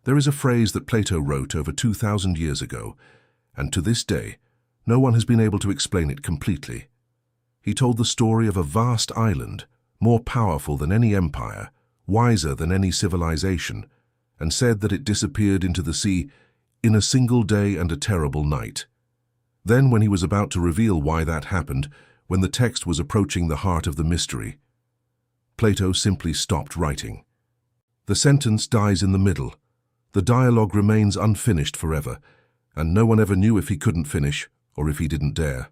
There is a phrase that Plato wrote over 2,000 years ago, and to this day, no one has been able to explain it completely. He told the story of a vast island, more powerful than any empire, wiser than any civilization, and said that it disappeared into the sea in a single day and a terrible night. Then, when he was about to reveal why that happened, when the text was approaching the heart of the mystery, Plato simply stopped writing. The sentence dies in the middle. The dialogue remains unfinished forever, and no one ever knew if he couldn't finish or if he didn't dare.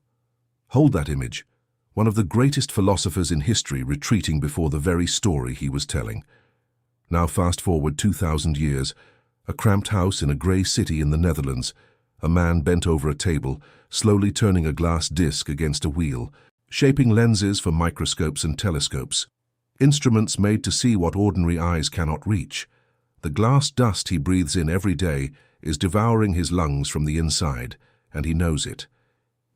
Hold that image, one of the greatest philosophers in history retreating before the very story he was telling. Now fast forward 2,000 years, a cramped house in a grey city in the Netherlands, a man bent over a table, slowly turning a glass disc against a wheel, shaping lenses for microscopes and telescopes, instruments made to see what ordinary eyes cannot reach. The glass dust he breathes in every day is devouring his lungs from the inside, and he knows it.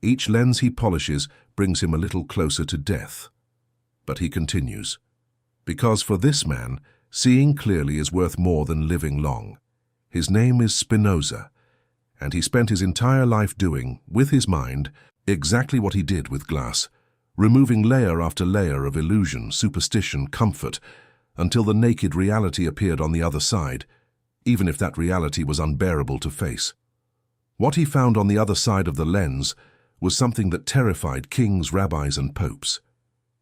Each lens he polishes brings him a little closer to death. But he continues, because for this man, seeing clearly is worth more than living long. His name is Spinoza, and he spent his entire life doing, with his mind, exactly what he did with glass, removing layer after layer of illusion, superstition, comfort, until the naked reality appeared on the other side, even if that reality was unbearable to face. What he found on the other side of the lens was something that terrified kings, rabbis, and popes.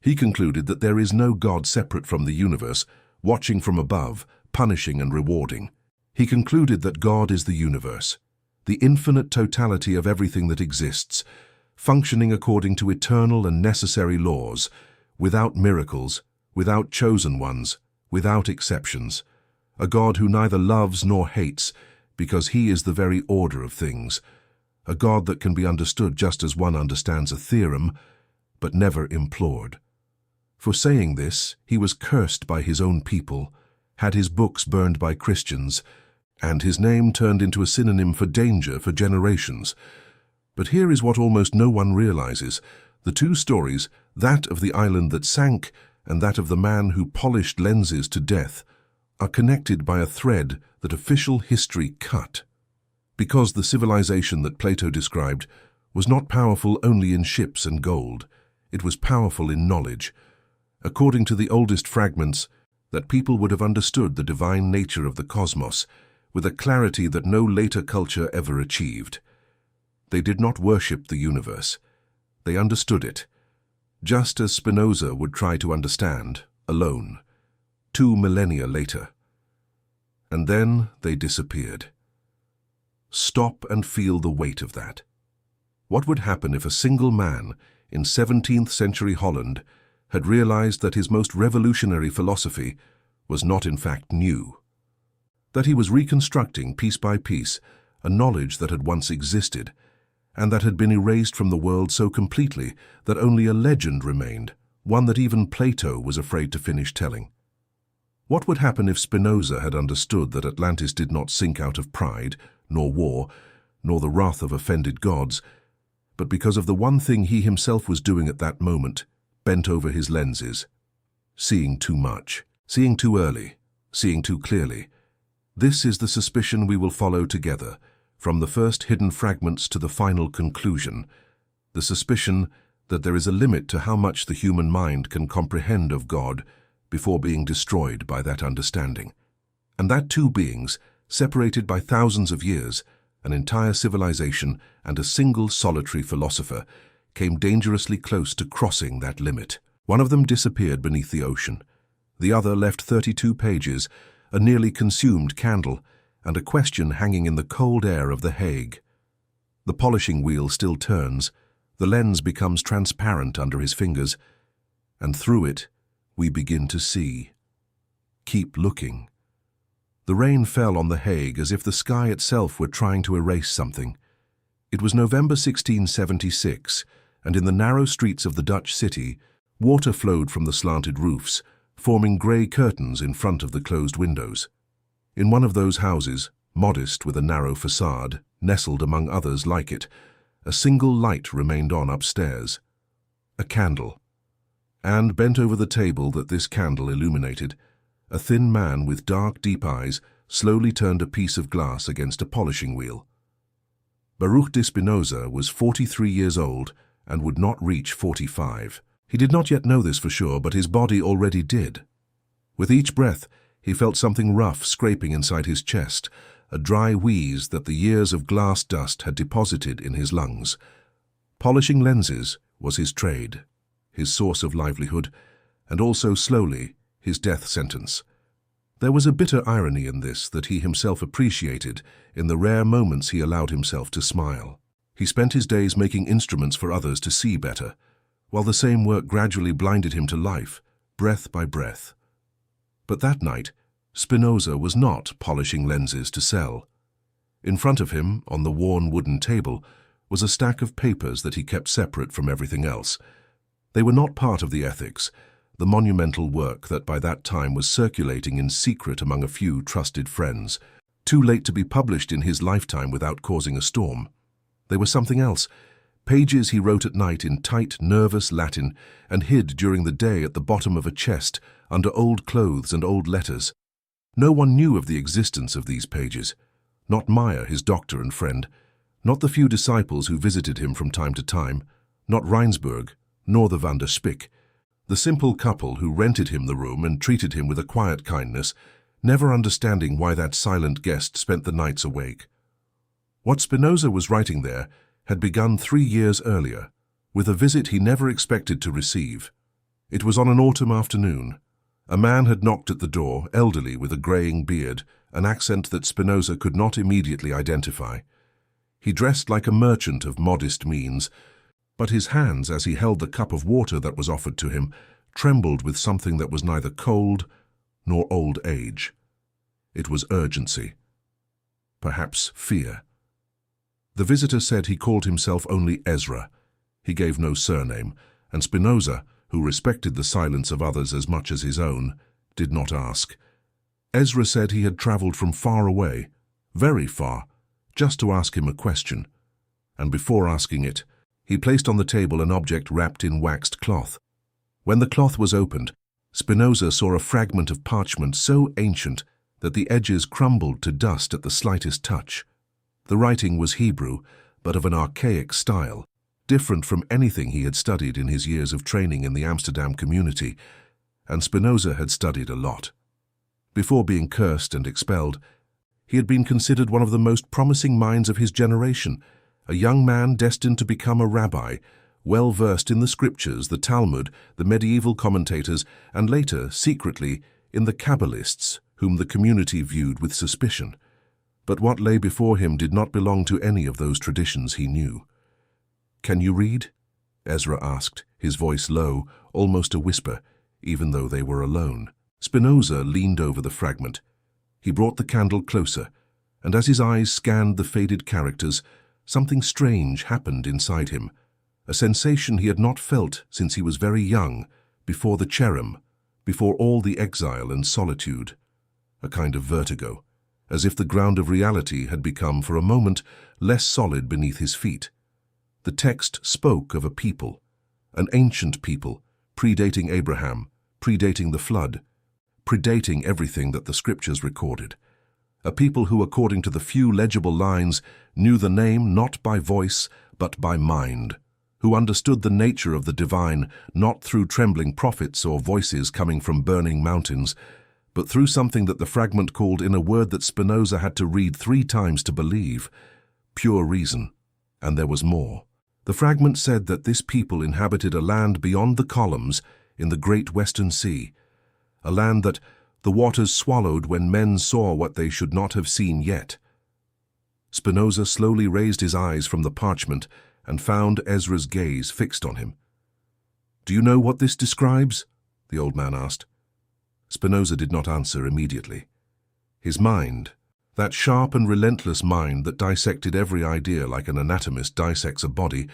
He concluded that there is no God separate from the universe, watching from above, punishing and rewarding. He concluded that God is the universe, the infinite totality of everything that exists, functioning according to eternal and necessary laws, without miracles, without chosen ones, without exceptions. A God who neither loves nor hates, because he is the very order of things. A God that can be understood just as one understands a theorem, but never implored. For saying this, he was cursed by his own people, had his books burned by Christians, and his name turned into a synonym for danger for generations. But here is what almost no one realizes. The two stories, that of the island that sank and that of the man who polished lenses to death, are connected by a thread that official history cut. Because the civilization that Plato described was not powerful only in ships and gold, it was powerful in knowledge. According to the oldest fragments, that people would have understood the divine nature of the cosmos with a clarity that no later culture ever achieved. They did not worship the universe. They understood it, just as Spinoza would try to understand, alone, 2 millennia later. And then they disappeared. Stop and feel the weight of that. What would happen if a single man in 17th century Holland had realized that his most revolutionary philosophy was not in fact new? That he was reconstructing piece by piece a knowledge that had once existed, and that had been erased from the world so completely that only a legend remained, one that even Plato was afraid to finish telling. What would happen if Spinoza had understood that Atlantis did not sink out of pride, nor war, nor the wrath of offended gods, but because of the one thing he himself was doing at that moment, bent over his lenses, seeing too much, seeing too early, seeing too clearly? This is the suspicion we will follow together, from the first hidden fragments to the final conclusion, the suspicion that there is a limit to how much the human mind can comprehend of God before being destroyed by that understanding, and that two beings, separated by thousands of years, an entire civilization and a single solitary philosopher, came dangerously close to crossing that limit. One of them disappeared beneath the ocean. The other left 32 pages, a nearly consumed candle, and a question hanging in the cold air of The Hague. The polishing wheel still turns, the lens becomes transparent under his fingers, and through it we begin to see. Keep looking. The rain fell on The Hague as if the sky itself were trying to erase something. It was November 1676, and in the narrow streets of the Dutch city, water flowed from the slanted roofs, forming grey curtains in front of the closed windows. In one of those houses, modest with a narrow facade, nestled among others like it, a single light remained on upstairs. A candle. And bent over the table that this candle illuminated, a thin man with dark, deep eyes slowly turned a piece of glass against a polishing wheel. Baruch Spinoza was 43 years old and would not reach 45. He did not yet know this for sure, but his body already did. With each breath, he felt something rough scraping inside his chest, a dry wheeze that the years of glass dust had deposited in his lungs. Polishing lenses was his trade, his source of livelihood, and also, slowly, his death sentence. There was a bitter irony in this that he himself appreciated in the rare moments he allowed himself to smile. He spent his days making instruments for others to see better, while the same work gradually blinded him to life, breath by breath. But that night, Spinoza was not polishing lenses to sell. In front of him, on the worn wooden table, was a stack of papers that he kept separate from everything else. They were not part of the ethics, the monumental work that by that time was circulating in secret among a few trusted friends, too late to be published in his lifetime without causing a storm. They were something else, pages he wrote at night in tight, nervous Latin and hid during the day at the bottom of a chest under old clothes and old letters. No one knew of the existence of these pages, not Meyer, his doctor and friend, not the few disciples who visited him from time to time, not Reinsberg, nor the van der Spik. The simple couple who rented him the room and treated him with a quiet kindness, never understanding why that silent guest spent the nights awake. What Spinoza was writing there had begun 3 years earlier, with a visit he never expected to receive. It was on an autumn afternoon. A man had knocked at the door, elderly with a graying beard, an accent that Spinoza could not immediately identify. He dressed like a merchant of modest means, but his hands, as he held the cup of water that was offered to him, trembled with something that was neither cold nor old age. It was urgency. Perhaps fear. The visitor said he called himself only Ezra. He gave no surname, and Spinoza, who respected the silence of others as much as his own, did not ask. Ezra said he had traveled from far away, very far, just to ask him a question, and before asking it, he placed on the table an object wrapped in waxed cloth. When the cloth was opened, Spinoza saw a fragment of parchment so ancient that the edges crumbled to dust at the slightest touch. The writing was Hebrew, but of an archaic style, different from anything he had studied in his years of training in the Amsterdam community, and Spinoza had studied a lot. Before being cursed and expelled, he had been considered one of the most promising minds of his generation, a young man destined to become a rabbi, well versed in the scriptures, the Talmud, the medieval commentators, and later, secretly, in the Kabbalists, whom the community viewed with suspicion. But what lay before him did not belong to any of those traditions he knew. "Can you read?" Ezra asked, his voice low, almost a whisper, even though they were alone. Spinoza leaned over the fragment. He brought the candle closer, and as his eyes scanned the faded characters, something strange happened inside him, a sensation he had not felt since he was very young, before the cherem, before all the exile and solitude, a kind of vertigo, as if the ground of reality had become for a moment less solid beneath his feet. The text spoke of a people, an ancient people, predating Abraham, predating the flood, predating everything that the scriptures recorded. A people who, according to the few legible lines, knew the name not by voice, but by mind, who understood the nature of the divine not through trembling prophets or voices coming from burning mountains, but through something that the fragment called in a word that Spinoza had to read 3 times to believe, pure reason. And there was more. The fragment said that this people inhabited a land beyond the columns in the great Western Sea, a land that the waters swallowed when men saw what they should not have seen yet. Spinoza slowly raised his eyes from the parchment and found Ezra's gaze fixed on him. "Do you know what this describes?" the old man asked. Spinoza did not answer immediately. His mind, that sharp and relentless mind that dissected every idea like an anatomist dissects a body,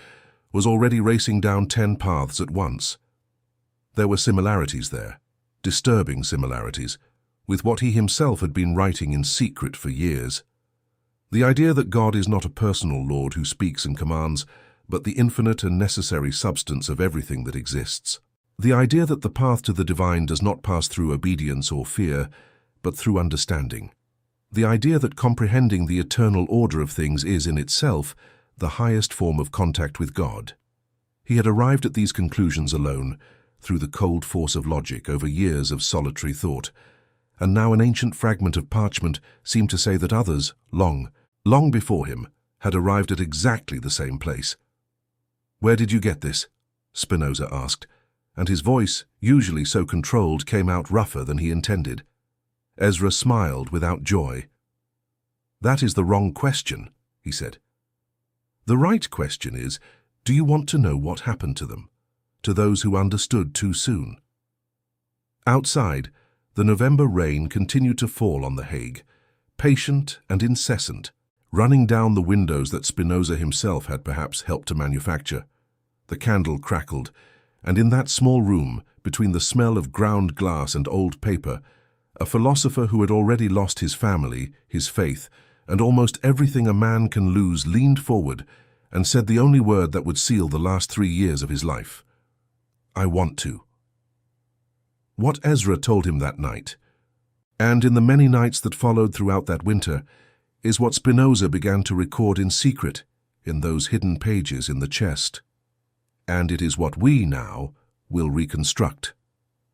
was already racing down 10 paths at once. There were similarities there, disturbing similarities, with what he himself had been writing in secret for years. The idea that God is not a personal Lord who speaks and commands, but the infinite and necessary substance of everything that exists. The idea that the path to the divine does not pass through obedience or fear, but through understanding. The idea that comprehending the eternal order of things is, in itself, the highest form of contact with God. He had arrived at these conclusions alone, through the cold force of logic over years of solitary thought, and now an ancient fragment of parchment seemed to say that others, long before him, had arrived at exactly the same place. "Where did you get this?" Spinoza asked, and his voice, usually so controlled, came out rougher than he intended. Ezra smiled without joy. "That is the wrong question," he said. "The right question is, do you want to know what happened to them, to those who understood too soon?" Outside, the November rain continued to fall on The Hague, patient and incessant, running down the windows that Spinoza himself had perhaps helped to manufacture. The candle crackled, and in that small room, between the smell of ground glass and old paper, a philosopher who had already lost his family, his faith, and almost everything a man can lose leaned forward and said the only word that would seal the last 3 years of his life: "I want to." What Ezra told him that night, and in the many nights that followed throughout that winter, is what Spinoza began to record in secret in those hidden pages in the chest. And it is what we now will reconstruct,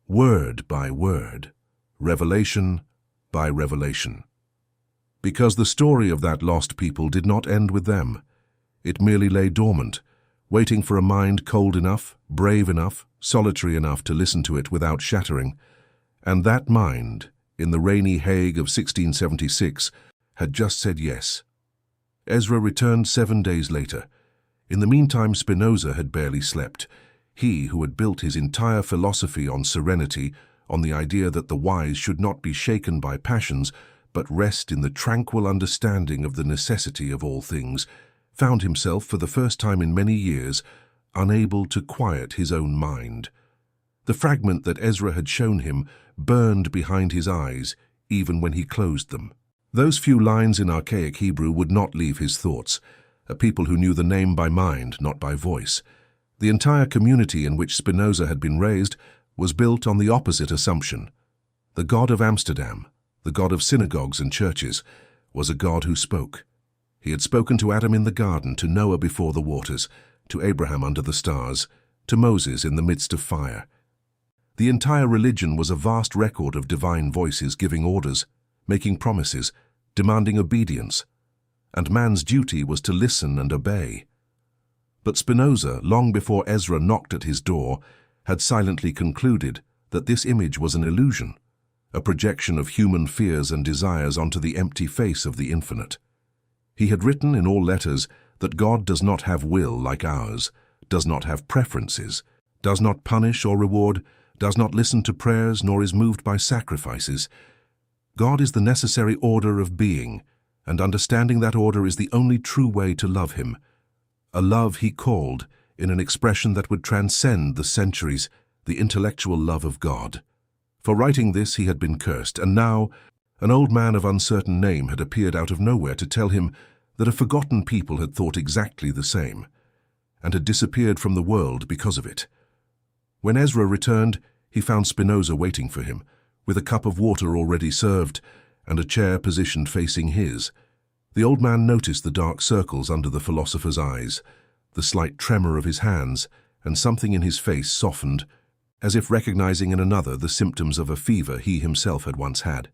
word by word, revelation by revelation. Because the story of that lost people did not end with them. It merely lay dormant, waiting for a mind cold enough, brave enough, solitary enough to listen to it without shattering. And that mind, in the rainy Hague of 1676, had just said yes. Ezra returned 7 days later. In the meantime, Spinoza had barely slept. He, who had built his entire philosophy on serenity, on the idea that the wise should not be shaken by passions, but rest in the tranquil understanding of the necessity of all things, found himself, for the first time in many years, unable to quiet his own mind. The fragment that Ezra had shown him burned behind his eyes, even when he closed them. Those few lines in archaic Hebrew would not leave his thoughts, a people who knew the name by mind, not by voice. The entire community in which Spinoza had been raised was built on the opposite assumption. The God of Amsterdam, the God of synagogues and churches, was a God who spoke. He had spoken to Adam in the garden, to Noah before the waters, to Abraham under the stars, to Moses in the midst of fire. The entire religion was a vast record of divine voices giving orders, making promises, demanding obedience, and man's duty was to listen and obey. But Spinoza, long before Ezra knocked at his door, had silently concluded that this image was an illusion, a projection of human fears and desires onto the empty face of the infinite. He had written in all letters that God does not have will like ours, does not have preferences, does not punish or reward, does not listen to prayers, nor is moved by sacrifices. God is the necessary order of being, and understanding that order is the only true way to love him. A love he called, in an expression that would transcend the centuries, the intellectual love of God. For writing this he had been cursed, and now an old man of uncertain name had appeared out of nowhere to tell him that a forgotten people had thought exactly the same, and had disappeared from the world because of it. When Ezra returned, he found Spinoza waiting for him, with a cup of water already served, and a chair positioned facing his. The old man noticed the dark circles under the philosopher's eyes, the slight tremor of his hands, and something in his face softened, as if recognizing in another the symptoms of a fever he himself had once had.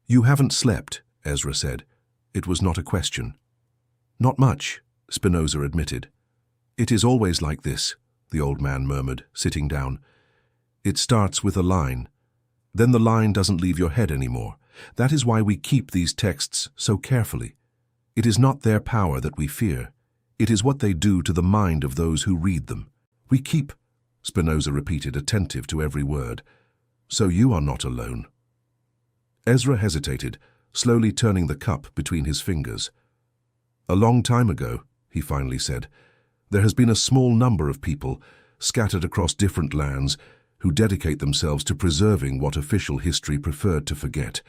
"You haven't slept," Ezra said. It was not a question. "Not much," Spinoza admitted. "It is always like this," the old man murmured, sitting down. "It starts with a line. Then the line doesn't leave your head anymore. That is why we keep these texts so carefully. It is not their power that we fear. It is what they do to the mind of those who read them. We keep," Spinoza repeated, attentive to every word. "So you are not alone." Ezra hesitated, slowly turning the cup between his fingers. "A long time ago," he finally said, "there has been a small number of people, scattered across different lands, who dedicate themselves to preserving what official history preferred to forget.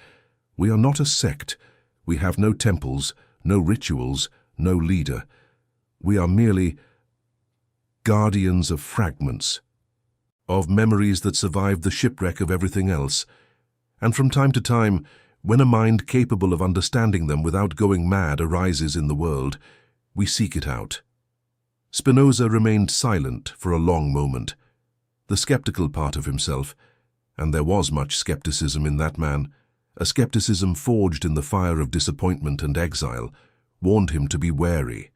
We are not a sect. We have no temples, no rituals, no leader. We are merely guardians of fragments, of memories that survived the shipwreck of everything else. And from time to time, When a mind capable of understanding them without going mad arises in the world, we seek it out. Spinoza remained silent for a long moment. The skeptical part of himself, and there was much skepticism in that man, a skepticism forged in the fire of disappointment and exile, warned him to be wary.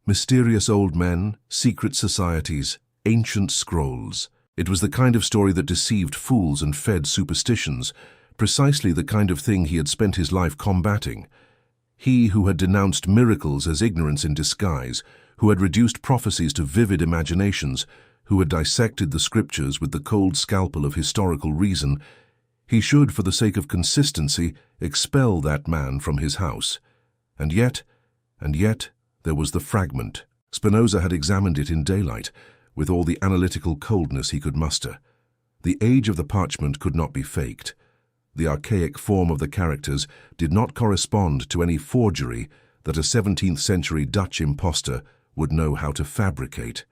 Mysterious old men, secret societies, ancient scrolls. It was the kind of story that deceived fools and fed superstitions, precisely the kind of thing he had spent his life combating. He who had denounced miracles as ignorance in disguise, who had reduced prophecies to vivid imaginations, who had dissected the scriptures with the cold scalpel of historical reason, he should, for the sake of consistency, expel that man from his house. And yet, there was the fragment. Spinoza had examined it in daylight, with all the analytical coldness he could muster. The age of the parchment could not be faked. The archaic form of the characters did not correspond to any forgery that a 17th-century Dutch impostor would know how to fabricate.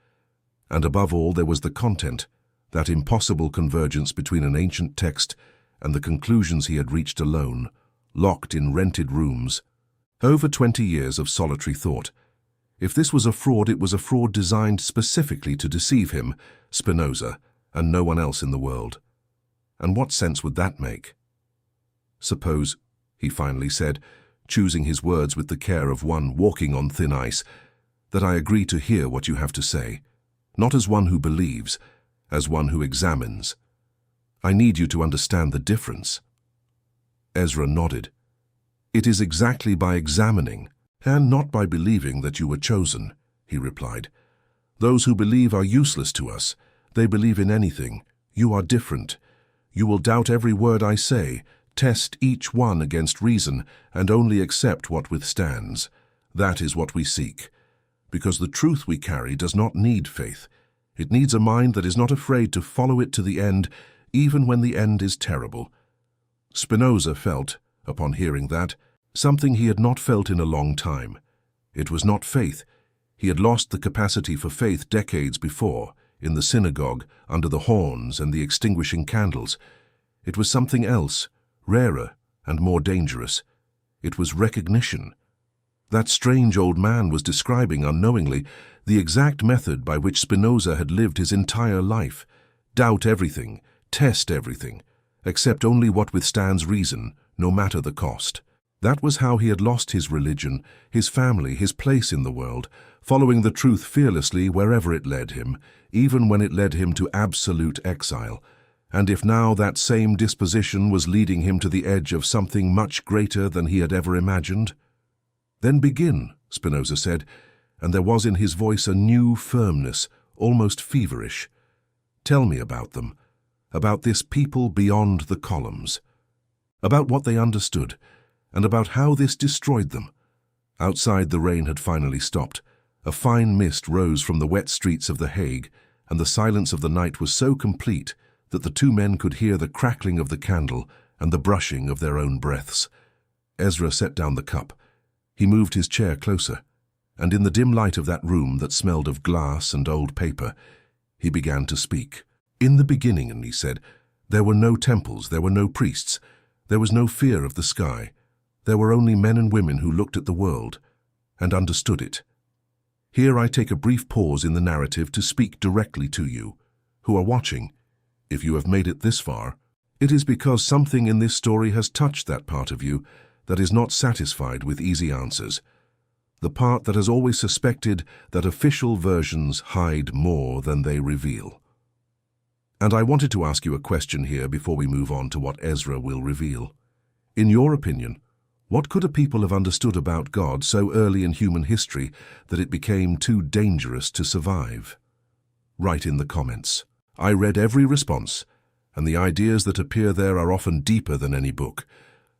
And above all, there was the content, that impossible convergence between an ancient text and the conclusions he had reached alone, locked in rented rooms. Over 20 years of solitary thought. If this was a fraud, it was a fraud designed specifically to deceive him, Spinoza, and no one else in the world. And what sense would that make? Suppose, he finally said, choosing his words with the care of one walking on thin ice, that I agree to hear what you have to say, not as one who believes, as one who examines. I need you to understand the difference. Ezra nodded. It is exactly by examining, and not by believing, that you were chosen, he replied. Those who believe are useless to us. They believe in anything. You are different. You will doubt every word I say, test each one against reason, and only accept what withstands. That is what we seek. Because the truth we carry does not need faith. It needs a mind that is not afraid to follow it to the end, even when the end is terrible. Spinoza felt, upon hearing that, something he had not felt in a long time. It was not faith. He had lost the capacity for faith decades before, in the synagogue, under the horns and the extinguishing candles. It was something else, rarer and more dangerous. It was recognition. That strange old man was describing unknowingly the exact method by which Spinoza had lived his entire life. Doubt everything, test everything, accept only what withstands reason, no matter the cost. That was how he had lost his religion, his family, his place in the world, following the truth fearlessly wherever it led him, even when it led him to absolute exile. And if now that same disposition was leading him to the edge of something much greater than he had ever imagined? Then begin, Spinoza said, and there was in his voice a new firmness, almost feverish. Tell me about them, about this people beyond the columns, about what they understood, and about how this destroyed them. Outside, the rain had finally stopped. A fine mist rose from the wet streets of The Hague, and the silence of the night was so complete that the two men could hear the crackling of the candle and the brushing of their own breaths. Ezra set down the cup. He moved his chair closer, and in the dim light of that room that smelled of glass and old paper, he began to speak. In the beginning, he said, there were no temples, there were no priests, there was no fear of the sky. There were only men and women who looked at the world and understood it. Here I take a brief pause in the narrative to speak directly to you, who are watching. If you have made it this far, it is because something in this story has touched that part of you that is not satisfied with easy answers. The part that has always suspected that official versions hide more than they reveal. And I wanted to ask you a question here before we move on to what Ezra will reveal. In your opinion, what could a people have understood about God so early in human history that it became too dangerous to survive? Write in the comments. I read every response, and the ideas that appear there are often deeper than any book.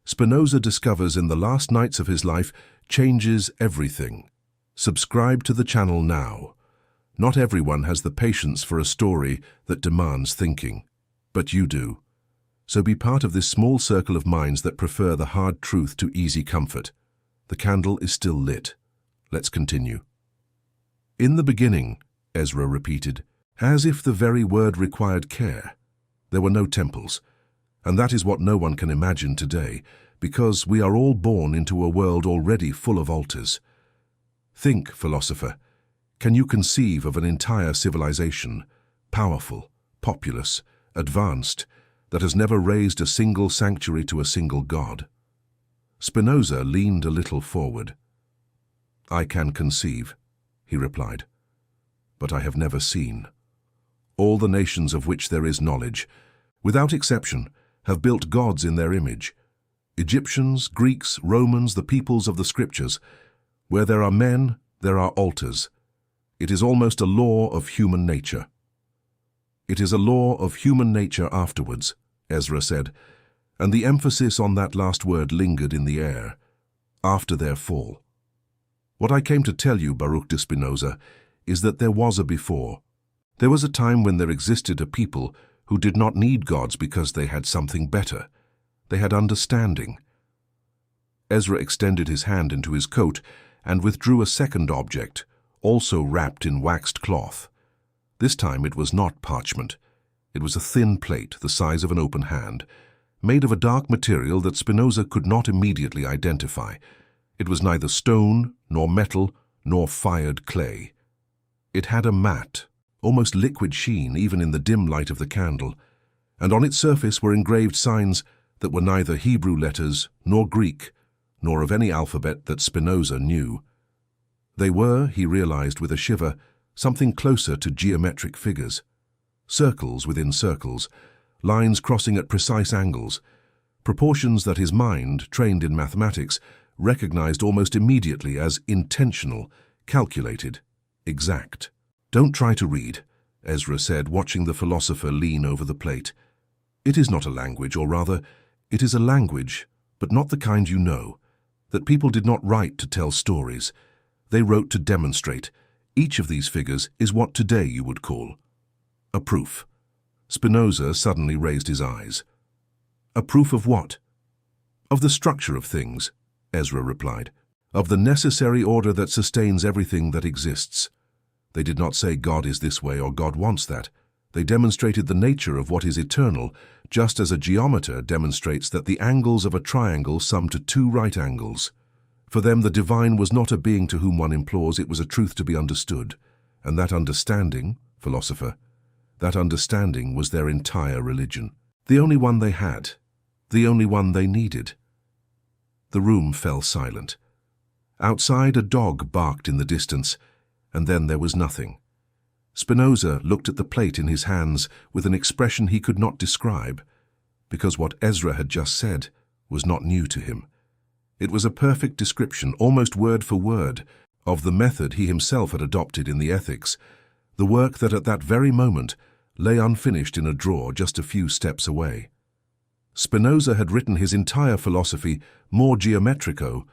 Spinoza discovers in the last nights of his life changes everything. Subscribe to the channel now. Not everyone has the patience for a story that demands thinking, but you do. So be part of this small circle of minds that prefer the hard truth to easy comfort. The candle is still lit. Let's continue. In the beginning, Ezra repeated, as if the very word required care. There were no temples, and that is what no one can imagine today, because we are all born into a world already full of altars. Think, philosopher, can you conceive of an entire civilization, powerful, populous, advanced, that has never raised a single sanctuary to a single god? Spinoza leaned a little forward. I can conceive, he replied, but I have never seen. All the nations of which there is knowledge, without exception, have built gods in their image. Egyptians, Greeks, Romans, the peoples of the scriptures. Where there are men, there are altars. It is almost a law of human nature. It is a law of human nature afterwards, Ezra said, and the emphasis on that last word lingered in the air, after their fall. What I came to tell you, Baruch Spinoza, is that there was a before. There was a time when there existed a people who did not need gods because they had something better. They had understanding. Ezra extended his hand into his coat and withdrew a second object, also wrapped in waxed cloth. This time it was not parchment. It was a thin plate the size of an open hand, made of a dark material that Spinoza could not immediately identify. It was neither stone, nor metal, nor fired clay. It had a matte, almost liquid sheen even in the dim light of the candle, and on its surface were engraved signs that were neither Hebrew letters nor Greek, nor of any alphabet that Spinoza knew. They were, he realized with a shiver, something closer to geometric figures. Circles within circles, lines crossing at precise angles, proportions that his mind, trained in mathematics, recognized almost immediately as intentional, calculated, exact. Don't try to read, Ezra said, watching the philosopher lean over the plate. It is not a language, or rather, it is a language, but not the kind you know, that people did not write to tell stories. They wrote to demonstrate. Each of these figures is what today you would call a proof. Spinoza suddenly raised his eyes. A proof of what? Of the structure of things, Ezra replied. Of the necessary order that sustains everything that exists. They did not say God is this way or God wants that. They demonstrated the nature of what is eternal, just as a geometer demonstrates that the angles of a triangle sum to 2 right angles. For them, the divine was not a being to whom one implores, it was a truth to be understood. And that understanding, philosopher, that understanding was their entire religion. The only one they had. The only one they needed. The room fell silent. Outside, a dog barked in the distance, and then there was nothing. Spinoza looked at the plate in his hands with an expression he could not describe, because what Ezra had just said was not new to him. It was a perfect description, almost word for word, of the method he himself had adopted in the ethics, the work that at that very moment lay unfinished in a drawer just a few steps away. Spinoza had written his entire philosophy more geometrico,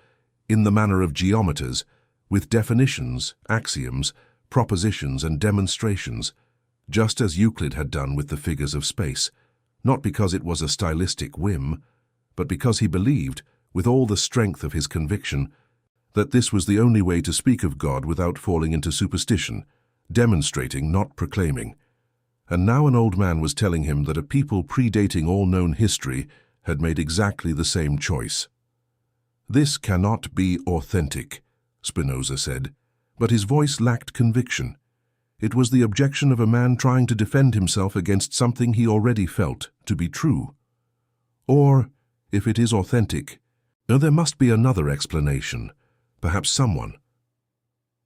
in the manner of geometers, with definitions, axioms, propositions and demonstrations, just as Euclid had done with the figures of space, not because it was a stylistic whim, but because he believed, with all the strength of his conviction, that this was the only way to speak of God without falling into superstition, demonstrating, not proclaiming. And now an old man was telling him that a people predating all known history had made exactly the same choice. This cannot be authentic, Spinoza said, but his voice lacked conviction. It was the objection of a man trying to defend himself against something he already felt to be true. Or, if it is authentic, there must be another explanation, perhaps someone.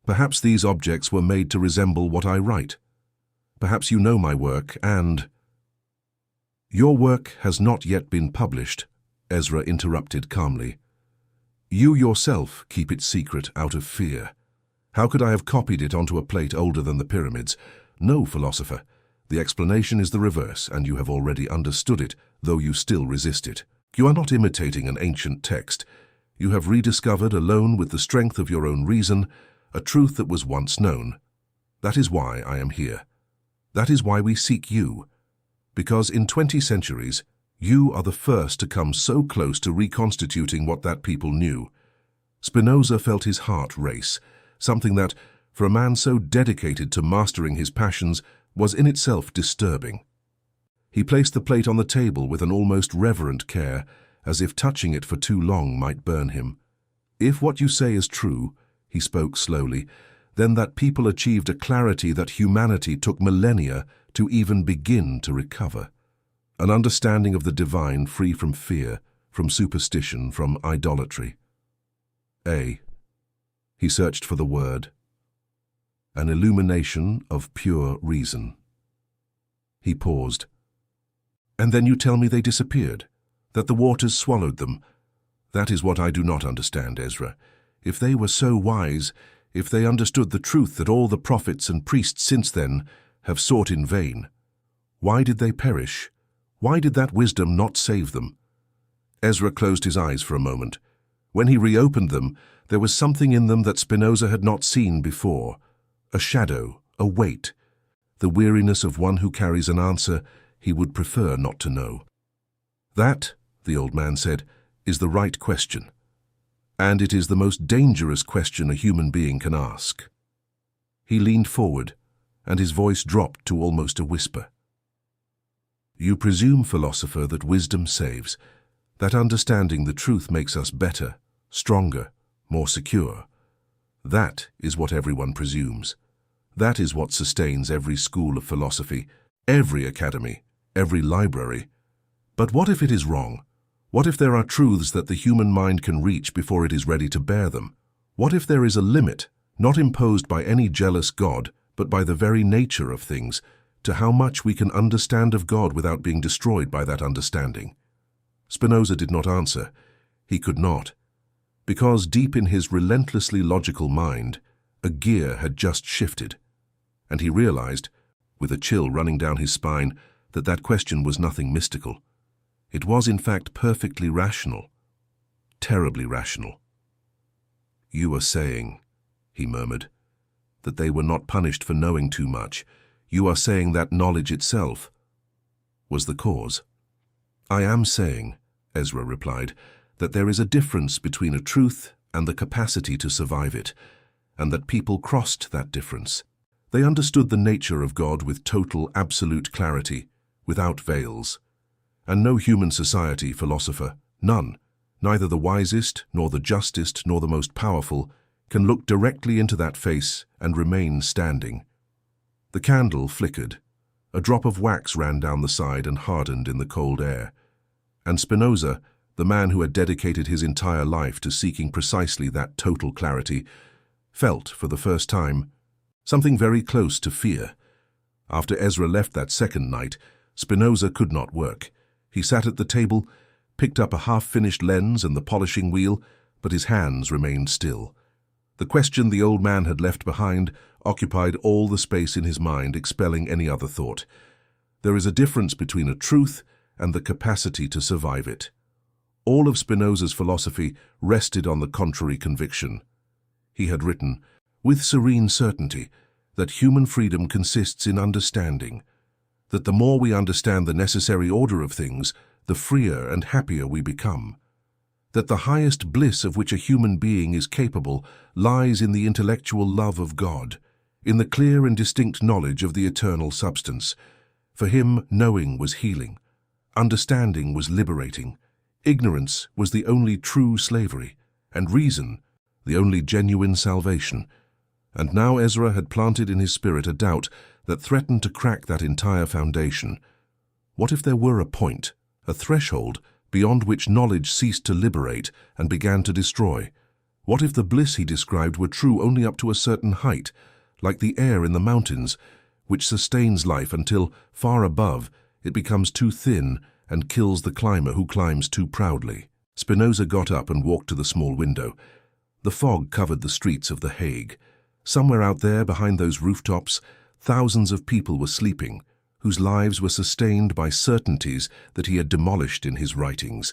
Perhaps these objects were made to resemble what I write. Perhaps you know my work and— Your work has not yet been published, Ezra interrupted calmly. You yourself keep it secret out of fear. How could I have copied it onto a plate older than the pyramids? No, philosopher. The explanation is the reverse, and you have already understood it, though you still resist it. You are not imitating an ancient text. You have rediscovered, alone with the strength of your own reason, a truth that was once known. That is why I am here. That is why we seek you. Because in 20 centuries, you are the first to come so close to reconstituting what that people knew. Spinoza felt his heart race, something that, for a man so dedicated to mastering his passions, was in itself disturbing. He placed the plate on the table with an almost reverent care, as if touching it for too long might burn him. If what you say is true, he spoke slowly, then that people achieved a clarity that humanity took millennia to even begin to recover. An understanding of the divine free from fear, from superstition, from idolatry. He searched for the word. An illumination of pure reason. He paused. And then you tell me they disappeared, that the waters swallowed them. That is what I do not understand, Ezra. If they were so wise, if they understood the truth that all the prophets and priests since then have sought in vain, why did they perish? Why did that wisdom not save them? Ezra closed his eyes for a moment. When he reopened them, there was something in them that Spinoza had not seen before. A shadow, a weight, the weariness of one who carries an answer he would prefer not to know. That, the old man said, is the right question. And it is the most dangerous question a human being can ask. He leaned forward, and his voice dropped to almost a whisper. You presume, philosopher, that wisdom saves, that understanding the truth makes us better, stronger, more secure. That is what everyone presumes. That is what sustains every school of philosophy, every academy, every library. But what if it is wrong? What if there are truths that the human mind can reach before it is ready to bear them? What if there is a limit, not imposed by any jealous God, but by the very nature of things, to how much we can understand of God without being destroyed by that understanding? Spinoza did not answer. He could not. Because deep in his relentlessly logical mind, a gear had just shifted, and he realized, with a chill running down his spine, that that question was nothing mystical. It was, in fact, perfectly rational, terribly rational. You are saying, he murmured, that they were not punished for knowing too much. You are saying that knowledge itself was the cause. I am saying, Ezra replied, that there is a difference between a truth and the capacity to survive it, and that people crossed that difference. They understood the nature of God with total, absolute clarity, without veils. And no human society, philosopher, none, neither the wisest, nor the justest, nor the most powerful, can look directly into that face and remain standing. The candle flickered. A drop of wax ran down the side and hardened in the cold air. And Spinoza, the man who had dedicated his entire life to seeking precisely that total clarity, felt, for the first time, something very close to fear. After Ezra left that second night, Spinoza could not work. He sat at the table, picked up a half-finished lens and the polishing wheel, but his hands remained still. The question the old man had left behind occupied all the space in his mind, expelling any other thought. There is a difference between a truth and the capacity to survive it. All of Spinoza's philosophy rested on the contrary conviction. He had written, with serene certainty, that human freedom consists in understanding, that the more we understand the necessary order of things, the freer and happier we become, that the highest bliss of which a human being is capable lies in the intellectual love of God, in the clear and distinct knowledge of the eternal substance. For him, knowing was healing, understanding was liberating, ignorance was the only true slavery, and reason the only genuine salvation. And now Ezra had planted in his spirit a doubt that threatened to crack that entire foundation. What if there were a point, a threshold, beyond which knowledge ceased to liberate and began to destroy? What if the bliss he described were true only up to a certain height, like the air in the mountains, which sustains life until, far above, it becomes too thin and kills the climber who climbs too proudly? Spinoza got up and walked to the small window. The fog covered the streets of The Hague. Somewhere out there, behind those rooftops, thousands of people were sleeping, whose lives were sustained by certainties that he had demolished in his writings.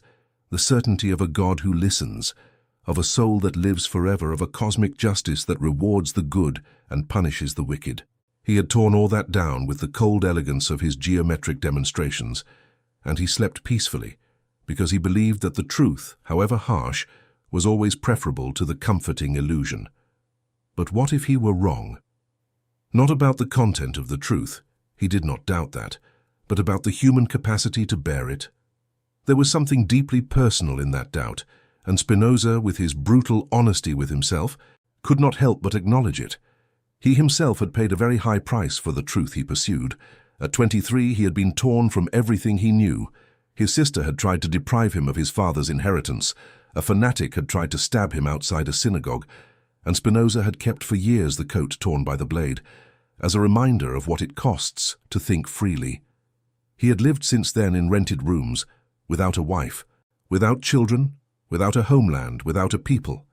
The certainty of a God who listens, of a soul that lives forever, of a cosmic justice that rewards the good and punishes the wicked. He had torn all that down with the cold elegance of his geometric demonstrations, and he slept peacefully, because he believed that the truth, however harsh, was always preferable to the comforting illusion. But what if he were wrong? Not about the content of the truth, he did not doubt that, but about the human capacity to bear it. There was something deeply personal in that doubt, and Spinoza, with his brutal honesty with himself, could not help but acknowledge it. He himself had paid a very high price for the truth he pursued. At 23, he had been torn from everything he knew. His sister had tried to deprive him of his father's inheritance. A fanatic had tried to stab him outside a synagogue, and Spinoza had kept for years the coat torn by the blade, as a reminder of what it costs to think freely. He had lived since then in rented rooms, without a wife, without children, without a homeland, without a people.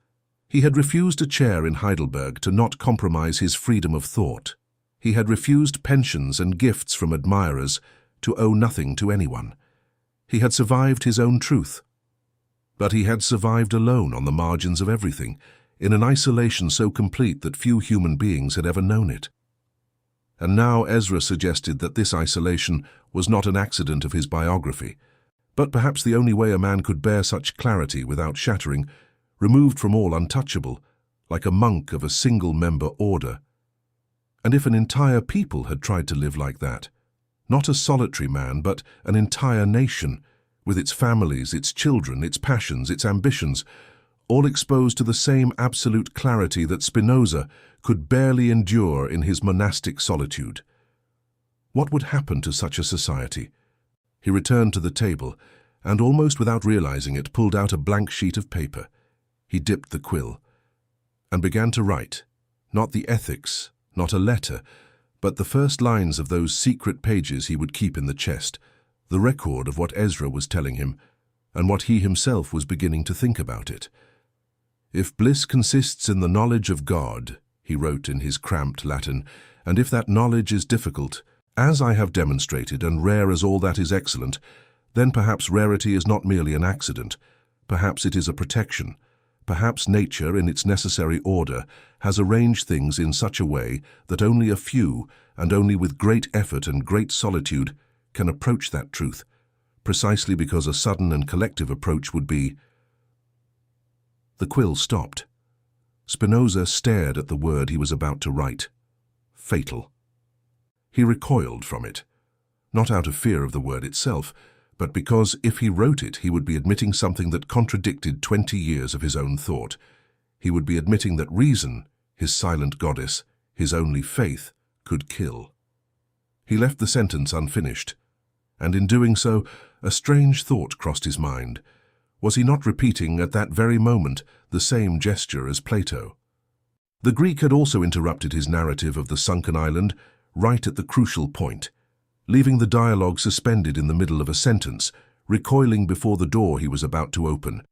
He had refused a chair in Heidelberg to not compromise his freedom of thought. He had refused pensions and gifts from admirers to owe nothing to anyone. He had survived his own truth. But he had survived alone on the margins of everything, in an isolation so complete that few human beings had ever known it. And now Ezra suggested that this isolation was not an accident of his biography, but perhaps the only way a man could bear such clarity without shattering, removed from all untouchable, like a monk of a single-member order. And if an entire people had tried to live like that, not a solitary man, but an entire nation, with its families, its children, its passions, its ambitions, all exposed to the same absolute clarity that Spinoza could barely endure in his monastic solitude. What would happen to such a society? He returned to the table, and almost without realizing it, pulled out a blank sheet of paper. He dipped the quill, and began to write, not the ethics, not a letter, but the first lines of those secret pages he would keep in the chest, the record of what Ezra was telling him, and what he himself was beginning to think about it. "If bliss consists in the knowledge of God," he wrote in his cramped Latin, "and if that knowledge is difficult, as I have demonstrated, and rare as all that is excellent, then perhaps rarity is not merely an accident, perhaps it is a protection. Perhaps nature, in its necessary order, has arranged things in such a way that only a few, and only with great effort and great solitude, can approach that truth, precisely because a sudden and collective approach would be—" The quill stopped. Spinoza stared at the word he was about to write. Fatal. He recoiled from it, not out of fear of the word itself, but because if he wrote it, he would be admitting something that contradicted 20 years of his own thought. He would be admitting that reason, his silent goddess, his only faith, could kill. He left the sentence unfinished, and in doing so, a strange thought crossed his mind. Was he not repeating at that very moment the same gesture as Plato? The Greek had also interrupted his narrative of the sunken island right at the crucial point, leaving the dialogue suspended in the middle of a sentence, recoiling before the door he was about to open.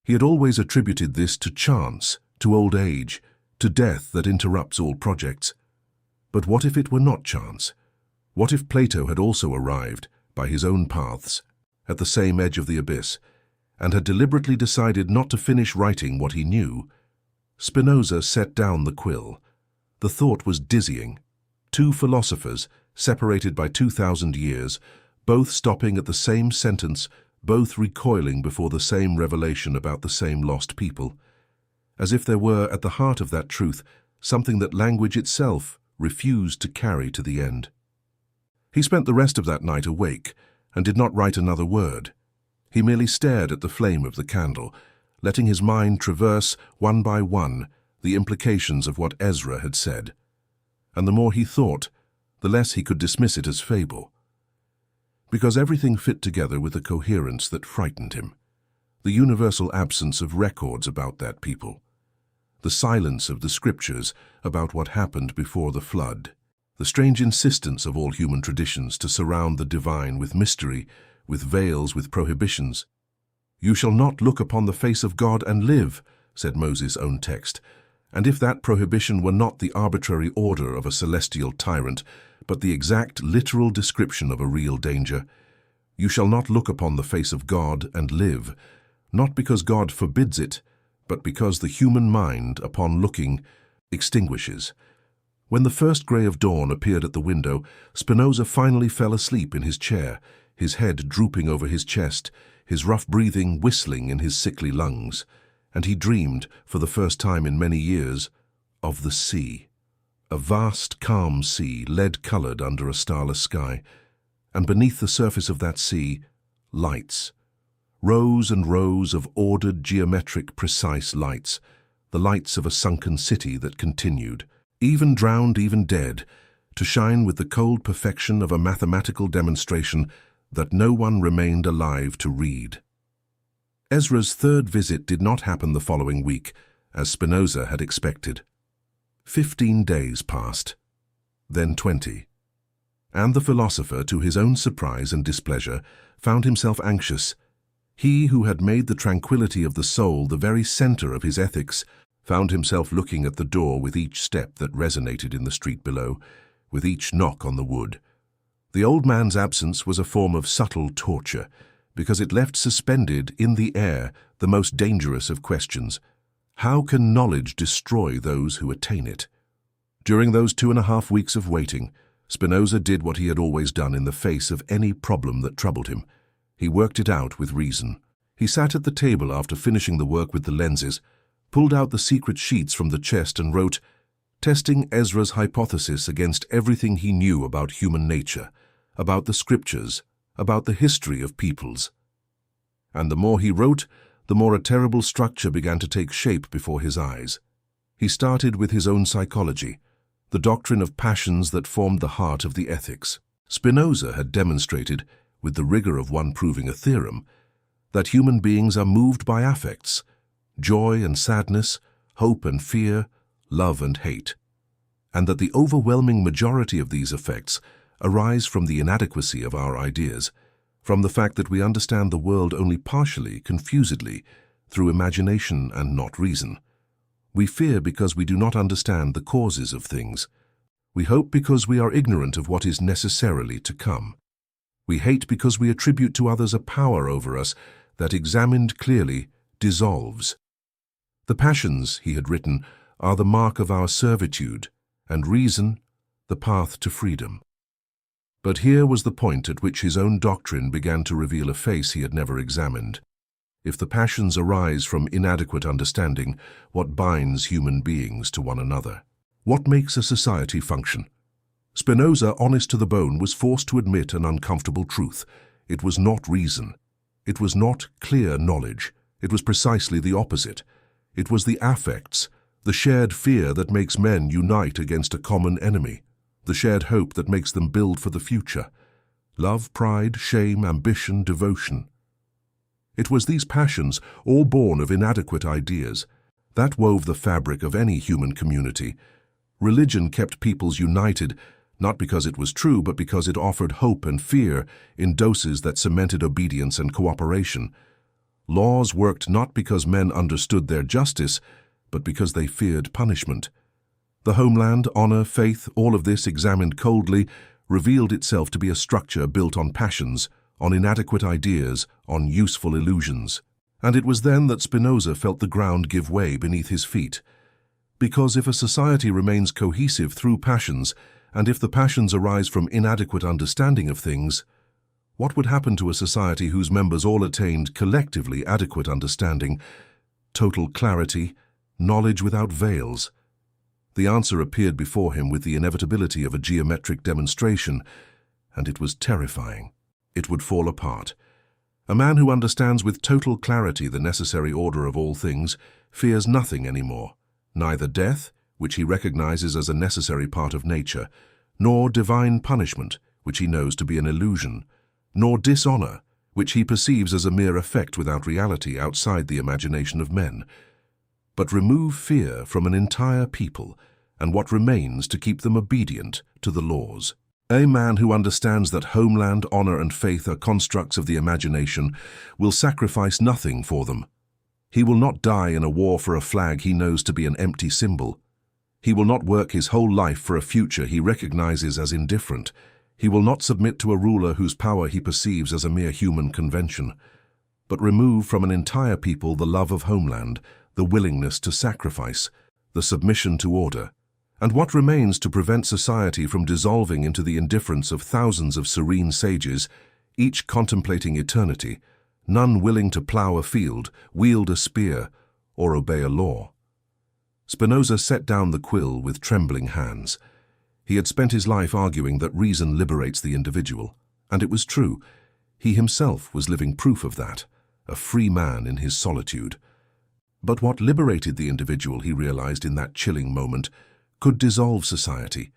He had always attributed this to chance, to old age, to death that interrupts all projects. But what if it were not chance? What if Plato had also arrived, by his own paths, at the same edge of the abyss, and had deliberately decided not to finish writing what he knew? Spinoza set down the quill. The thought was dizzying. Two philosophers, separated by 2,000 years, both stopping at the same sentence, both recoiling before the same revelation about the same lost people, as if there were at the heart of that truth something that language itself refused to carry to the end. He spent the rest of that night awake and did not write another word. He merely stared at the flame of the candle, letting his mind traverse, one by one, the implications of what Ezra had said. And the more he thought, the less he could dismiss it as fable. Because everything fit together with a coherence that frightened him. The universal absence of records about that people. The silence of the scriptures about what happened before the flood. The strange insistence of all human traditions to surround the divine with mystery, with veils, with prohibitions. "You shall not look upon the face of God and live," said Moses' own text. And if that prohibition were not the arbitrary order of a celestial tyrant, but the exact literal description of a real danger, "You shall not look upon the face of God and live," not because God forbids it, but because the human mind, upon looking, extinguishes. When the first grey of dawn appeared at the window, Spinoza finally fell asleep in his chair, his head drooping over his chest, his rough breathing whistling in his sickly lungs, and he dreamed, for the first time in many years, of the sea. A vast, calm sea, lead-coloured under a starless sky, and beneath the surface of that sea, lights, Rows and rows of ordered, geometric, precise lights, the lights of a sunken city that continued, even drowned, even dead, to shine with the cold perfection of a mathematical demonstration that no one remained alive to read. Ezra's third visit did not happen the following week, as Spinoza had expected. 15 days passed, then 20. And the philosopher, to his own surprise and displeasure, found himself anxious. He who had made the tranquility of the soul the very center of his ethics found himself looking at the door with each step that resonated in the street below, with each knock on the wood. The old man's absence was a form of subtle torture, because it left suspended in the air the most dangerous of questions. How can knowledge destroy those who attain it? During those 2.5 weeks of waiting, Spinoza did what he had always done in the face of any problem that troubled him. He worked it out with reason. He sat at the table after finishing the work with the lenses, pulled out the secret sheets from the chest and wrote, testing Ezra's hypothesis against everything he knew about human nature, about the scriptures, about the history of peoples. And the more he wrote, the more a terrible structure began to take shape before his eyes. He started with his own psychology, the doctrine of passions that formed the heart of the ethics. Spinoza had demonstrated, with the rigor of one proving a theorem, that human beings are moved by affects, joy and sadness, hope and fear, love and hate, and that the overwhelming majority of these effects arise from the inadequacy of our ideas, from the fact that we understand the world only partially, confusedly, through imagination and not reason. We fear because we do not understand the causes of things. We hope because we are ignorant of what is necessarily to come. We hate because we attribute to others a power over us that, examined clearly, dissolves. The passions, he had written, are the mark of our servitude, and reason, the path to freedom. But here was the point at which his own doctrine began to reveal a face he had never examined. If the passions arise from inadequate understanding, what binds human beings to one another? What makes a society function? Spinoza, honest to the bone, was forced to admit an uncomfortable truth. It was not reason. It was not clear knowledge. It was precisely the opposite. It was the affects, the shared fear that makes men unite against a common enemy, the shared hope that makes them build for the future. Love, pride, shame, ambition, devotion. It was these passions, all born of inadequate ideas, that wove the fabric of any human community. Religion kept peoples united, not because it was true, but because it offered hope and fear in doses that cemented obedience and cooperation. Laws worked not because men understood their justice, but because they feared punishment. The homeland, honor, faith, all of this examined coldly, revealed itself to be a structure built on passions, on inadequate ideas, on useful illusions. And it was then that Spinoza felt the ground give way beneath his feet. Because if a society remains cohesive through passions, and if the passions arise from inadequate understanding of things, what would happen to a society whose members all attained collectively adequate understanding, total clarity, knowledge without veils? The answer appeared before him with the inevitability of a geometric demonstration, and it was terrifying. It would fall apart. A man who understands with total clarity the necessary order of all things fears nothing anymore, neither death, which he recognizes as a necessary part of nature, nor divine punishment, which he knows to be an illusion, nor dishonor, which he perceives as a mere effect without reality outside the imagination of men. But remove fear from an entire people, and what remains to keep them obedient to the laws? A man who understands that homeland, honor, and faith are constructs of the imagination will sacrifice nothing for them. He will not die in a war for a flag he knows to be an empty symbol. He will not work his whole life for a future he recognizes as indifferent. He will not submit to a ruler whose power he perceives as a mere human convention, but remove from an entire people the love of homeland, the willingness to sacrifice, the submission to order. And what remains to prevent society from dissolving into the indifference of thousands of serene sages, each contemplating eternity, none willing to plow a field, wield a spear, or obey a law? Spinoza set down the quill with trembling hands. He had spent his life arguing that reason liberates the individual, and it was true. He himself was living proof of that, a free man in his solitude. But what liberated the individual, he realized in that chilling moment, could dissolve society.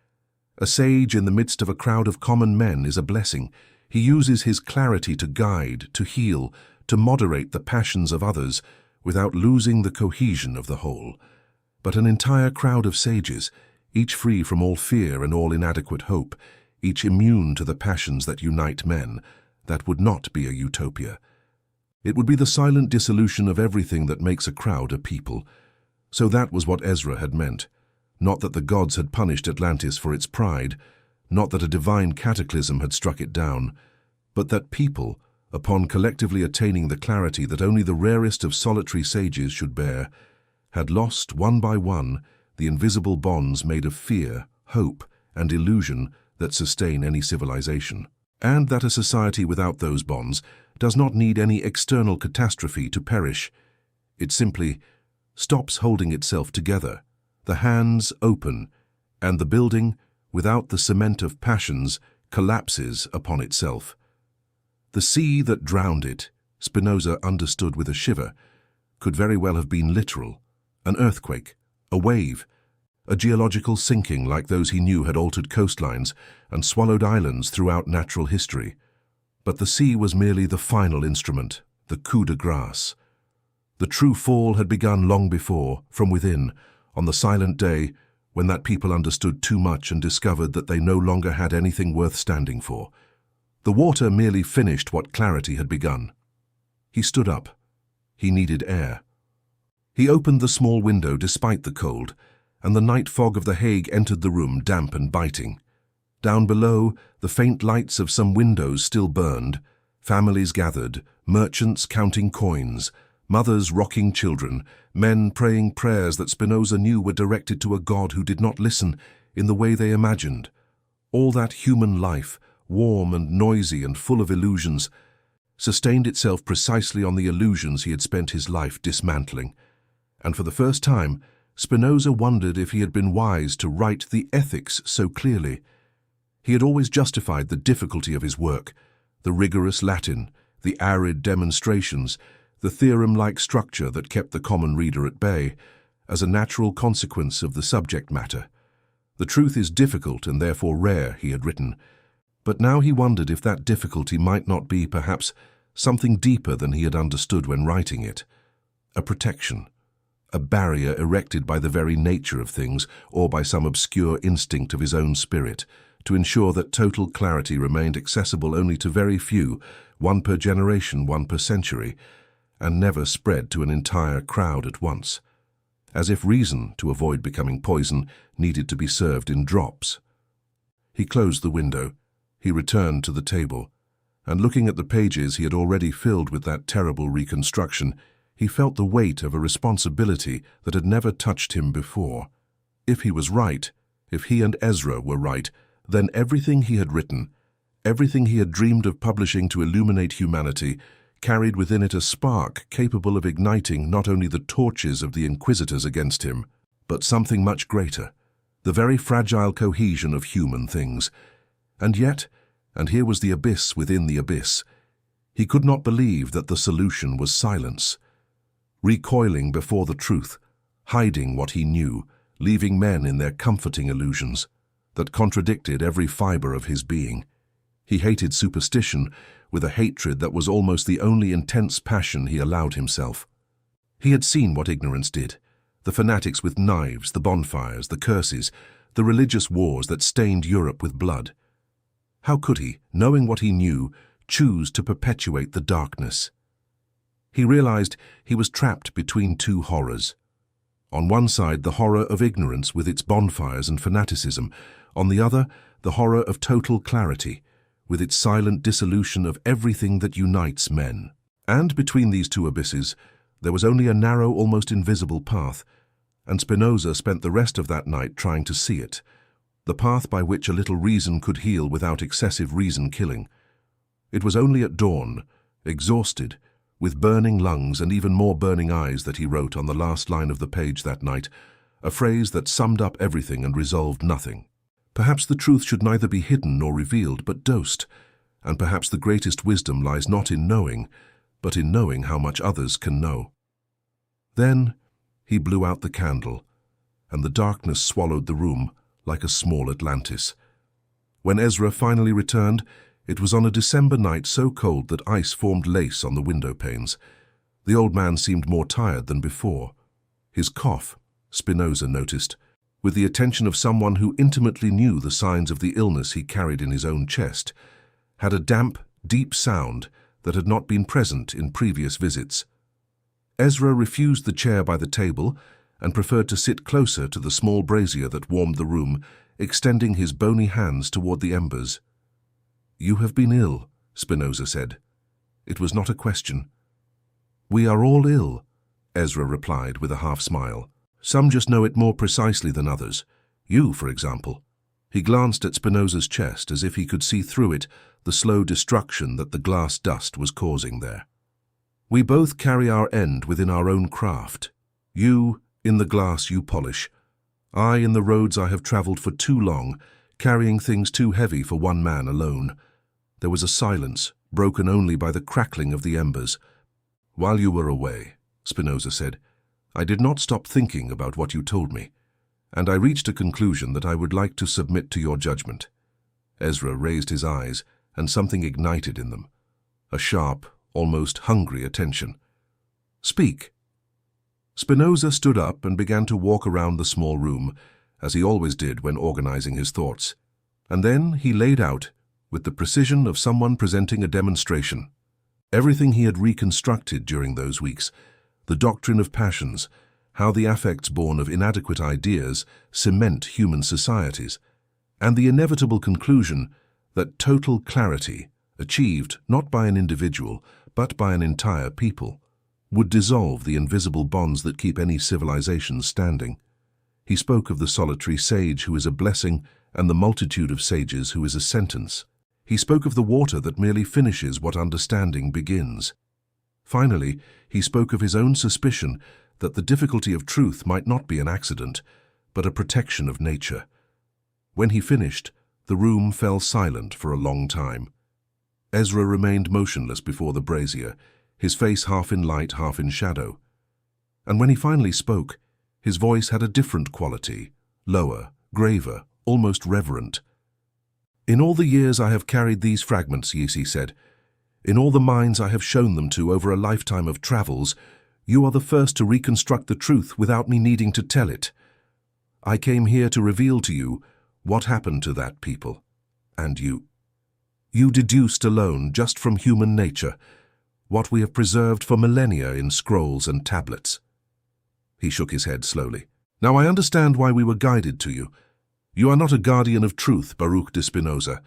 A sage in the midst of a crowd of common men is a blessing. He uses his clarity to guide, to heal, to moderate the passions of others without losing the cohesion of the whole. But an entire crowd of sages, each free from all fear and all inadequate hope, each immune to the passions that unite men, that would not be a utopia. It would be the silent dissolution of everything that makes a crowd a people. So that was what Ezra had meant. Not that the gods had punished Atlantis for its pride, not that a divine cataclysm had struck it down, but that people, upon collectively attaining the clarity that only the rarest of solitary sages should bear, had lost, one by one, the invisible bonds made of fear, hope, and illusion that sustain any civilization. And that a society without those bonds does not need any external catastrophe to perish. It simply stops holding itself together, the hands open, and the building, without the cement of passions, collapses upon itself. The sea that drowned it, Spinoza understood with a shiver, could very well have been literal, an earthquake, a wave, a geological sinking like those he knew had altered coastlines and swallowed islands throughout natural history. But the sea was merely the final instrument, the coup de grâce. The true fall had begun long before, from within, on the silent day when that people understood too much and discovered that they no longer had anything worth standing for. The water merely finished what clarity had begun. He stood up. He needed air. He opened the small window despite the cold, and the night fog of The Hague entered the room, damp and biting. Down below, the faint lights of some windows still burned, families gathered, merchants counting coins, mothers rocking children, men praying prayers that Spinoza knew were directed to a God who did not listen in the way they imagined. All that human life, warm and noisy and full of illusions, sustained itself precisely on the illusions he had spent his life dismantling. And for the first time, Spinoza wondered if he had been wise to write the ethics so clearly. He had always justified the difficulty of his work, the rigorous Latin, the arid demonstrations, the theorem-like structure that kept the common reader at bay, as a natural consequence of the subject matter. The truth is difficult and therefore rare, he had written, but now he wondered if that difficulty might not be, perhaps, something deeper than he had understood when writing it. A protection, a barrier erected by the very nature of things or by some obscure instinct of his own spirit, to ensure that total clarity remained accessible only to very few, one per generation, one per century, and never spread to an entire crowd at once, as if reason, to avoid becoming poison, needed to be served in drops. He closed the window. He returned to the table, and looking at the pages he had already filled with that terrible reconstruction, he felt the weight of a responsibility that had never touched him before. If he was right, if he and Ezra were right, then everything he had written, everything he had dreamed of publishing to illuminate humanity, carried within it a spark capable of igniting not only the torches of the inquisitors against him, but something much greater, the very fragile cohesion of human things. And yet, and here was the abyss within the abyss, he could not believe that the solution was silence. Recoiling before the truth, hiding what he knew, leaving men in their comforting illusions, that contradicted every fiber of his being. He hated superstition with a hatred that was almost the only intense passion he allowed himself. He had seen what ignorance did, the fanatics with knives, the bonfires, the curses, the religious wars that stained Europe with blood. How could he, knowing what he knew, choose to perpetuate the darkness? He realized he was trapped between two horrors. On one side, the horror of ignorance with its bonfires and fanaticism. On the other, the horror of total clarity, with its silent dissolution of everything that unites men. And between these two abysses, there was only a narrow, almost invisible path, and Spinoza spent the rest of that night trying to see it, the path by which a little reason could heal without excessive reason-killing. It was only at dawn, exhausted, with burning lungs and even more burning eyes, that he wrote on the last line of the page that night, a phrase that summed up everything and resolved nothing. Perhaps the truth should neither be hidden nor revealed, but dosed, and perhaps the greatest wisdom lies not in knowing, but in knowing how much others can know. Then he blew out the candle, and the darkness swallowed the room like a small Atlantis. When Ezra finally returned, it was on a December night so cold that ice formed lace on the window panes. The old man seemed more tired than before. His cough, Spinoza noticed, with the attention of someone who intimately knew the signs of the illness he carried in his own chest, had a damp, deep sound that had not been present in previous visits. Ezra refused the chair by the table and preferred to sit closer to the small brazier that warmed the room, extending his bony hands toward the embers. "You have been ill," Spinoza said. It was not a question. "We are all ill," Ezra replied with a half-smile. "Some just know it more precisely than others. You, for example." He glanced at Spinoza's chest as if he could see through it the slow destruction that the glass dust was causing there. "We both carry our end within our own craft. You, in the glass you polish. I, in the roads I have traveled for too long, carrying things too heavy for one man alone." There was a silence, broken only by the crackling of the embers. "While you were away," Spinoza said, "I did not stop thinking about what you told me, and I reached a conclusion that I would like to submit to your judgment." Ezra raised his eyes, and something ignited in them, a sharp, almost hungry attention. "Speak." Spinoza stood up and began to walk around the small room, as he always did when organizing his thoughts. And then he laid out, with the precision of someone presenting a demonstration, everything he had reconstructed during those weeks: the doctrine of passions, how the affects born of inadequate ideas cement human societies, and the inevitable conclusion that total clarity, achieved not by an individual but by an entire people, would dissolve the invisible bonds that keep any civilization standing. He spoke of the solitary sage who is a blessing and the multitude of sages who is a sentence. He spoke of the water that merely finishes what understanding begins. Finally, he spoke of his own suspicion that the difficulty of truth might not be an accident, but a protection of nature. When he finished, the room fell silent for a long time. Ezra remained motionless before the brazier, his face half in light, half in shadow. And when he finally spoke, his voice had a different quality, lower, graver, almost reverent. "In all the years I have carried these fragments," he said, "in all the minds I have shown them to over a lifetime of travels, you are the first to reconstruct the truth without me needing to tell it. I came here to reveal to you what happened to that people, and you. You deduced alone, just from human nature, what we have preserved for millennia in scrolls and tablets." He shook his head slowly. "Now I understand why we were guided to you. You are not a guardian of truth, Baruch Spinoza.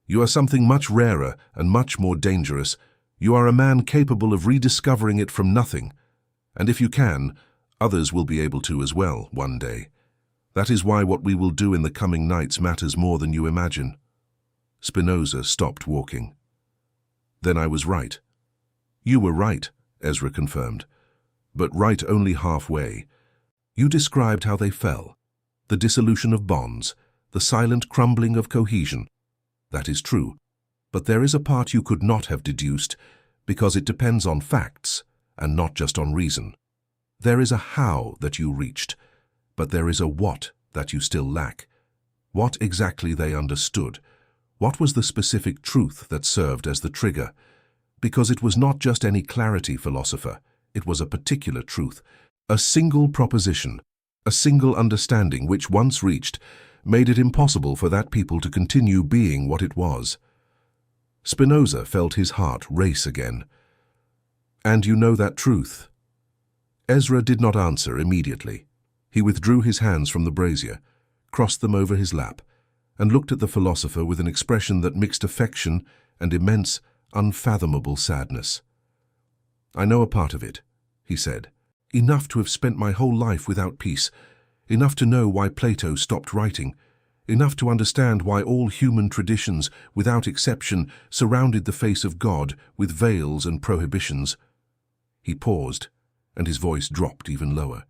You are something much rarer and much more dangerous. You are a man capable of rediscovering it from nothing. And if you can, others will be able to as well one day. That is why what we will do in the coming nights matters more than you imagine." Spinoza stopped walking. "Then I was right." "You were right," Ezra confirmed, "but right only halfway. You described how they fell, the dissolution of bonds, the silent crumbling of cohesion. That is true, but there is a part you could not have deduced, because it depends on facts and not just on reason. There is a how that you reached, but there is a what that you still lack. What exactly they understood? What was the specific truth that served as the trigger? Because it was not just any clarity, philosopher. It was a particular truth, a single proposition, a single understanding which, once reached, made it impossible for that people to continue being what it was." Spinoza felt his heart race again. "And you know that truth?" Ezra did not answer immediately. He withdrew his hands from the brazier, crossed them over his lap, and looked at the philosopher with an expression that mixed affection and immense, unfathomable sadness. "I know a part of it," he said. "Enough to have spent my whole life without peace, enough to know why Plato stopped writing, enough to understand why all human traditions, without exception, surrounded the face of God with veils and prohibitions." He paused, and his voice dropped even lower.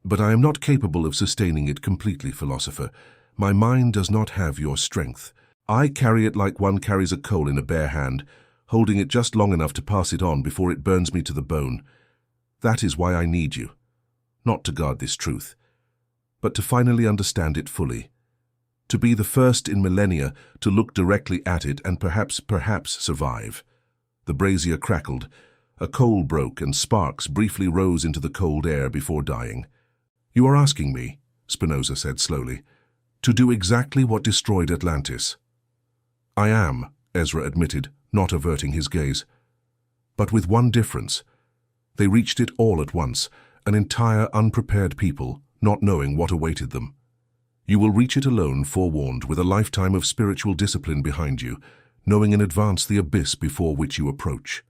"But I am not capable of sustaining it completely, philosopher. My mind does not have your strength. I carry it like one carries a coal in a bare hand, holding it just long enough to pass it on before it burns me to the bone. That is why I need you, not to guard this truth, but to finally understand it fully. To be the first in millennia to look directly at it and perhaps survive. The brazier crackled. A coal broke and sparks briefly rose into the cold air before dying. You are asking me, Spinoza said slowly, to do exactly what destroyed Atlantis. I am, Ezra admitted, not averting his gaze. But with one difference. They reached it all at once, an entire unprepared people, not knowing what awaited them. You will reach it alone, forewarned, with a lifetime of spiritual discipline behind you, knowing in advance the abyss before which you approach.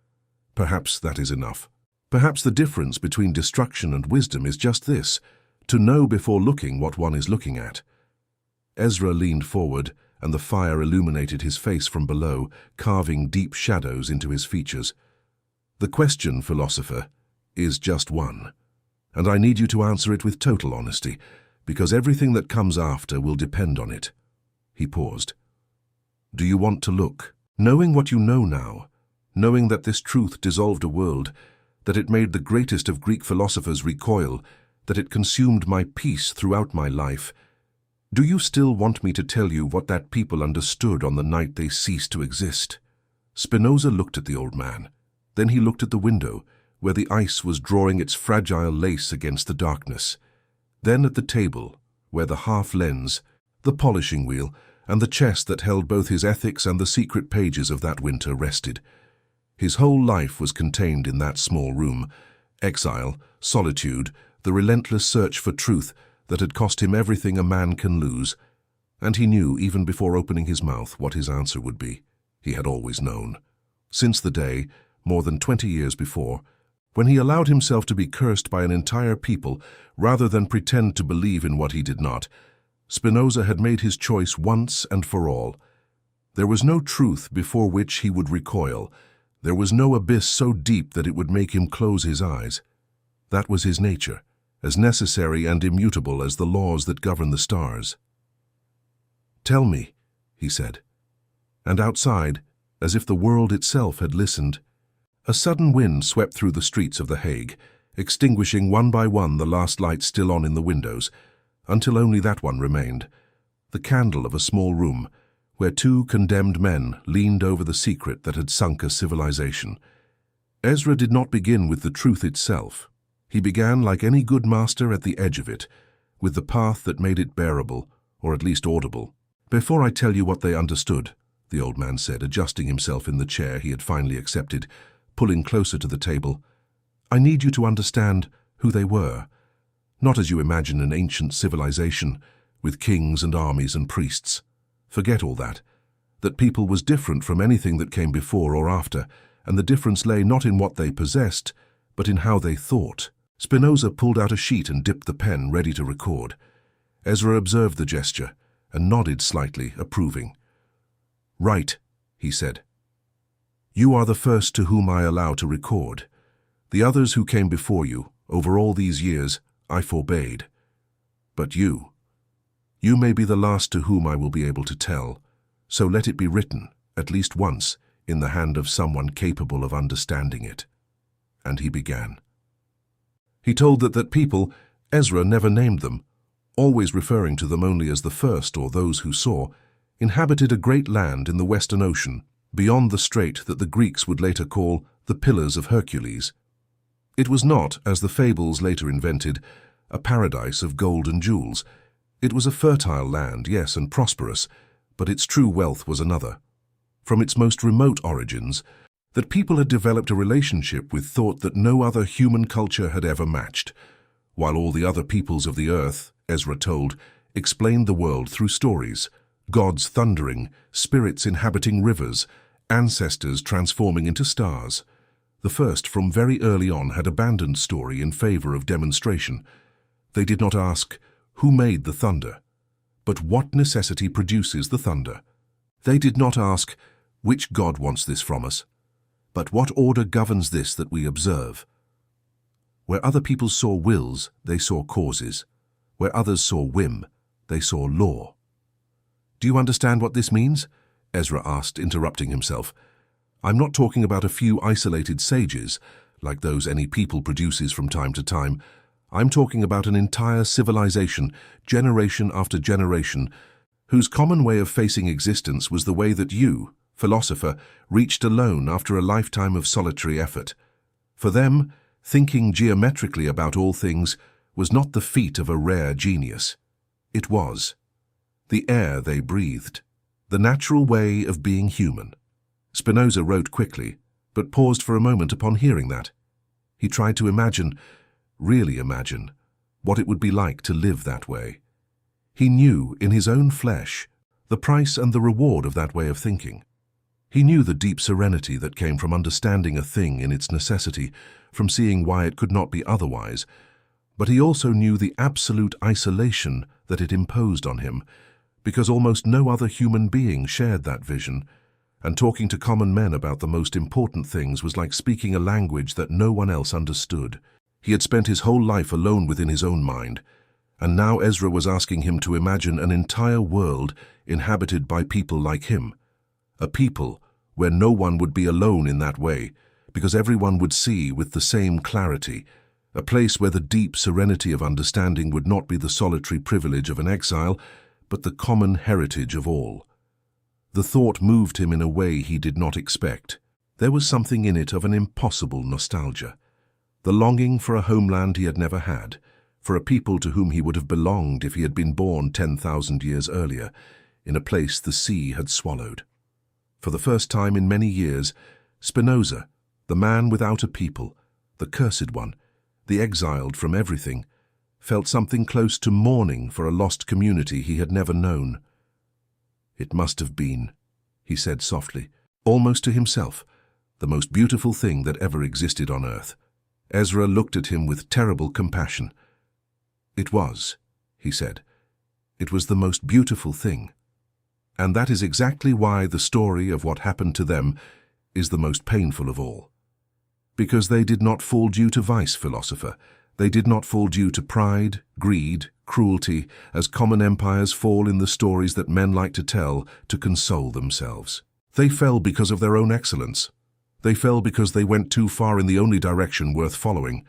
Perhaps that is enough. Perhaps the difference between destruction and wisdom is just this, to know before looking what one is looking at. Ezra leaned forward, and the fire illuminated his face from below, carving deep shadows into his features. The question, philosopher, is just one, and I need you to answer it with total honesty, because everything that comes after will depend on it. He paused. Do you want to look? Knowing what you know now, knowing that this truth dissolved a world, that it made the greatest of Greek philosophers recoil, that it consumed my peace throughout my life, do you still want me to tell you what that people understood on the night they ceased to exist? Spinoza looked at the old man. Then he looked at the window, where the ice was drawing its fragile lace against the darkness. Then at the table, where the half-lens, the polishing wheel, and the chest that held both his ethics and the secret pages of that winter rested. His whole life was contained in that small room. Exile, solitude, the relentless search for truth that had cost him everything a man can lose. And he knew, even before opening his mouth, what his answer would be. He had always known. Since the day, more than 20 years before, when he allowed himself to be cursed by an entire people rather than pretend to believe in what he did not, Spinoza had made his choice once and for all. There was no truth before which he would recoil. There was no abyss so deep that it would make him close his eyes. That was his nature, as necessary and immutable as the laws that govern the stars. Tell me, he said. And outside, as if the world itself had listened, a sudden wind swept through the streets of The Hague, extinguishing one by one the last lights still on in the windows, until only that one remained, the candle of a small room, where two condemned men leaned over the secret that had sunk a civilization. Ezra did not begin with the truth itself. He began, like any good master, at the edge of it, with the path that made it bearable, or at least audible. Before I tell you what they understood, the old man said, adjusting himself in the chair he had finally accepted, pulling closer to the table, I need you to understand who they were, not as you imagine an ancient civilization, with kings and armies and priests. Forget all that. That people was different from anything that came before or after, and the difference lay not in what they possessed, but in how they thought. Spinoza pulled out a sheet and dipped the pen, ready to record. Ezra observed the gesture, and nodded slightly, approving. Right, he said. You are the first to whom I allow to record. The others who came before you, over all these years, I forbade. But you may be the last to whom I will be able to tell, so let it be written, at least once, in the hand of someone capable of understanding it. And he began. He told that people, Ezra never named them, always referring to them only as the first or those who saw, inhabited a great land in the Western Ocean, beyond the strait that the Greeks would later call the Pillars of Hercules. It was not, as the fables later invented, a paradise of gold and jewels. It was a fertile land, yes, and prosperous, but its true wealth was another. From its most remote origins, that people had developed a relationship with thought that no other human culture had ever matched, while all the other peoples of the earth, Ezra told, explained the world through stories, gods thundering, spirits inhabiting rivers, ancestors transforming into stars. The first, from very early on, had abandoned story in favor of demonstration. They did not ask, who made the thunder? But what necessity produces the thunder? They did not ask, which god wants this from us? But what order governs this that we observe? Where other people saw wills, they saw causes. Where others saw whim, they saw law. Do you understand what this means? Ezra asked, interrupting himself. I'm not talking about a few isolated sages, like those any people produces from time to time. I'm talking about an entire civilization, generation after generation, whose common way of facing existence was the way that you, philosopher, reached alone after a lifetime of solitary effort. For them, thinking geometrically about all things was not the feat of a rare genius. It was the air they breathed, the natural way of being human. Spinoza wrote quickly, but paused for a moment upon hearing that. He tried to imagine, really imagine, what it would be like to live that way. He knew in his own flesh the price and the reward of that way of thinking. He knew the deep serenity that came from understanding a thing in its necessity, from seeing why it could not be otherwise, but he also knew the absolute isolation that it imposed on him, because almost no other human being shared that vision, and talking to common men about the most important things was like speaking a language that no one else understood. He had spent his whole life alone within his own mind, and now Ezra was asking him to imagine an entire world inhabited by people like him, a people where no one would be alone in that way, because everyone would see with the same clarity, a place where the deep serenity of understanding would not be the solitary privilege of an exile, but the common heritage of all. The thought moved him in a way he did not expect. There was something in it of an impossible nostalgia, the longing for a homeland he had never had, for a people to whom he would have belonged if he had been born 10,000 years earlier, in a place the sea had swallowed. For the first time in many years, Spinoza, the man without a people, the cursed one, the exiled from everything, felt something close to mourning for a lost community he had never known. "It must have been," he said softly, almost to himself, "the most beautiful thing that ever existed on earth." Ezra looked at him with terrible compassion. "It was," he said. "It was the most beautiful thing. And that is exactly why the story of what happened to them is the most painful of all. Because they did not fall due to vice, philosopher. They did not fall due to pride, greed, cruelty, as common empires fall in the stories that men like to tell to console themselves. They fell because of their own excellence. They fell because they went too far in the only direction worth following.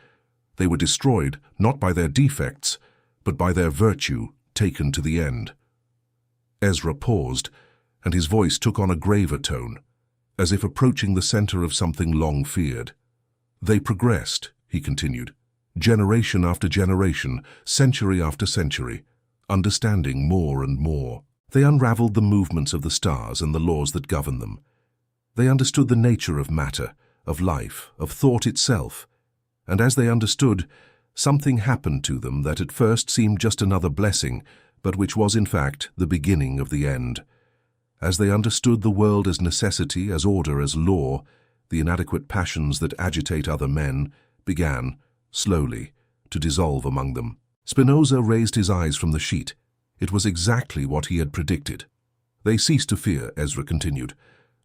They were destroyed not by their defects, but by their virtue taken to the end." Ezra paused, and his voice took on a graver tone, as if approaching the center of something long feared. "They progressed," he continued, "generation after generation, century after century, understanding more and more. They unraveled the movements of the stars and the laws that govern them. They understood the nature of matter, of life, of thought itself, and as they understood, something happened to them that at first seemed just another blessing, but which was in fact the beginning of the end. As they understood the world as necessity, as order, as law, the inadequate passions that agitate other men began, slowly, to dissolve among them." Spinoza raised his eyes from the sheet. It was exactly what he had predicted. "They ceased to fear," Ezra continued.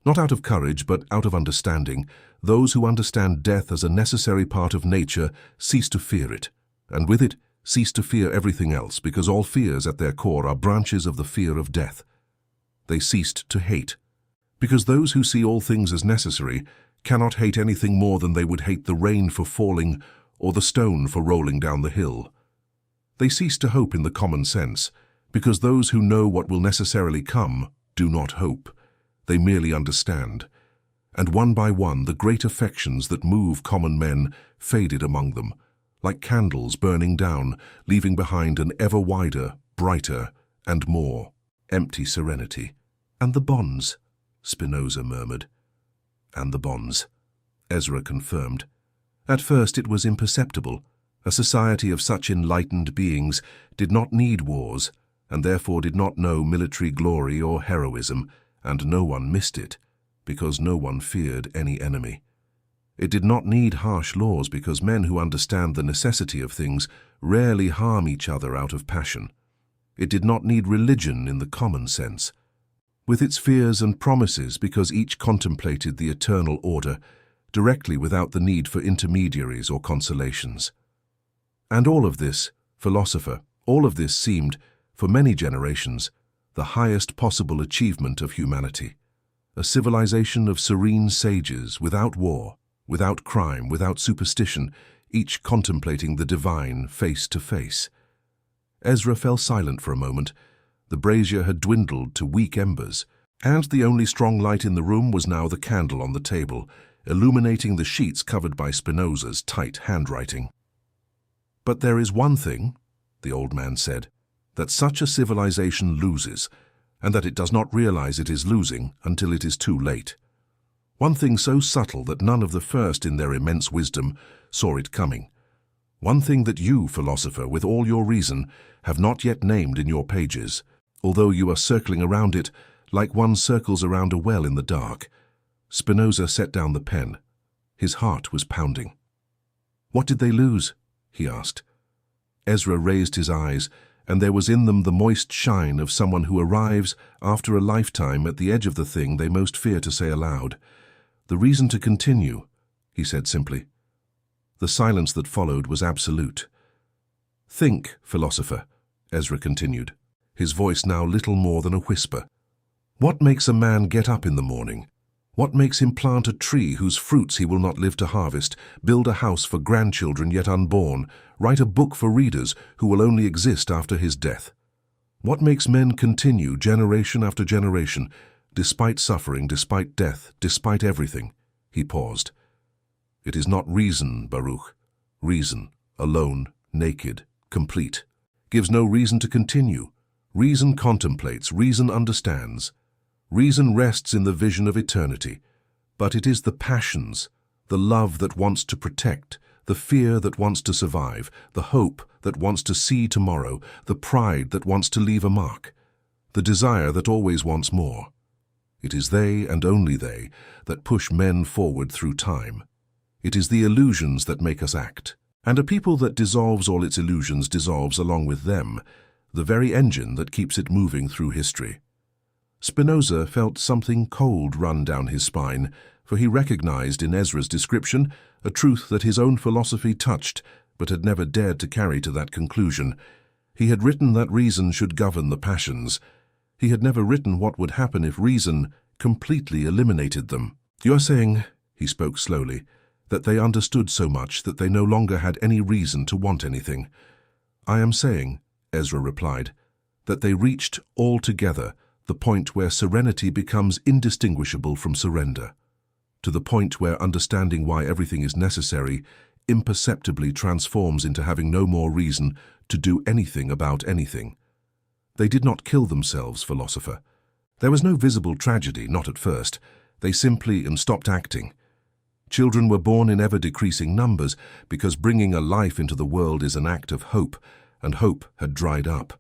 "Not out of courage, but out of understanding. Those who understand death as a necessary part of nature cease to fear it, and with it cease to fear everything else, because all fears at their core are branches of the fear of death. They ceased to hate, because those who see all things as necessary cannot hate anything more than they would hate the rain for falling or the stone for rolling down the hill. They cease to hope in the common sense, because those who know what will necessarily come do not hope. They merely understand. And one by one the great affections that move common men faded among them, like candles burning down, leaving behind an ever wider, brighter, and more empty serenity. "And the bonds," Spinoza murmured. "And the bonds," Ezra confirmed. "At first it was imperceptible. A society of such enlightened beings did not need wars, and therefore did not know military glory or heroism, and no one missed it, because no one feared any enemy. It did not need harsh laws, because men who understand the necessity of things rarely harm each other out of passion. It did not need religion in the common sense, with its fears and promises, because each contemplated the eternal order, directly without the need for intermediaries or consolations. And all of this, philosopher, all of this seemed, for many generations, the highest possible achievement of humanity, a civilization of serene sages, without war, without crime, without superstition, each contemplating the divine face to face. Ezra fell silent for a moment. The brazier had dwindled to weak embers, and the only strong light in the room was now the candle on the table, illuminating the sheets covered by Spinoza's tight handwriting. "But there is one thing," the old man said, "that such a civilization loses, and that it does not realize it is losing until it is too late. One thing so subtle that none of the first in their immense wisdom saw it coming. One thing that you, philosopher, with all your reason, have not yet named in your pages, although you are circling around it like one circles around a well in the dark." Spinoza set down the pen. His heart was pounding. "What did they lose?" he asked. Ezra raised his eyes, and there was in them the moist shine of someone who arrives after a lifetime at the edge of the thing they most fear to say aloud. "The reason to continue," he said simply. The silence that followed was absolute. "Think, philosopher," Ezra continued, his voice now little more than a whisper. "What makes a man get up in the morning? What makes him plant a tree whose fruits he will not live to harvest, build a house for grandchildren yet unborn, write a book for readers who will only exist after his death? What makes men continue generation after generation, despite suffering, despite death, despite everything?" He paused. "It is not reason, Baruch. Reason, alone, naked, complete, gives no reason to continue. Reason contemplates, reason understands. Reason rests in the vision of eternity. But it is the passions, the love that wants to protect, the fear that wants to survive, the hope that wants to see tomorrow, the pride that wants to leave a mark, the desire that always wants more. It is they, and only they, that push men forward through time. It is the illusions that make us act. And a people that dissolves all its illusions dissolves along with them, the very engine that keeps it moving through history." Spinoza felt something cold run down his spine, for he recognized in Ezra's description a truth that his own philosophy touched, but had never dared to carry to that conclusion. He had written that reason should govern the passions. He had never written what would happen if reason completely eliminated them. "You are saying," he spoke slowly, "that they understood so much that they no longer had any reason to want anything." "I am saying," Ezra replied, "that they reached altogether the point where serenity becomes indistinguishable from surrender, to the point where understanding why everything is necessary imperceptibly transforms into having no more reason to do anything about anything. They did not kill themselves, philosopher. There was no visible tragedy, not at first. They simply stopped acting. Children were born in ever-decreasing numbers because bringing a life into the world is an act of hope, and hope had dried up.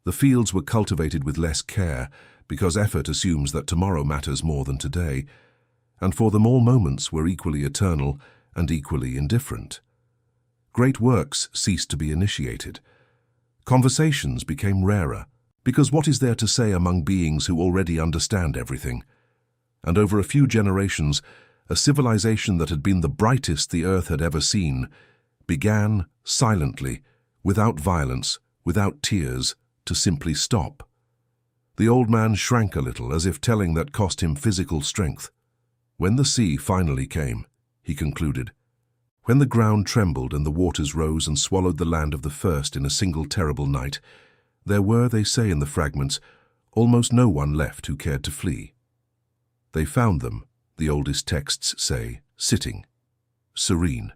The fields were cultivated with less care because effort assumes that tomorrow matters more than today, and for them all moments were equally eternal and equally indifferent. Great works ceased to be initiated. Conversations became rarer, because what is there to say among beings who already understand everything? And over a few generations, a civilization that had been the brightest the earth had ever seen began, silently, without violence, without tears, to simply stop. The old man shrank a little, as if telling that cost him physical strength. "When the sea finally came," he concluded, "when the ground trembled and the waters rose and swallowed the land of the first in a single terrible night, there were, they say in the fragments, almost no one left who cared to flee. They found them, the oldest texts say, sitting, serene,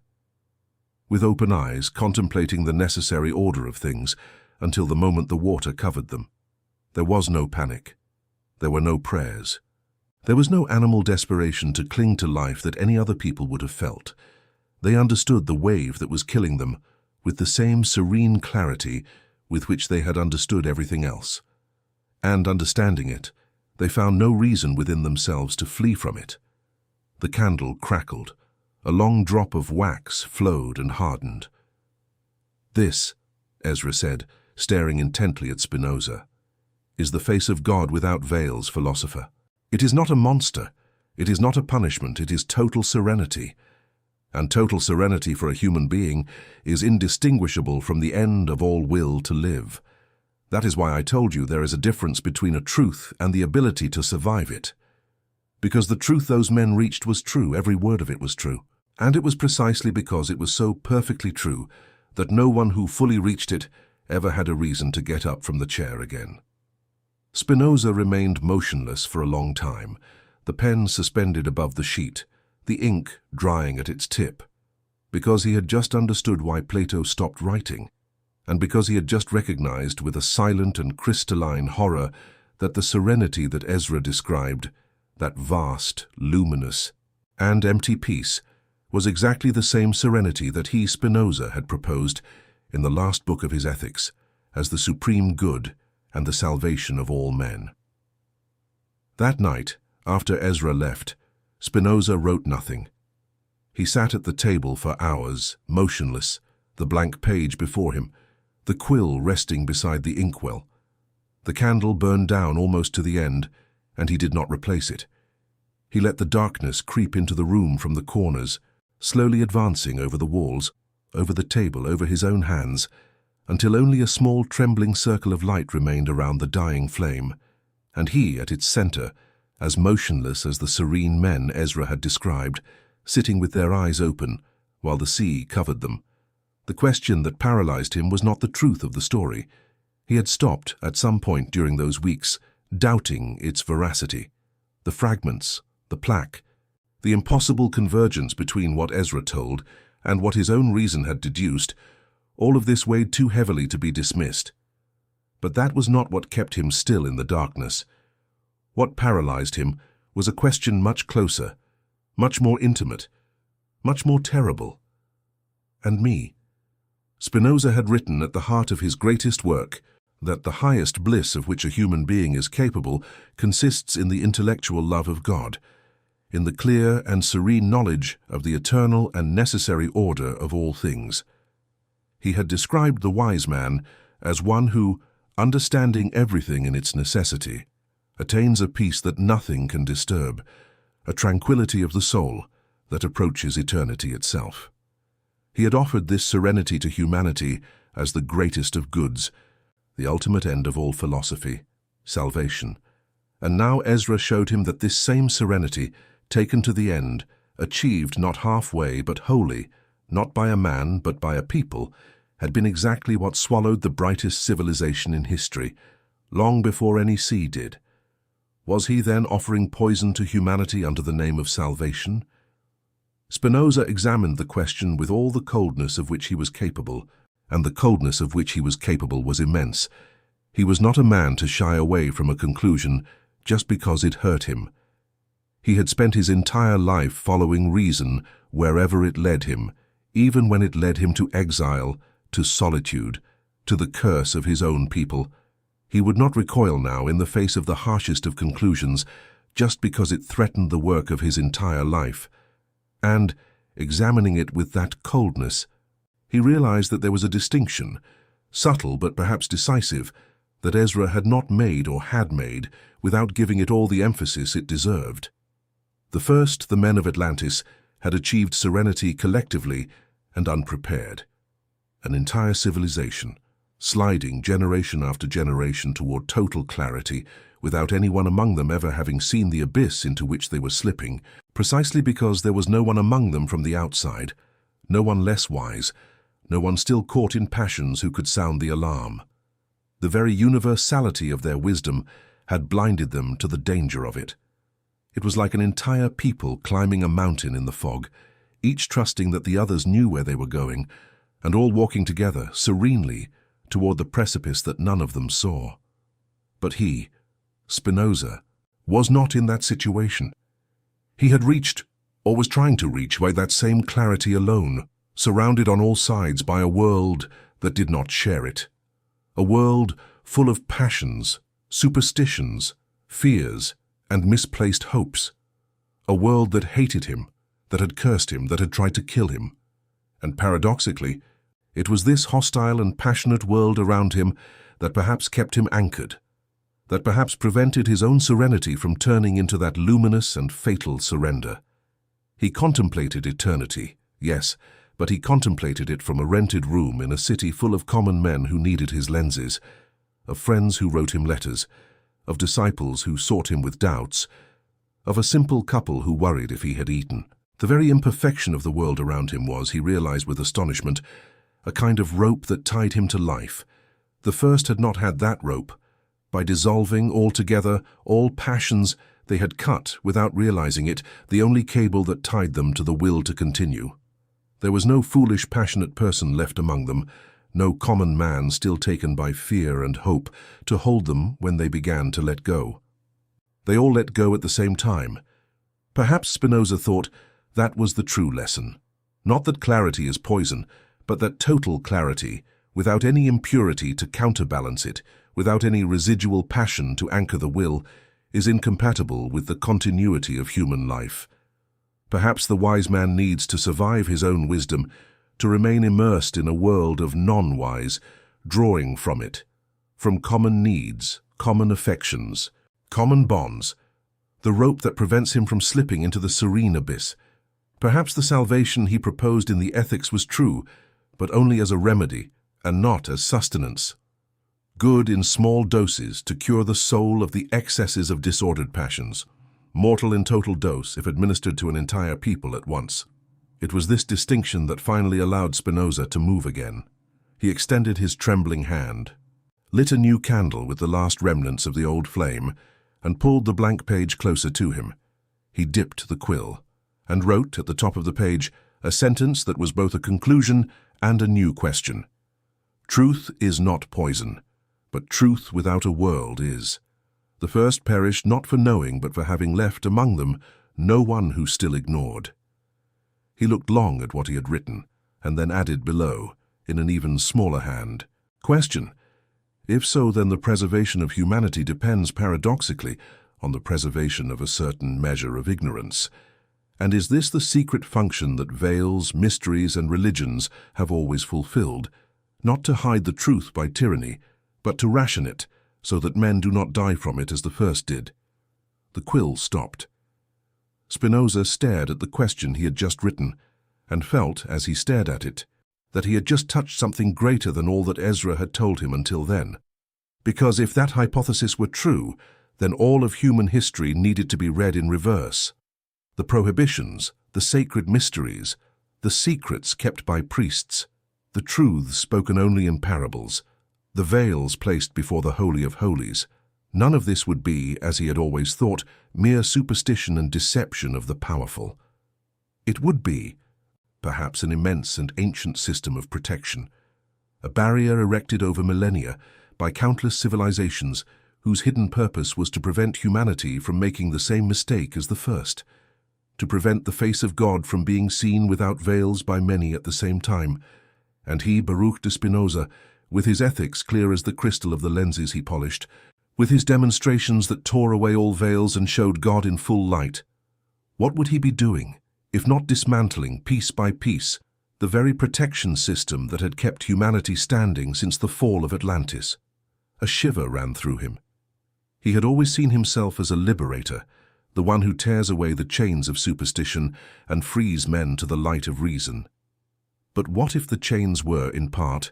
with open eyes contemplating the necessary order of things, until the moment the water covered them. There was no panic. There were no prayers. There was no animal desperation to cling to life that any other people would have felt. They understood the wave that was killing them with the same serene clarity with which they had understood everything else. And understanding it, they found no reason within themselves to flee from it. The candle crackled. A long drop of wax flowed and hardened. "This," Ezra said, staring intently at Spinoza, "is the face of God without veils, philosopher. It is not a monster. It is not a punishment. It is total serenity. And total serenity for a human being is indistinguishable from the end of all will to live. That is why I told you there is a difference between a truth and the ability to survive it. because the truth those men reached was true, every word of it was true. And it was precisely because it was so perfectly true that no one who fully reached it ever had a reason to get up from the chair again. Spinoza remained motionless for a long time, the pen suspended above the sheet, the ink drying at its tip, because he had just understood why Plato stopped writing, and because he had just recognized with a silent and crystalline horror that the serenity that Ezra described, that vast, luminous, and empty peace, was exactly the same serenity that he, Spinoza, had proposed in the last book of his Ethics as the supreme good and the salvation of all men. That night, after Ezra left, Spinoza wrote nothing. He sat at the table for hours, motionless, the blank page before him, the quill resting beside the inkwell. The candle burned down almost to the end, and he did not replace it. He let the darkness creep into the room from the corners, slowly advancing over the walls, over the table, over his own hands, until only a small trembling circle of light remained around the dying flame, and he at its center, as motionless as the serene men Ezra had described, sitting with their eyes open, while the sea covered them. The question that paralyzed him was not the truth of the story. He had stopped, at some point during those weeks, doubting its veracity. The fragments, the plaque, the impossible convergence between what Ezra told and what his own reason had deduced, all of this weighed too heavily to be dismissed. But that was not what kept him still in the darkness. What paralyzed him was a question much closer, much more intimate, much more terrible. And me. Spinoza had written at the heart of his greatest work that the highest bliss of which a human being is capable consists in the intellectual love of God, in the clear and serene knowledge of the eternal and necessary order of all things. He had described the wise man as one who, understanding everything in its necessity, attains a peace that nothing can disturb, a tranquility of the soul that approaches eternity itself. He had offered this serenity to humanity as the greatest of goods, the ultimate end of all philosophy, salvation. And now Ezra showed him that this same serenity, taken to the end, achieved not halfway but wholly, not by a man but by a people, had been exactly what swallowed the brightest civilization in history, long before any sea did. Was he then offering poison to humanity under the name of salvation? Spinoza examined the question with all the coldness of which he was capable, and the coldness of which he was capable was immense. He was not a man to shy away from a conclusion just because it hurt him. He had spent his entire life following reason wherever it led him, even when it led him to exile, to solitude, to the curse of his own people. He would not recoil now in the face of the harshest of conclusions just because it threatened the work of his entire life. And, examining it with that coldness, he realized that there was a distinction, subtle but perhaps decisive, that Ezra had not made or had made without giving it all the emphasis it deserved. The first, the men of Atlantis, had achieved serenity collectively and unprepared. An entire civilization, sliding generation after generation toward total clarity, without anyone among them ever having seen the abyss into which they were slipping, precisely because there was no one among them from the outside, no one less wise, no one still caught in passions who could sound the alarm. The very universality of their wisdom had blinded them to the danger of it. It was like an entire people climbing a mountain in the fog, each trusting that the others knew where they were going, and all walking together, serenely, toward the precipice that none of them saw. But he, Spinoza, was not in that situation. He had reached, or was trying to reach, by that same clarity alone, surrounded on all sides by a world that did not share it. A world full of passions, superstitions, fears, and misplaced hopes. A world that hated him, that had cursed him, that had tried to kill him. And paradoxically, it was this hostile and passionate world around him that perhaps kept him anchored, that perhaps prevented his own serenity from turning into that luminous and fatal surrender. He contemplated eternity, yes, but he contemplated it from a rented room in a city full of common men who needed his lenses, of friends who wrote him letters, of disciples who sought him with doubts, of a simple couple who worried if he had eaten. The very imperfection of the world around him was, he realized with astonishment, a kind of rope that tied him to life. The first had not had that rope. By dissolving altogether all passions, they had cut, without realizing it, the only cable that tied them to the will to continue. There was no foolish, passionate person left among them, no common man still taken by fear and hope to hold them when they began to let go. They all let go at the same time. Perhaps Spinoza thought that was the true lesson. Not that clarity is poison, but that total clarity, without any impurity to counterbalance it, without any residual passion to anchor the will, is incompatible with the continuity of human life. Perhaps the wise man needs to survive his own wisdom, to remain immersed in a world of non-wise, drawing from it, from common needs, common affections, common bonds, the rope that prevents him from slipping into the serene abyss. Perhaps the salvation he proposed in the ethics was true, but only as a remedy, and not as sustenance. Good in small doses to cure the soul of the excesses of disordered passions, mortal in total dose if administered to an entire people at once. It was this distinction that finally allowed Spinoza to move again. He extended his trembling hand, lit a new candle with the last remnants of the old flame, and pulled the blank page closer to him. He dipped the quill, and wrote at the top of the page a sentence that was both a conclusion and a new question. Truth is not poison, but truth without a world is. The first perished not for knowing, but for having left among them no one who still ignored. He looked long at what he had written, and then added below, in an even smaller hand, question. If so, then the preservation of humanity depends paradoxically on the preservation of a certain measure of ignorance. And is this the secret function that veils, mysteries, and religions have always fulfilled, not to hide the truth by tyranny, but to ration it, so that men do not die from it as the first did? The quill stopped. Spinoza stared at the question he had just written, and felt, as he stared at it, that he had just touched something greater than all that Ezra had told him until then. Because if that hypothesis were true, then all of human history needed to be read in reverse. The prohibitions, the sacred mysteries, the secrets kept by priests, the truths spoken only in parables, the veils placed before the Holy of Holies. None of this would be, as he had always thought, mere superstition and deception of the powerful. It would be, perhaps, an immense and ancient system of protection, a barrier erected over millennia by countless civilizations whose hidden purpose was to prevent humanity from making the same mistake as the first, to prevent the face of God from being seen without veils by many at the same time. And he, Baruch Spinoza, with his ethics clear as the crystal of the lenses he polished, with his demonstrations that tore away all veils and showed God in full light, what would he be doing, if not dismantling, piece by piece, the very protection system that had kept humanity standing since the fall of Atlantis? A shiver ran through him. He had always seen himself as a liberator, the one who tears away the chains of superstition and frees men to the light of reason. But what if the chains were, in part,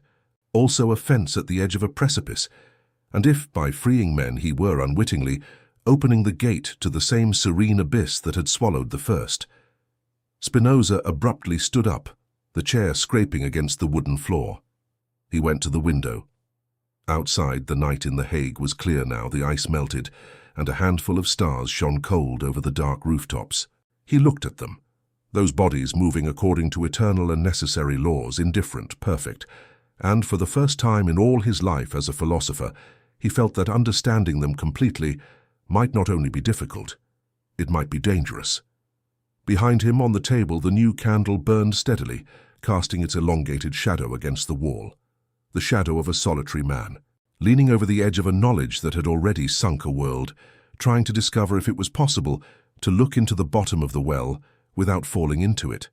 also a fence at the edge of a precipice, and if, by freeing men, he were unwittingly opening the gate to the same serene abyss that had swallowed the first? Spinoza abruptly stood up, the chair scraping against the wooden floor. He went to the window. Outside, the night in The Hague was clear now, the ice melted, and a handful of stars shone cold over the dark rooftops. He looked at them, those bodies moving according to eternal and necessary laws, indifferent, perfect, and for the first time in all his life as a philosopher, he felt that understanding them completely might not only be difficult, it might be dangerous. Behind him on the table the new candle burned steadily, casting its elongated shadow against the wall, the shadow of a solitary man, leaning over the edge of a knowledge that had already sunk a world, trying to discover if it was possible to look into the bottom of the well without falling into it.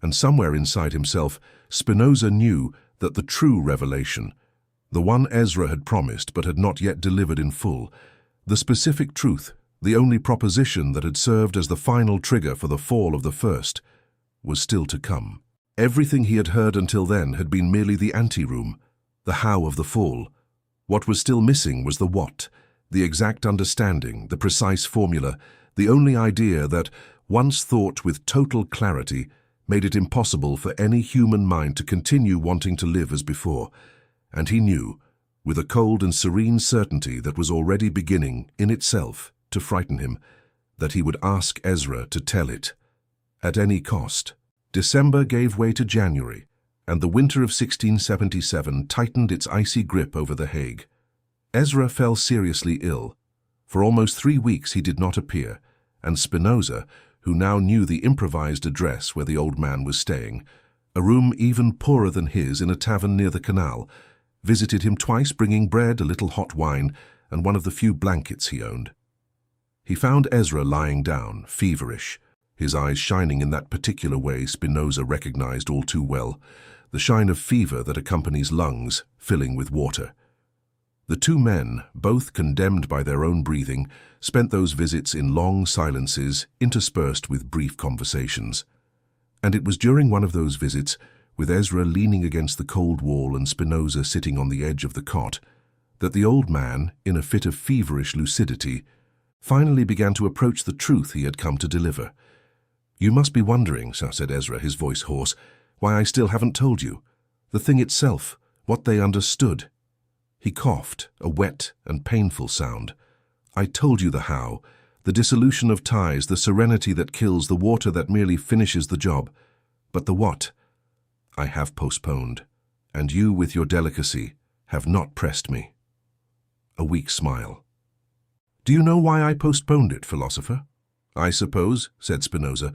And somewhere inside himself, Spinoza knew that the true revelation, the one Ezra had promised but had not yet delivered in full, the specific truth, the only proposition that had served as the final trigger for the fall of the first, was still to come. Everything he had heard until then had been merely the anteroom, the how of the fall. What was still missing was the what, the exact understanding, the precise formula, The only idea that, once thought with total clarity, made it impossible for any human mind to continue wanting to live as before. And he knew, with a cold and serene certainty that was already beginning, in itself, to frighten him, that he would ask Ezra to tell it, at any cost. December gave way to January, and the winter of 1677 tightened its icy grip over The Hague. Ezra fell seriously ill. For almost 3 weeks he did not appear, and Spinoza, who now knew the improvised address where the old man was staying, a room even poorer than his in a tavern near the canal, visited him twice, bringing bread, a little hot wine, and one of the few blankets he owned. He found Ezra lying down, feverish, his eyes shining in that particular way Spinoza recognized all too well, the shine of fever that accompanies lungs filling with water. The two men, both condemned by their own breathing, spent those visits in long silences interspersed with brief conversations. And it was during one of those visits, with Ezra leaning against the cold wall and Spinoza sitting on the edge of the cot, that the old man, in a fit of feverish lucidity, finally began to approach the truth he had come to deliver. "You must be wondering," said Ezra, his voice hoarse, "why I still haven't told you. The thing itself, what they understood." He coughed, a wet and painful sound. "I told you the how, the dissolution of ties, the serenity that kills, the water that merely finishes the job. But the what? I have postponed, and you, with your delicacy, have not pressed me." A weak smile. "Do you know why I postponed it, philosopher?" "I suppose," said Spinoza,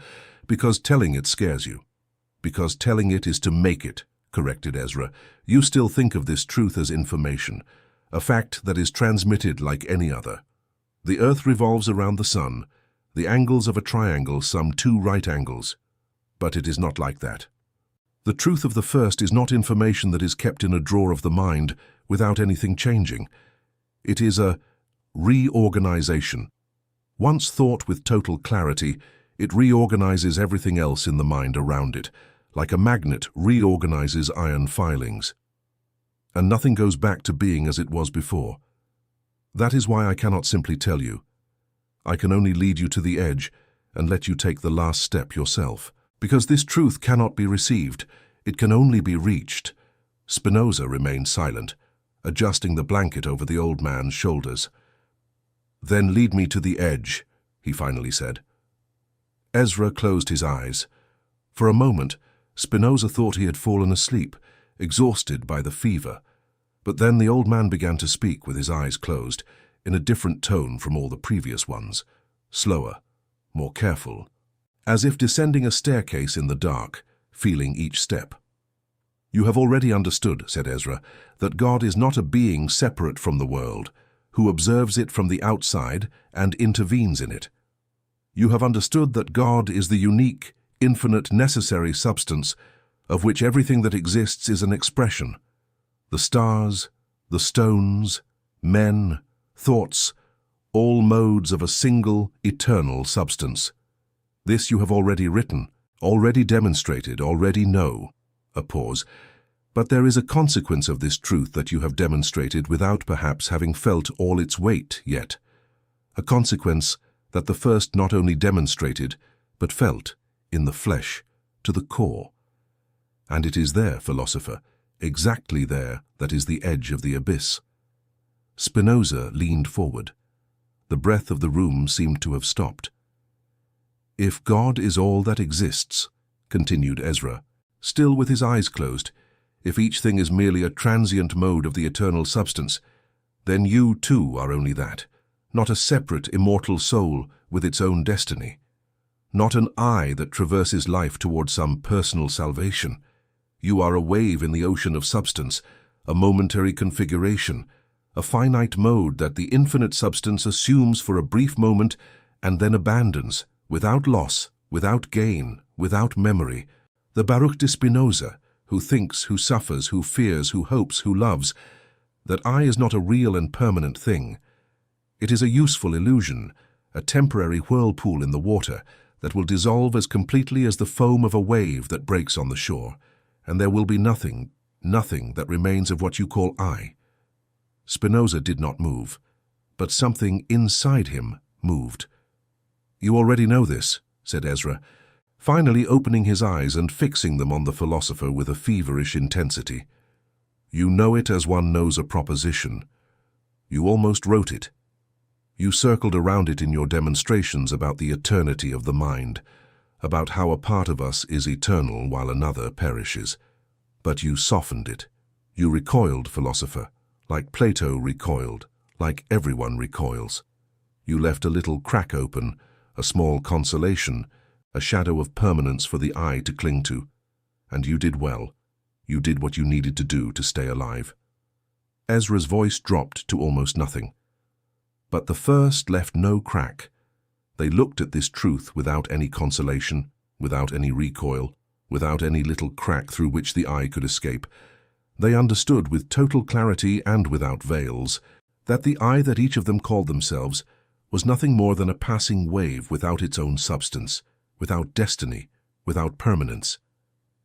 "because telling it scares you." "Because telling it is to make it," corrected Ezra. "You still think of this truth as information, a fact that is transmitted like any other. The earth revolves around the sun, the angles of a triangle sum 2 right angles. But it is not like that. The truth of the first is not information that is kept in a drawer of the mind without anything changing. It is a reorganization. Once thought with total clarity, it reorganizes everything else in the mind around it, like a magnet reorganizes iron filings. And nothing goes back to being as it was before. That is why I cannot simply tell you. I can only lead you to the edge and let you take the last step yourself. Because this truth cannot be received, it can only be reached." Spinoza remained silent, adjusting the blanket over the old man's shoulders. "Then lead me to the edge," he finally said. Ezra closed his eyes. For a moment, Spinoza thought he had fallen asleep, exhausted by the fever. But then the old man began to speak with his eyes closed, in a different tone from all the previous ones, slower, more careful, as if descending a staircase in the dark, feeling each step. "You have already understood," said Ezra, "that God is not a being separate from the world, who observes it from the outside and intervenes in it. You have understood that God is the unique, infinite, necessary substance of which everything that exists is an expression. The stars, the stones, men, thoughts, all modes of a single, eternal substance. This you have already written, already demonstrated, already know." A pause. "But there is a consequence of this truth that you have demonstrated without perhaps having felt all its weight yet. A consequence that the first not only demonstrated, but felt, in the flesh, to the core. And it is there, philosopher, exactly there, that is the edge of the abyss." Spinoza leaned forward. The breath of the room seemed to have stopped. "If God is all that exists," continued Ezra, still with his eyes closed, "if each thing is merely a transient mode of the eternal substance, then you too are only that, not a separate immortal soul with its own destiny, not an I that traverses life toward some personal salvation. You are a wave in the ocean of substance, a momentary configuration, a finite mode that the infinite substance assumes for a brief moment and then abandons, without loss, without gain, without memory. The Baruch Spinoza, who thinks, who suffers, who fears, who hopes, who loves, that I is not a real and permanent thing. It is a useful illusion, a temporary whirlpool in the water that will dissolve as completely as the foam of a wave that breaks on the shore, and there will be nothing that remains of what you call I." Spinoza did not move, but something inside him moved. "You already know this," said Ezra, finally opening his eyes and fixing them on the philosopher with a feverish intensity. "You know it as one knows a proposition. You almost wrote it. You circled around it in your demonstrations about the eternity of the mind, about how a part of us is eternal while another perishes. But you softened it. You recoiled, philosopher, like Plato recoiled, like everyone recoils. You left a little crack open, a small consolation, a shadow of permanence for the eye to cling to. And you did well. You did what you needed to do to stay alive." Ezra's voice dropped to almost nothing. But the first left no crack. They looked at this truth without any consolation, without any recoil, without any little crack through which the eye could escape. They understood with total clarity and without veils that the I that each of them called themselves was nothing more than a passing wave without its own substance, without destiny, without permanence.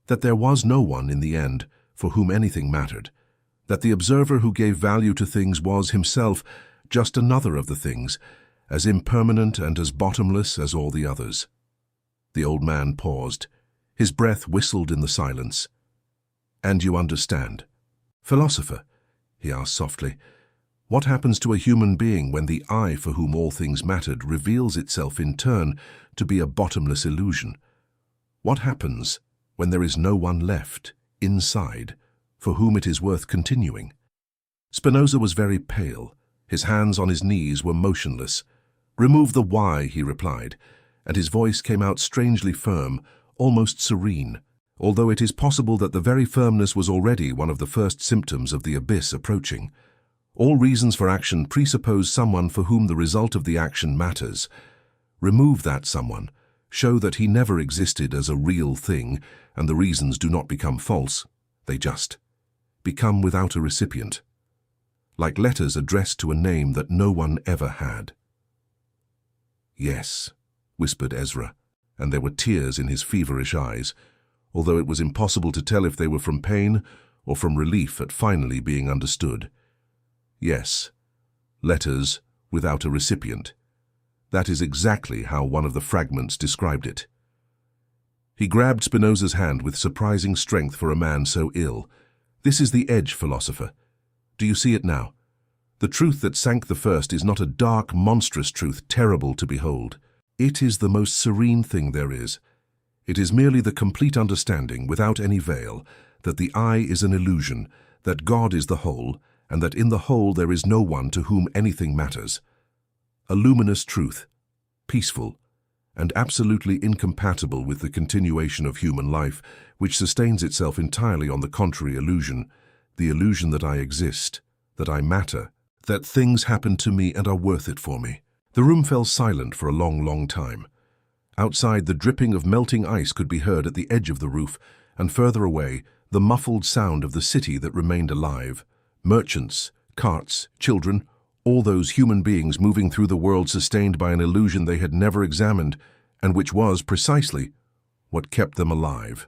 That there was no one, in the end, for whom anything mattered. That the observer who gave value to things was himself just another of the things, as impermanent and as bottomless as all the others. The old man paused. His breath whistled in the silence. "And you understand?" "Philosopher," he asked softly, "what happens to a human being when the I for whom all things mattered reveals itself in turn to be a bottomless illusion? What happens when there is no one left, inside, for whom it is worth continuing?" Spinoza was very pale. His hands on his knees were motionless. "Remove the why," he replied, and his voice came out strangely firm, almost serene, although it is possible that the very firmness was already one of the first symptoms of the abyss approaching. All reasons for action presuppose someone for whom the result of the action matters. Remove that someone, show that he never existed as a real thing, and the reasons do not become false. They just become without a recipient, like letters addressed to a name that no one ever had. "Yes," whispered Ezra, and there were tears in his feverish eyes, although it was impossible to tell if they were from pain or from relief at finally being understood. "Yes, letters without a recipient. That is exactly how one of the fragments described it." He grabbed Spinoza's hand with surprising strength for a man so ill. "This is the edge, philosopher. Do you see it now? The truth that sank the first is not a dark, monstrous truth, terrible to behold. It is the most serene thing there is. It is merely the complete understanding, without any veil, that the I is an illusion, that God is the whole, and that in the whole there is no one to whom anything matters. A luminous truth, peaceful, and absolutely incompatible with the continuation of human life, which sustains itself entirely on the contrary illusion, the illusion that I exist, that I matter, that things happen to me and are worth it for me." The room fell silent for a long, long time. Outside, the dripping of melting ice could be heard at the edge of the roof, and further away, the muffled sound of the city that remained alive. Merchants, carts, children, all those human beings moving through the world sustained by an illusion they had never examined, and which was, precisely, what kept them alive.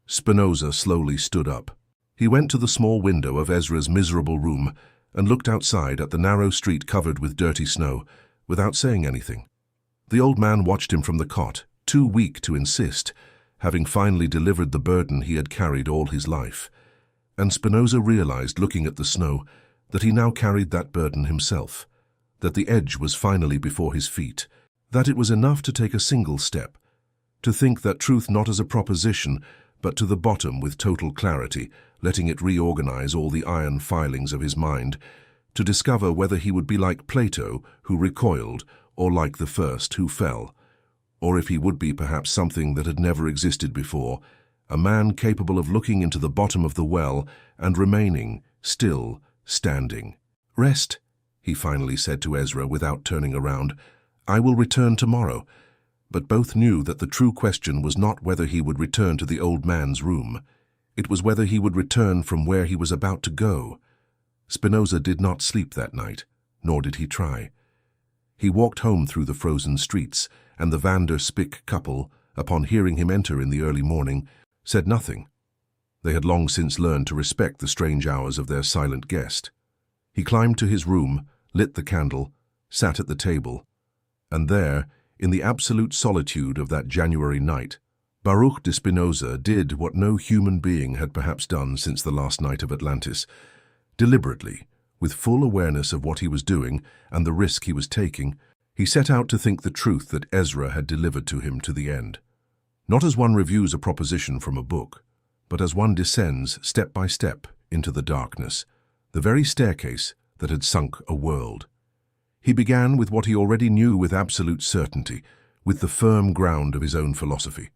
Spinoza slowly stood up. He went to the small window of Ezra's miserable room and looked outside at the narrow street covered with dirty snow, without saying anything. The old man watched him from the cot, too weak to insist, having finally delivered the burden he had carried all his life. And Spinoza realized, looking at the snow, that he now carried that burden himself, that the edge was finally before his feet, that it was enough to take a single step, to think that truth not as a proposition, but to the bottom with total clarity, letting it reorganize all the iron filings of his mind, to discover whether he would be like Plato, who recoiled, or like the first, who fell, or if he would be perhaps something that had never existed before, a man capable of looking into the bottom of the well and remaining, still, standing. "Rest," he finally said to Ezra without turning around. "I will return tomorrow." But both knew that the true question was not whether he would return to the old man's room. It was whether he would return from where he was about to go. Spinoza did not sleep that night, nor did he try. He walked home through the frozen streets, and the Van der Spik couple, upon hearing him enter in the early morning, said nothing. They had long since learned to respect the strange hours of their silent guest. He climbed to his room, lit the candle, sat at the table. And there, in the absolute solitude of that January night, Baruch Spinoza did what no human being had perhaps done since the last night of Atlantis. Deliberately, with full awareness of what he was doing and the risk he was taking, he set out to think the truth that Ezra had delivered to him to the end. Not as one reviews a proposition from a book, but as one descends step by step into the darkness, the very staircase that had sunk a world. He began with what he already knew with absolute certainty, with the firm ground of his own philosophy.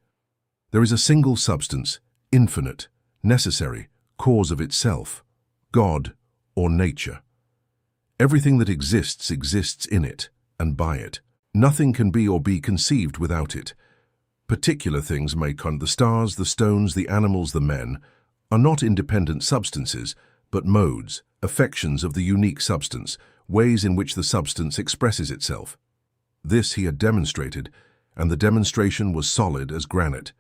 There is a single substance, infinite, necessary, cause of itself, God or nature. Everything that exists exists in it and by it. Nothing can be or be conceived without it. Particular things the stars, the stones, the animals, the men, are not independent substances, but modes, affections of the unique substance, ways in which the substance expresses itself. This he had demonstrated, and the demonstration was solid as granite.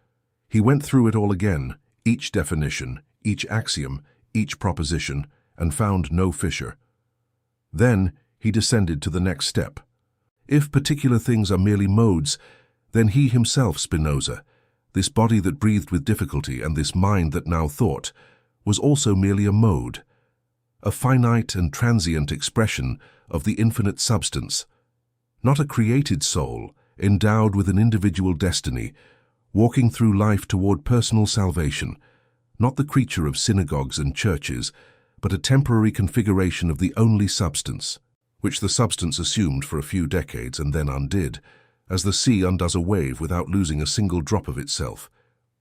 He went through it all again, each definition, each axiom, each proposition, and found no fissure. Then he descended to the next step. If particular things are merely modes, then he himself, Spinoza, this body that breathed with difficulty and this mind that now thought, was also merely a mode, a finite and transient expression of the infinite substance, not a created soul endowed with an individual destiny, walking through life toward personal salvation, not the creature of synagogues and churches, but a temporary configuration of the only substance, which the substance assumed for a few decades and then undid, as the sea undoes a wave without losing a single drop of itself.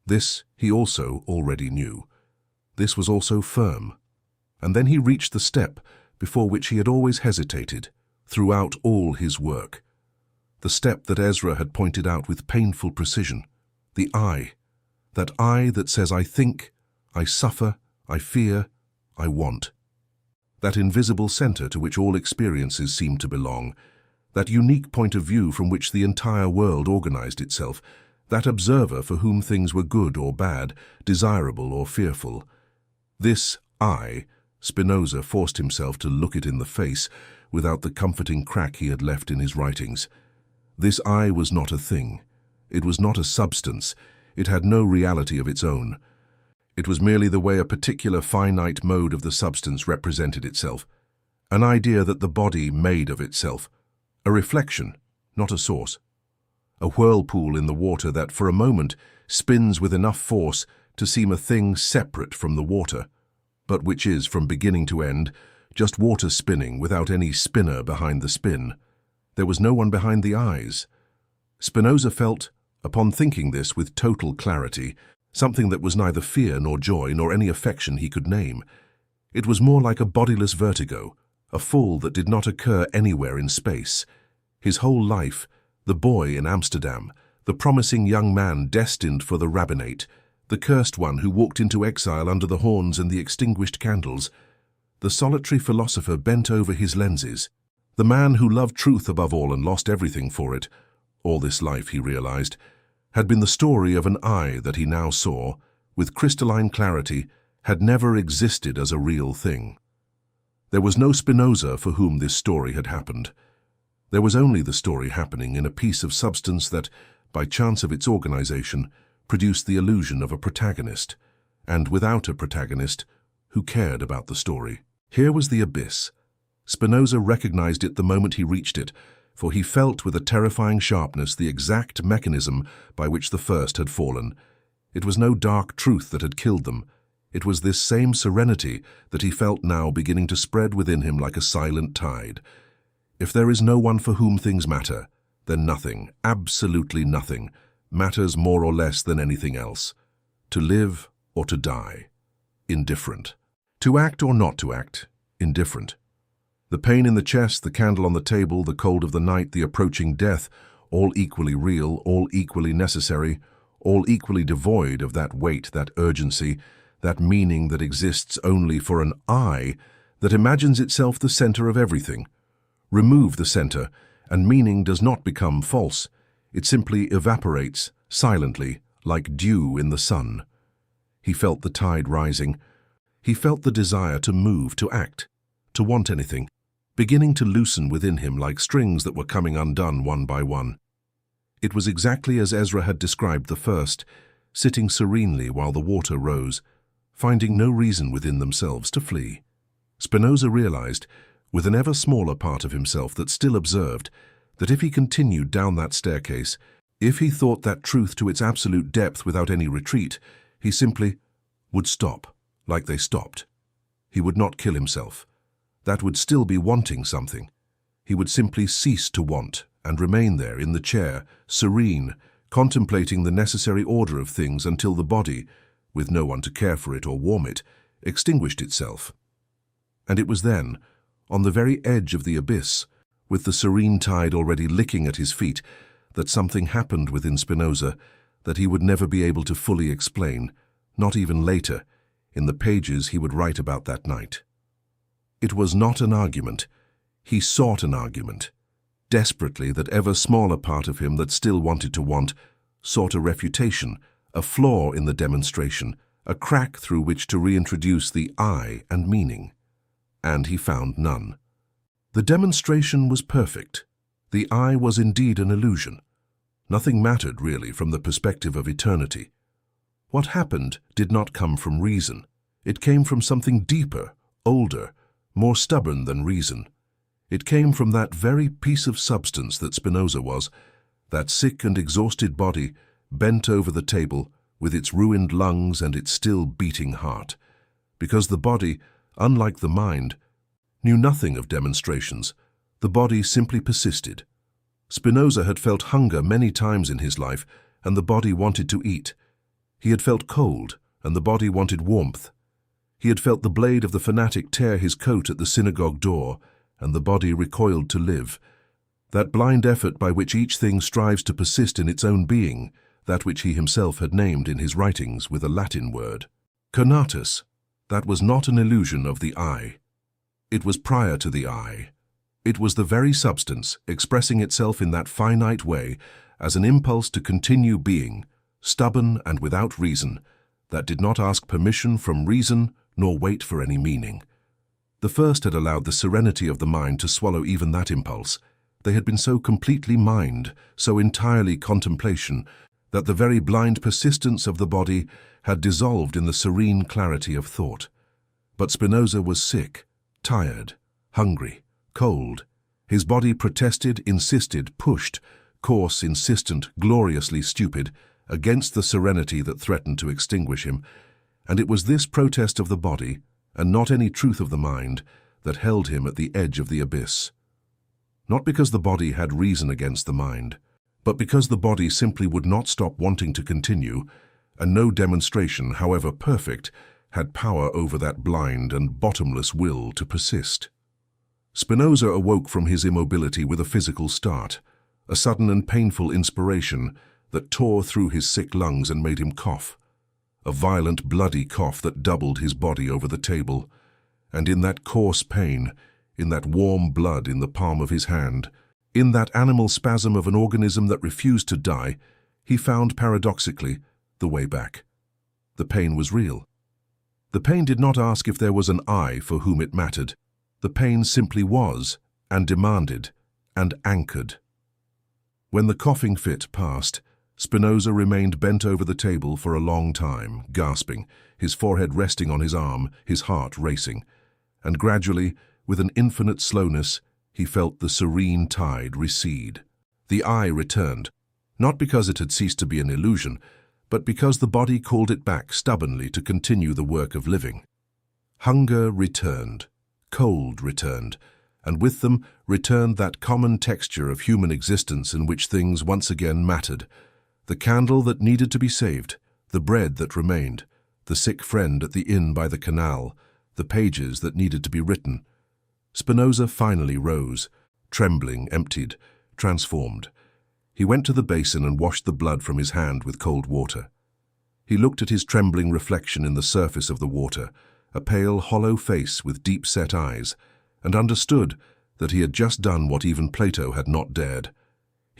This he also already knew. This was also firm. And then he reached the step before which he had always hesitated throughout all his work, the step that Ezra had pointed out with painful precision, the I, that says I think, I suffer, I fear, I want. That invisible center to which all experiences seem to belong, that unique point of view from which the entire world organized itself, that observer for whom things were good or bad, desirable or fearful. This I, Spinoza forced himself to look it in the face without the comforting crack he had left in his writings. This I was not a thing. It was not a substance. It had no reality of its own. It was merely the way a particular finite mode of the substance represented itself, an idea that the body made of itself, a reflection, not a source, a whirlpool in the water that for a moment spins with enough force to seem a thing separate from the water, but which is, from beginning to end, just water spinning without any spinner behind the spin. There was no one behind the eyes. Spinoza felt, upon thinking this with total clarity, something that was neither fear nor joy nor any affection he could name. It was more like a bodiless vertigo, a fall that did not occur anywhere in space. His whole life, the boy in Amsterdam, the promising young man destined for the rabbinate, the cursed one who walked into exile under the horns and the extinguished candles, the solitary philosopher bent over his lenses, the man who loved truth above all and lost everything for it, all this life, he realized, had been the story of an I that he now saw, with crystalline clarity, had never existed as a real thing. There was no Spinoza for whom this story had happened. There was only the story happening in a piece of substance that, by chance of its organization, produced the illusion of a protagonist, and without a protagonist, who cared about the story. Here was the abyss. Spinoza recognized it the moment he reached it, for he felt with a terrifying sharpness the exact mechanism by which the first had fallen. It was no dark truth that had killed them. It was this same serenity that he felt now beginning to spread within him like a silent tide. If there is no one for whom things matter, then nothing, absolutely nothing, matters more or less than anything else. To live or to die, indifferent. To act or not to act, indifferent. The pain in the chest, the candle on the table, the cold of the night, the approaching death, all equally real, all equally necessary, all equally devoid of that weight, that urgency, that meaning that exists only for an I that imagines itself the center of everything. Remove the center, and meaning does not become false. It simply evaporates, silently, like dew in the sun. He felt the tide rising. He felt the desire to move, to act, to want anything, beginning to loosen within him like strings that were coming undone one by one. It was exactly as Ezra had described the first, sitting serenely while the water rose, finding no reason within themselves to flee. Spinoza realized, with an ever smaller part of himself that still observed, that if he continued down that staircase, if he thought that truth to its absolute depth without any retreat, he simply would stop, like they stopped. He would not kill himself. That would still be wanting something. He would simply cease to want and remain there in the chair, serene, contemplating the necessary order of things until the body, with no one to care for it or warm it, extinguished itself. And it was then, on the very edge of the abyss, with the serene tide already licking at his feet, that something happened within Spinoza that he would never be able to fully explain, not even later, in the pages he would write about that night. It was not an argument. He sought an argument. Desperately, that ever smaller part of him that still wanted to want, sought a refutation, a flaw in the demonstration, a crack through which to reintroduce the I and meaning. And he found none. The demonstration was perfect. The I was indeed an illusion. Nothing mattered, really, from the perspective of eternity. What happened did not come from reason. It came from something deeper, older, more stubborn than reason. It came from that very piece of substance that Spinoza was, that sick and exhausted body, bent over the table, with its ruined lungs and its still beating heart. Because the body, unlike the mind, knew nothing of demonstrations. The body simply persisted. Spinoza had felt hunger many times in his life, and the body wanted to eat. He had felt cold, and the body wanted warmth. He had felt the blade of the fanatic tear his coat at the synagogue door, and the body recoiled to live. That blind effort by which each thing strives to persist in its own being, that which he himself had named in his writings with a Latin word. Conatus, that was not an illusion of the I. It was prior to the I. It was the very substance, expressing itself in that finite way as an impulse to continue being, stubborn and without reason, that did not ask permission from reason nor wait for any meaning. The first had allowed the serenity of the mind to swallow even that impulse. They had been so completely mind, so entirely contemplation, that the very blind persistence of the body had dissolved in the serene clarity of thought. But Spinoza was sick, tired, hungry, cold. His body protested, insisted, pushed, coarse, insistent, gloriously stupid, against the serenity that threatened to extinguish him, and it was this protest of the body, and not any truth of the mind, that held him at the edge of the abyss. Not because the body had reason against the mind, but because the body simply would not stop wanting to continue, and no demonstration, however perfect, had power over that blind and bottomless will to persist. Spinoza awoke from his immobility with a physical start, a sudden and painful inspiration that tore through his sick lungs and made him cough. A violent, bloody cough that doubled his body over the table, and in that coarse pain, in that warm blood in the palm of his hand, in that animal spasm of an organism that refused to die, he found, paradoxically, the way back. The pain was real. The pain did not ask if there was an I for whom it mattered. The pain simply was, and demanded, and anchored. When the coughing fit passed, Spinoza remained bent over the table for a long time, gasping, his forehead resting on his arm, his heart racing. And gradually, with an infinite slowness, he felt the serene tide recede. The I returned, not because it had ceased to be an illusion, but because the body called it back stubbornly to continue the work of living. Hunger returned, cold returned, and with them returned that common texture of human existence in which things once again mattered. The candle that needed to be saved, the bread that remained, the sick friend at the inn by the canal, the pages that needed to be written. Spinoza finally rose, trembling, emptied, transformed. He went to the basin and washed the blood from his hand with cold water. He looked at his trembling reflection in the surface of the water, a pale, hollow face with deep-set eyes, and understood that he had just done what even Plato had not dared.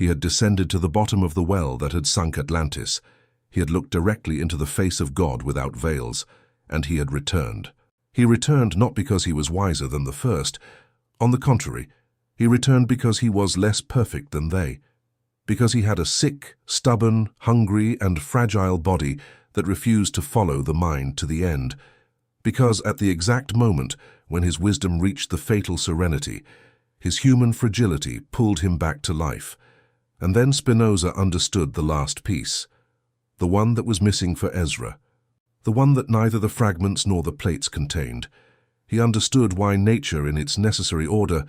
He had descended to the bottom of the well that had sunk Atlantis. He had looked directly into the face of God without veils, and he had returned. He returned not because he was wiser than the first, On the contrary, he returned because he was less perfect than they, because he had a sick, stubborn, hungry, and fragile body that refused to follow the mind to the end, because at the exact moment when his wisdom reached the fatal serenity, his human fragility pulled him back to life. And then Spinoza understood the last piece, the one that was missing for Ezra, the one that neither the fragments nor the plates contained. He understood why nature, in its necessary order,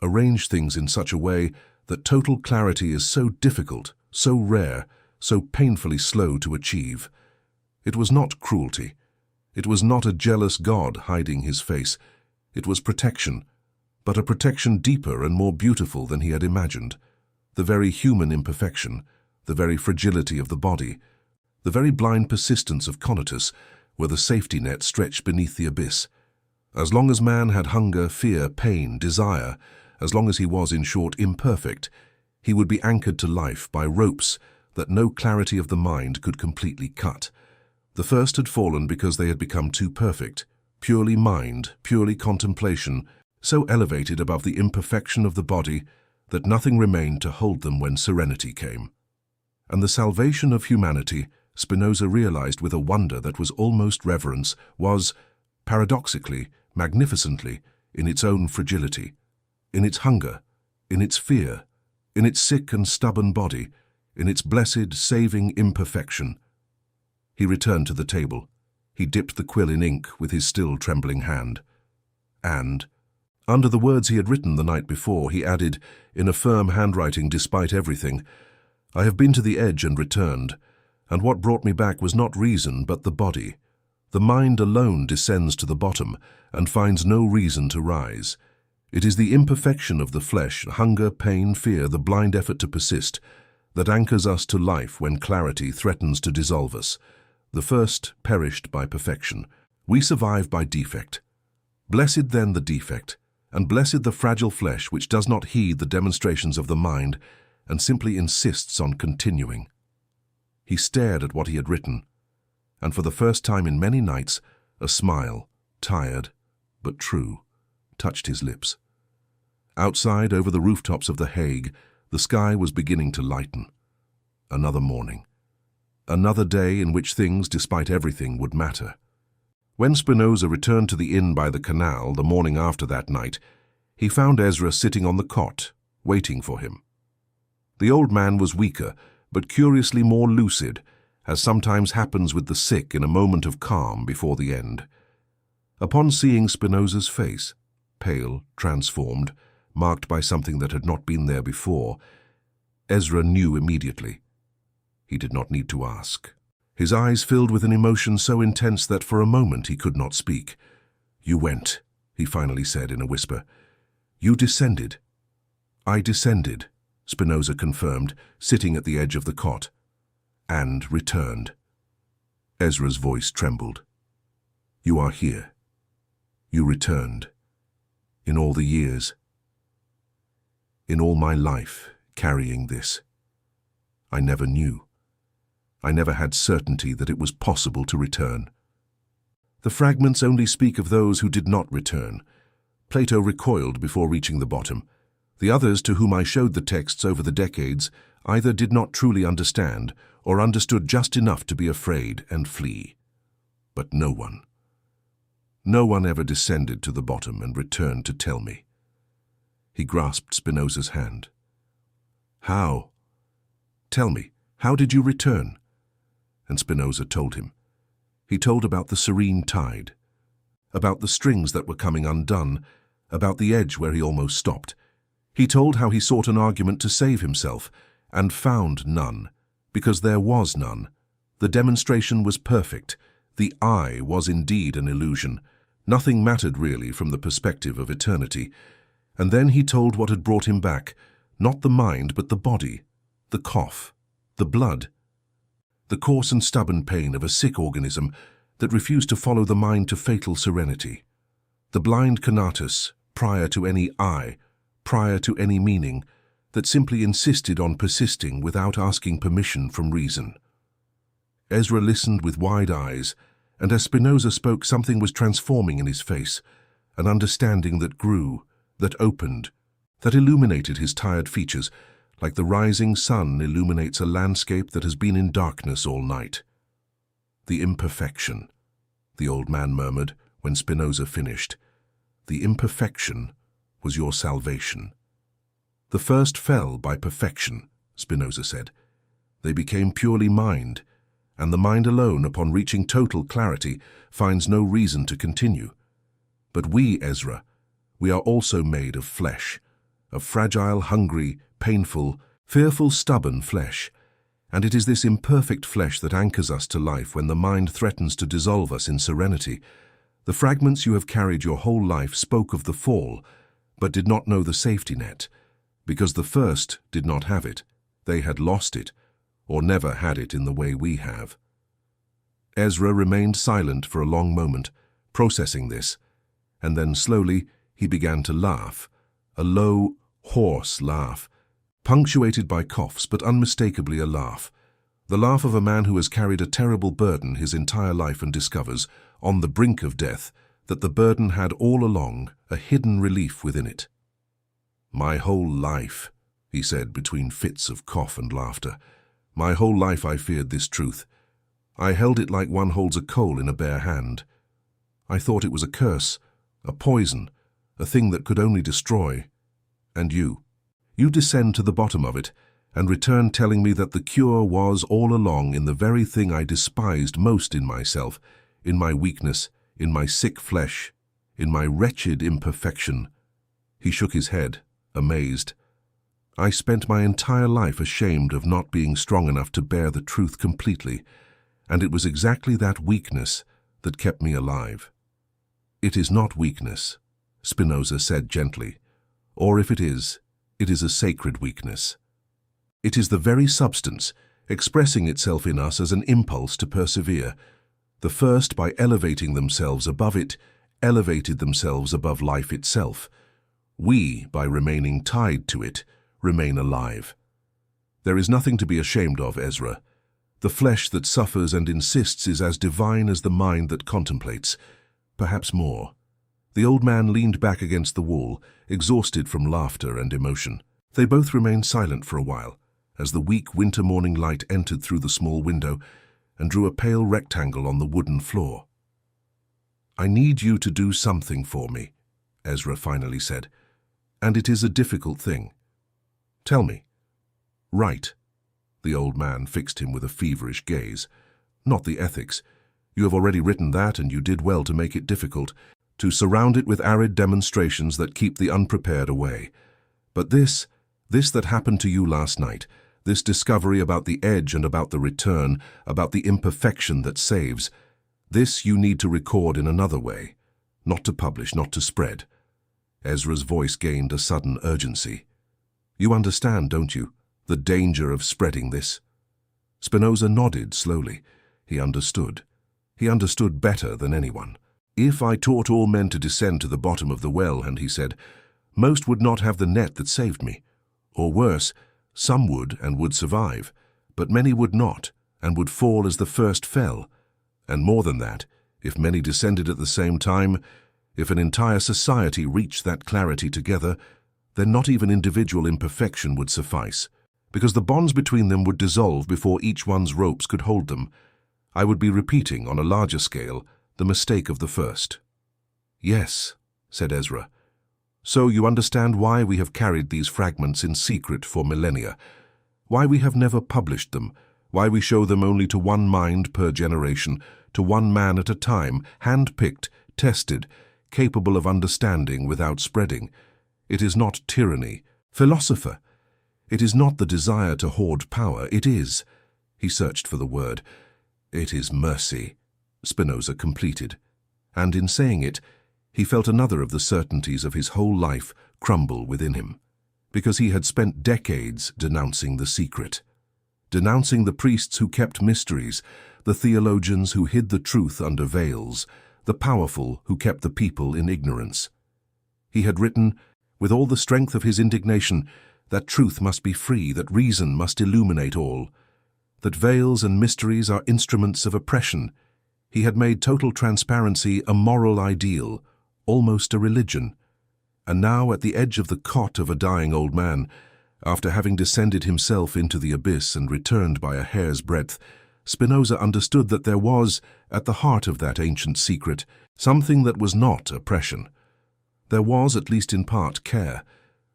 arranged things in such a way that total clarity is so difficult, so rare, so painfully slow to achieve. It was not cruelty. It was not a jealous God hiding his face. It was protection, but a protection deeper and more beautiful than he had imagined. The very human imperfection, the very fragility of the body, the very blind persistence of conatus were the safety net stretched beneath the abyss. As long as man had hunger, fear, pain, desire, as long as he was, in short, imperfect, he would be anchored to life by ropes that no clarity of the mind could completely cut. The first had fallen because they had become too perfect, purely mind, purely contemplation, so elevated above the imperfection of the body that nothing remained to hold them when serenity came. And the salvation of humanity, Spinoza realized with a wonder that was almost reverence, was, paradoxically, magnificently, in its own fragility, in its hunger, in its fear, in its sick and stubborn body, in its blessed, saving imperfection. He returned to the table. He dipped the quill in ink with his still trembling hand. And, under the words he had written the night before, he added, in a firm handwriting despite everything, "I have been to the edge and returned, and what brought me back was not reason but the body. The mind alone descends to the bottom and finds no reason to rise. It is the imperfection of the flesh, hunger, pain, fear, the blind effort to persist, that anchors us to life when clarity threatens to dissolve us. The first perished by perfection. We survive by defect. Blessed then the defect, and blessed the fragile flesh which does not heed the demonstrations of the mind and simply insists on continuing." He stared at what he had written, and for the first time in many nights, a smile, tired but true, touched his lips. Outside, over the rooftops of The Hague, the sky was beginning to lighten. Another morning. Another day in which things, despite everything, would matter. When Spinoza returned to the inn by the canal the morning after that night, he found Ezra sitting on the cot, waiting for him. The old man was weaker, but curiously more lucid, as sometimes happens with the sick in a moment of calm before the end. Upon seeing Spinoza's face, pale, transformed, marked by something that had not been there before, Ezra knew immediately. He did not need to ask. His eyes filled with an emotion so intense that for a moment he could not speak. "You went," he finally said in a whisper. "You descended." "I descended," Spinoza confirmed, sitting at the edge of the cot. "And returned." Ezra's voice trembled. "You are here. You returned. In all the years. In all my life, carrying this. I never knew. I never had certainty that it was possible to return." The fragments only speak of those who did not return. Plato recoiled before reaching the bottom. The others to whom I showed the texts over the decades either did not truly understand or understood just enough to be afraid and flee. But no one ever descended to the bottom and returned to tell me. He grasped Spinoza's hand. "How? Tell me, how did you return?" And Spinoza told him. He told about the serene tide, about the strings that were coming undone, about the edge where he almost stopped. He told how he sought an argument to save himself, and found none, because there was none. The demonstration was perfect. The I was indeed an illusion. Nothing mattered really from the perspective of eternity. And then he told what had brought him back, not the mind but the body, the cough, the blood, the coarse and stubborn pain of a sick organism that refused to follow the mind to fatal serenity, the blind conatus, prior to any I, prior to any meaning, that simply insisted on persisting without asking permission from reason. Ezra listened with wide eyes, and as Spinoza spoke, something was transforming in his face, an understanding that grew, that opened, that illuminated his tired features, like the rising sun illuminates a landscape that has been in darkness all night. The imperfection, the old man murmured when Spinoza finished. The imperfection was your salvation. The first fell by perfection, Spinoza said. They became purely mind, and the mind alone, upon reaching total clarity, finds no reason to continue. But we, Ezra, we are also made of flesh, of fragile, hungry, painful, fearful, stubborn flesh, and it is this imperfect flesh that anchors us to life when the mind threatens to dissolve us in serenity. The fragments you have carried your whole life spoke of the fall, but did not know the safety net, because the first did not have it. They had lost it, or never had it in the way we have. Ezra remained silent for a long moment, processing this, and then slowly he began to laugh, a low, hoarse laugh, punctuated by coughs, but unmistakably a laugh. The laugh of a man who has carried a terrible burden his entire life and discovers, on the brink of death, that the burden had all along a hidden relief within it. "My whole life," he said between fits of cough and laughter, "my whole life I feared this truth. I held it like one holds a coal in a bare hand. I thought it was a curse, a poison, a thing that could only destroy. And you descend to the bottom of it, and return telling me that the cure was all along in the very thing I despised most in myself, in my weakness, in my sick flesh, in my wretched imperfection." He shook his head, amazed. "I spent my entire life ashamed of not being strong enough to bear the truth completely, and it was exactly that weakness that kept me alive." "It is not weakness," Spinoza said gently, "or if it is a sacred weakness. It is the very substance, expressing itself in us as an impulse to persevere. The first, by elevating themselves above it, elevated themselves above life itself. We, by remaining tied to it, remain alive. There is nothing to be ashamed of, Ezra. The flesh that suffers and insists is as divine as the mind that contemplates, perhaps more." The old man leaned back against the wall, exhausted from laughter and emotion. They both remained silent for a while, as the weak winter morning light entered through the small window and drew a pale rectangle on the wooden floor. "I need you to do something for me," Ezra finally said, "and it is a difficult thing. Tell me." "Write." The old man fixed him with a feverish gaze. "Not the ethics. You have already written that, and you did well to make it difficult, to surround it with arid demonstrations that keep the unprepared away. But this that happened to you last night, this discovery about the edge and about the return, about the imperfection that saves, this you need to record in another way, not to publish, not to spread." Ezra's voice gained a sudden urgency. "You understand, don't you, the danger of spreading this?" Spinoza nodded slowly. He understood. He understood better than anyone. "If I taught all men to descend to the bottom of the well," and he said, "most would not have the net that saved me. Or worse, some would and would survive, but many would not and would fall as the first fell. And more than that, if many descended at the same time, if an entire society reached that clarity together, then not even individual imperfection would suffice, because the bonds between them would dissolve before each one's ropes could hold them. I would be repeating, on a larger scale, the mistake of the first." "Yes," said Ezra. "So you understand why we have carried these fragments in secret for millennia, why we have never published them, why we show them only to one mind per generation, to one man at a time, hand-picked, tested, capable of understanding without spreading. It is not tyranny, philosopher. It is not the desire to hoard power. It is," he searched for the word, "it is mercy," Spinoza completed, and in saying it, he felt another of the certainties of his whole life crumble within him, because he had spent decades denouncing the secret, denouncing the priests who kept mysteries, the theologians who hid the truth under veils, the powerful who kept the people in ignorance. He had written, with all the strength of his indignation, that truth must be free, that reason must illuminate all, that veils and mysteries are instruments of oppression. He had made total transparency a moral ideal, almost a religion. And now, at the edge of the cot of a dying old man, after having descended himself into the abyss and returned by a hair's breadth, Spinoza understood that there was, at the heart of that ancient secret, something that was not oppression. There was, at least in part, care.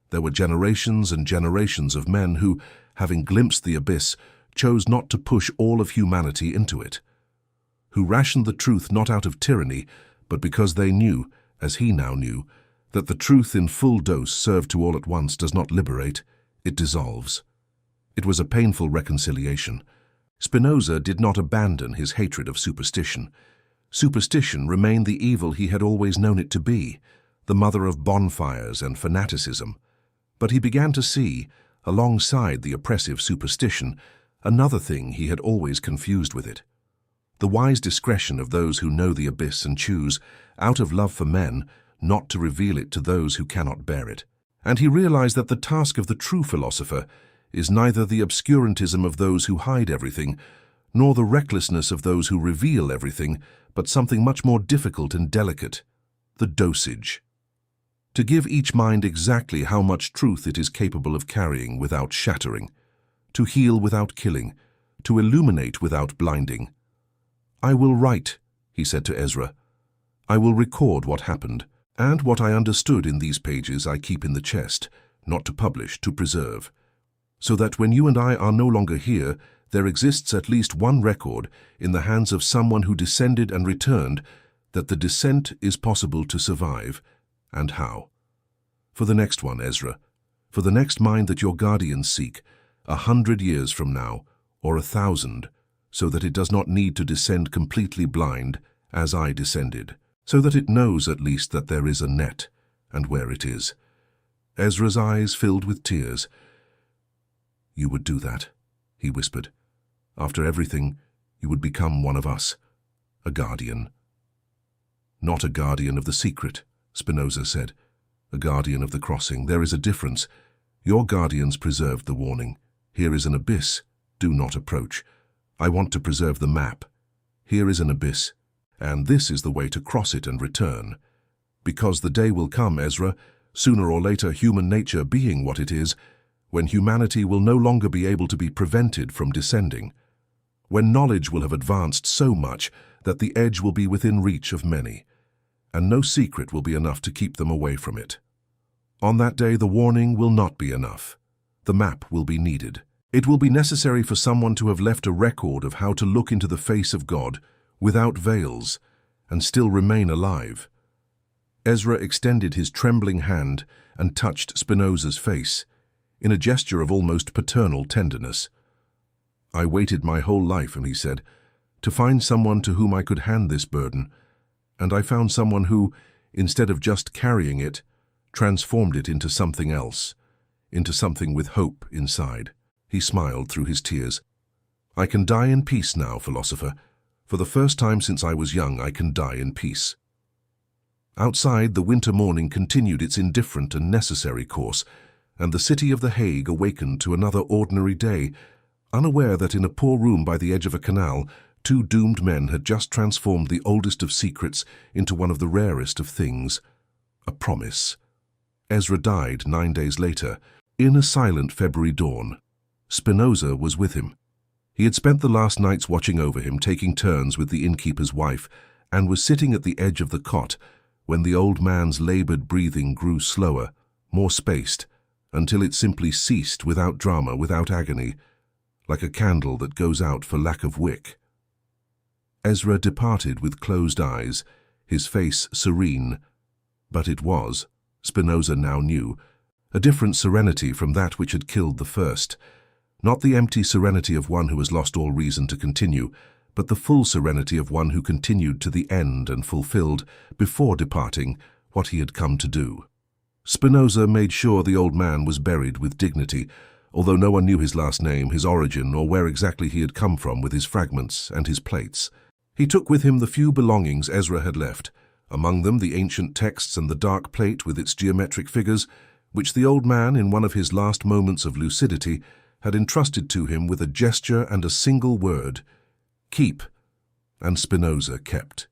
There were generations and generations of men who, having glimpsed the abyss, chose not to push all of humanity into it, who rationed the truth not out of tyranny, but because they knew, as he now knew, that the truth in full dose served to all at once does not liberate, it dissolves. It was a painful reconciliation. Spinoza did not abandon his hatred of superstition. Superstition remained the evil he had always known it to be, the mother of bonfires and fanaticism. But he began to see, alongside the oppressive superstition, another thing he had always confused with it. The wise discretion of those who know the abyss and choose, out of love for men, not to reveal it to those who cannot bear it. And he realized that the task of the true philosopher is neither the obscurantism of those who hide everything, nor the recklessness of those who reveal everything, but something much more difficult and delicate, the dosage. To give each mind exactly how much truth it is capable of carrying without shattering, to heal without killing, to illuminate without blinding. "I will write," he said to Ezra. "I will record what happened, and what I understood in these pages I keep in the chest, not to publish, to preserve, so that when you and I are no longer here, there exists at least one record in the hands of someone who descended and returned, that the descent is possible to survive, and how. For the next one, Ezra, for the next mind that your guardians seek, 100 years from now, or 1,000, so that it does not need to descend completely blind, as I descended, so that it knows at least that there is a net, and where it is." Ezra's eyes filled with tears. "You would do that," he whispered. "After everything, you would become one of us, a guardian." "Not a guardian of the secret," Spinoza said. "A guardian of the crossing. There is a difference. Your guardians preserved the warning. Here is an abyss. Do not approach. I want to preserve the map. Here is an abyss, and this is the way to cross it and return. Because the day will come, Ezra, sooner or later, human nature being what it is, when humanity will no longer be able to be prevented from descending, when knowledge will have advanced so much that the edge will be within reach of many, and no secret will be enough to keep them away from it. On that day, the warning will not be enough. The map will be needed. It will be necessary for someone to have left a record of how to look into the face of God without veils and still remain alive." Ezra extended his trembling hand and touched Spinoza's face, in a gesture of almost paternal tenderness. "I waited my whole life," he said, "to find someone to whom I could hand this burden, and I found someone who, instead of just carrying it, transformed it into something else, into something with hope inside." He smiled through his tears. "I can die in peace now, philosopher. For the first time since I was young, I can die in peace." Outside, the winter morning continued its indifferent and necessary course, and the city of The Hague awakened to another ordinary day, unaware that in a poor room by the edge of a canal, two doomed men had just transformed the oldest of secrets into one of the rarest of things, a promise. Ezra died 9 days later, in a silent February dawn. Spinoza was with him. He had spent the last nights watching over him, taking turns with the innkeeper's wife, and was sitting at the edge of the cot when the old man's labored breathing grew slower, more spaced, until it simply ceased without drama, without agony, like a candle that goes out for lack of wick. Ezra departed with closed eyes, his face serene, but it was, Spinoza now knew, a different serenity from that which had killed the first. Not the empty serenity of one who has lost all reason to continue, but the full serenity of one who continued to the end and fulfilled, before departing, what he had come to do. Spinoza made sure the old man was buried with dignity, although no one knew his last name, his origin, or where exactly he had come from with his fragments and his plates. He took with him the few belongings Ezra had left, among them the ancient texts and the dark plate with its geometric figures, which the old man, in one of his last moments of lucidity, had entrusted to him with a gesture and a single word, "Keep," and Spinoza kept.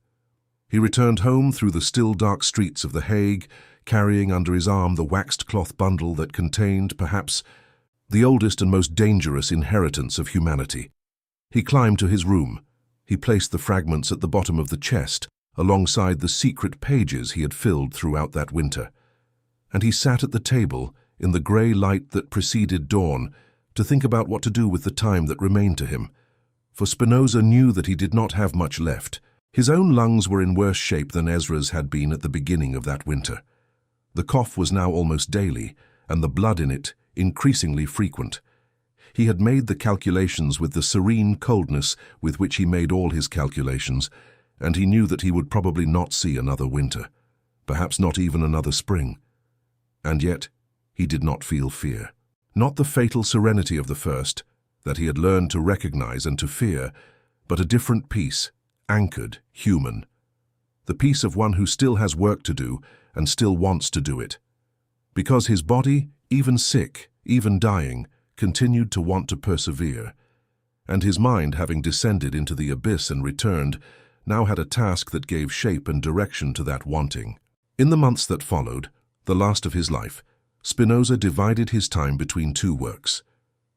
He returned home through the still dark streets of The Hague, carrying under his arm the waxed cloth bundle that contained, perhaps, the oldest and most dangerous inheritance of humanity. He climbed to his room. He placed the fragments at the bottom of the chest, alongside the secret pages he had filled throughout that winter. And he sat at the table, in the grey light that preceded dawn, to think about what to do with the time that remained to him. For Spinoza knew that he did not have much left. His own lungs were in worse shape than Ezra's had been at the beginning of that winter. The cough was now almost daily, and the blood in it increasingly frequent. He had made the calculations with the serene coldness with which he made all his calculations, and he knew that he would probably not see another winter, perhaps not even another spring. And yet, he did not feel fear. Not the fatal serenity of the first, that he had learned to recognize and to fear, but a different peace, anchored, human. The peace of one who still has work to do and still wants to do it. Because his body, even sick, even dying, continued to want to persevere. And his mind, having descended into the abyss and returned, now had a task that gave shape and direction to that wanting. In the months that followed, the last of his life, Spinoza divided his time between two works.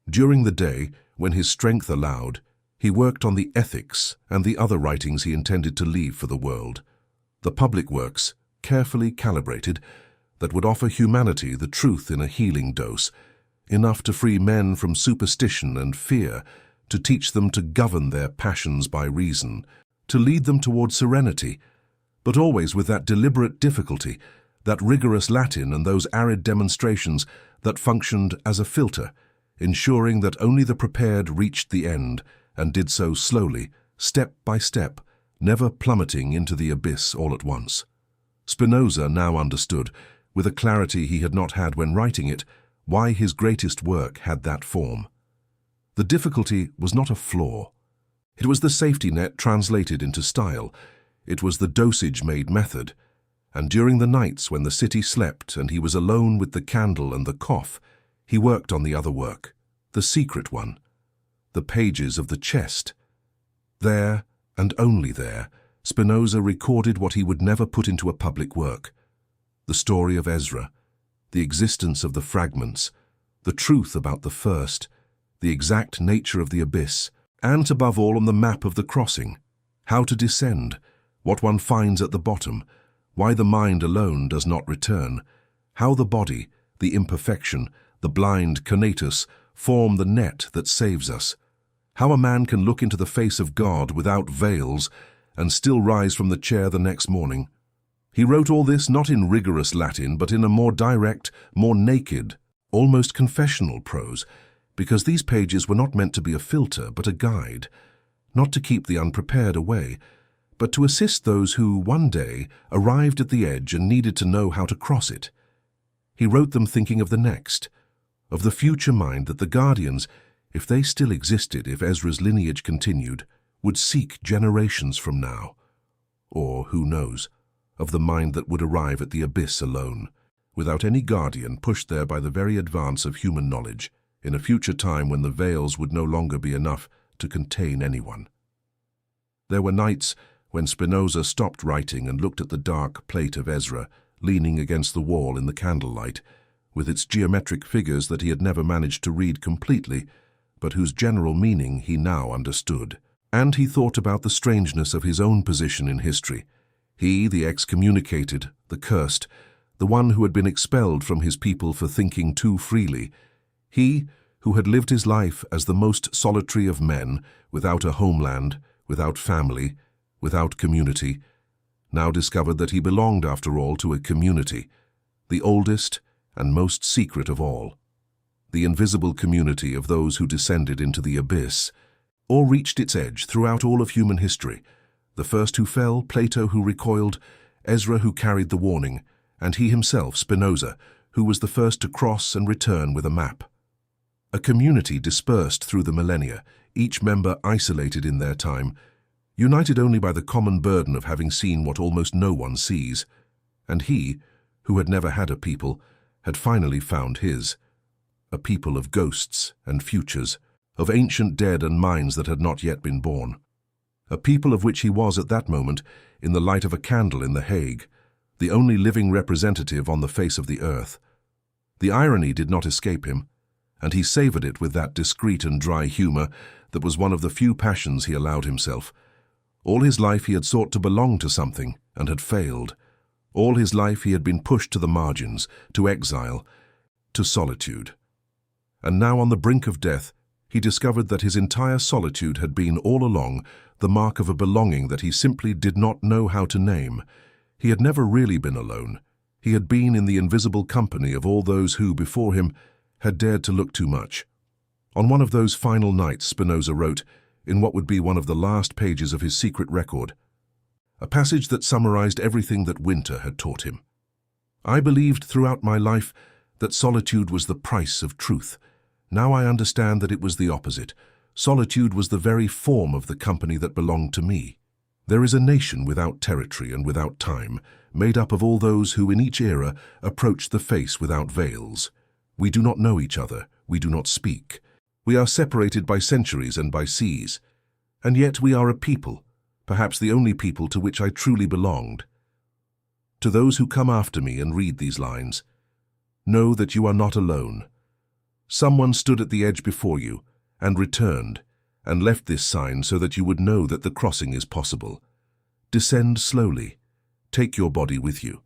During the day, when his strength allowed, he worked on the ethics and the other writings he intended to leave for the world. The public works, carefully calibrated, that would offer humanity the truth in a healing dose, enough to free men from superstition and fear, to teach them to govern their passions by reason, to lead them toward serenity, but always with that deliberate difficulty, that rigorous Latin and those arid demonstrations that functioned as a filter, ensuring that only the prepared reached the end, and did so slowly, step by step, never plummeting into the abyss all at once. Spinoza now understood, with a clarity he had not had when writing it, why his greatest work had that form. The difficulty was not a flaw. It was the safety net translated into style. It was the dosage made method. And during the nights when the city slept and he was alone with the candle and the cough, he worked on the other work, the secret one, the pages of the chest. There, and only there, Spinoza recorded what he would never put into a public work: the story of Ezra, the existence of the fragments, the truth about the first, the exact nature of the abyss, and above all on the map of the crossing, how to descend, what one finds at the bottom, why the mind alone does not return, how the body, the imperfection, the blind conatus form the net that saves us, how a man can look into the face of God without veils and still rise from the chair the next morning. He wrote all this not in rigorous Latin, but in a more direct, more naked, almost confessional prose, because these pages were not meant to be a filter, but a guide, not to keep the unprepared away, but to assist those who, one day, arrived at the edge and needed to know how to cross it. He wrote them thinking of the next, of the future mind that the guardians, if they still existed, if Ezra's lineage continued, would seek generations from now. Or, who knows, of the mind that would arrive at the abyss alone, without any guardian, pushed there by the very advance of human knowledge, in a future time when the veils would no longer be enough to contain anyone. There were nights when Spinoza stopped writing and looked at the dark plate of Ezra, leaning against the wall in the candlelight, with its geometric figures that he had never managed to read completely, but whose general meaning he now understood. And he thought about the strangeness of his own position in history. He, the excommunicated, the cursed, the one who had been expelled from his people for thinking too freely. He, who had lived his life as the most solitary of men, without a homeland, without family, without community, now discovered that he belonged, after all, to a community, the oldest and most secret of all, the invisible community of those who descended into the abyss, or reached its edge throughout all of human history. The first who fell, Plato who recoiled, Ezra who carried the warning, and he himself, Spinoza, who was the first to cross and return with a map. A community dispersed through the millennia, each member isolated in their time, united only by the common burden of having seen what almost no one sees. And he, who had never had a people, had finally found his, a people of ghosts and futures, of ancient dead and minds that had not yet been born. A people of which he was at that moment, in the light of a candle in The Hague, the only living representative on the face of the earth. The irony did not escape him, and he savored it with that discreet and dry humor that was one of the few passions he allowed himself. All his life he had sought to belong to something and had failed. All his life he had been pushed to the margins, to exile, to solitude. And now on the brink of death, he discovered that his entire solitude had been all along the mark of a belonging that he simply did not know how to name. He had never really been alone. He had been in the invisible company of all those who, before him, had dared to look too much. On one of those final nights, Spinoza wrote, in what would be one of the last pages of his secret record, a passage that summarized everything that winter had taught him. I believed throughout my life that solitude was the price of truth. Now I understand that it was the opposite. Solitude was the very form of the company that belonged to me. There is a nation without territory and without time, made up of all those who in each era approached the face without veils. We do not know each other, we do not speak. We are separated by centuries and by seas. And yet we are a people, perhaps the only people to which I truly belonged. To those who come after me and read these lines, know that you are not alone. Someone stood at the edge before you and returned and left this sign so that you would know that the crossing is possible. Descend slowly. Take your body with you.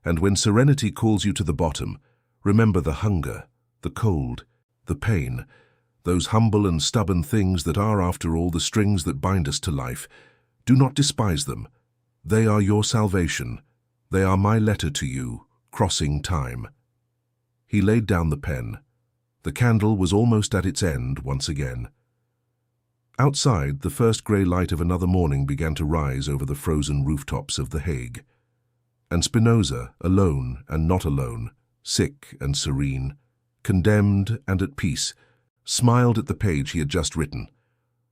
And when serenity calls you to the bottom, remember the hunger, the cold, the pain, those humble and stubborn things that are, after all, the strings that bind us to life. Do not despise them. They are your salvation. They are my letter to you, crossing time. He laid down the pen. The candle was almost at its end once again. Outside, the first grey light of another morning began to rise over the frozen rooftops of The Hague. And Spinoza, alone and not alone, sick and serene, condemned and at peace, smiled at the page he had just written,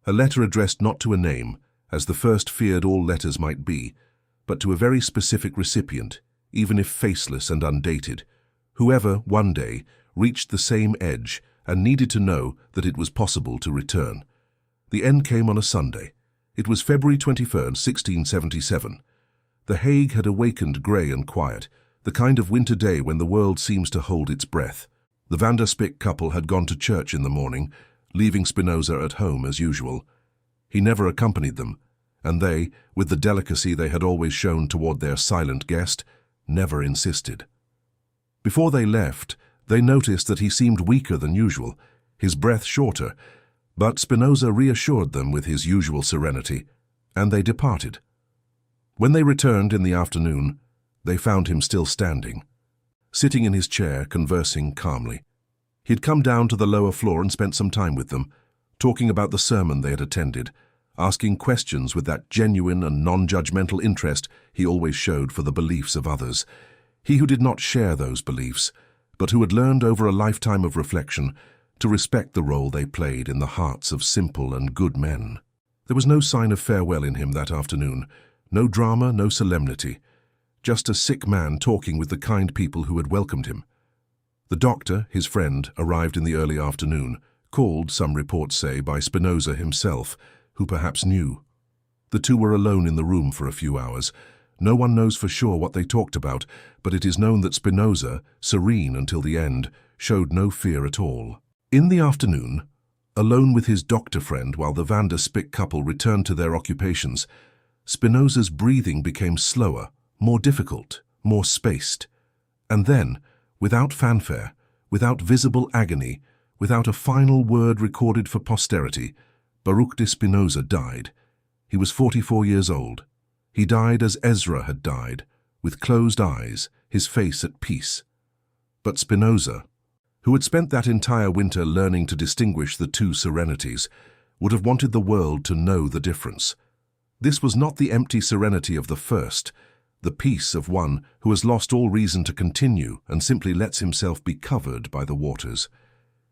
a letter addressed not to a name, as the first feared all letters might be, but to a very specific recipient, even if faceless and undated, whoever, one day, reached the same edge and needed to know that it was possible to return. The end came on a Sunday. It was February 23rd, 1677. The Hague had awakened grey and quiet, the kind of winter day when the world seems to hold its breath. The Van der Spyck couple had gone to church in the morning, leaving Spinoza at home as usual. He never accompanied them, and they, with the delicacy they had always shown toward their silent guest, never insisted. Before they left, they noticed that he seemed weaker than usual, his breath shorter, but Spinoza reassured them with his usual serenity, and they departed. When they returned in the afternoon, they found him still standing, sitting in his chair, conversing calmly. He had come down to the lower floor and spent some time with them, talking about the sermon they had attended, asking questions with that genuine and non-judgmental interest he always showed for the beliefs of others. He who did not share those beliefs, but who had learned over a lifetime of reflection to respect the role they played in the hearts of simple and good men. There was no sign of farewell in him that afternoon, no drama, no solemnity, just a sick man talking with the kind people who had welcomed him. The doctor, his friend, arrived in the early afternoon, called, some reports say, by Spinoza himself, who perhaps knew. The two were alone in the room for a few hours. No one knows for sure what they talked about, but it is known that Spinoza, serene until the end, showed no fear at all. In the afternoon, alone with his doctor friend while the Van der Spyck couple returned to their occupations, Spinoza's breathing became slower, more difficult, more spaced. And then, without fanfare, without visible agony, without a final word recorded for posterity, Baruch Spinoza died. He was 44 years old. He died as Ezra had died, with closed eyes, his face at peace. But Spinoza, who had spent that entire winter learning to distinguish the two serenities, would have wanted the world to know the difference. This was not the empty serenity of the first, the peace of one who has lost all reason to continue and simply lets himself be covered by the waters.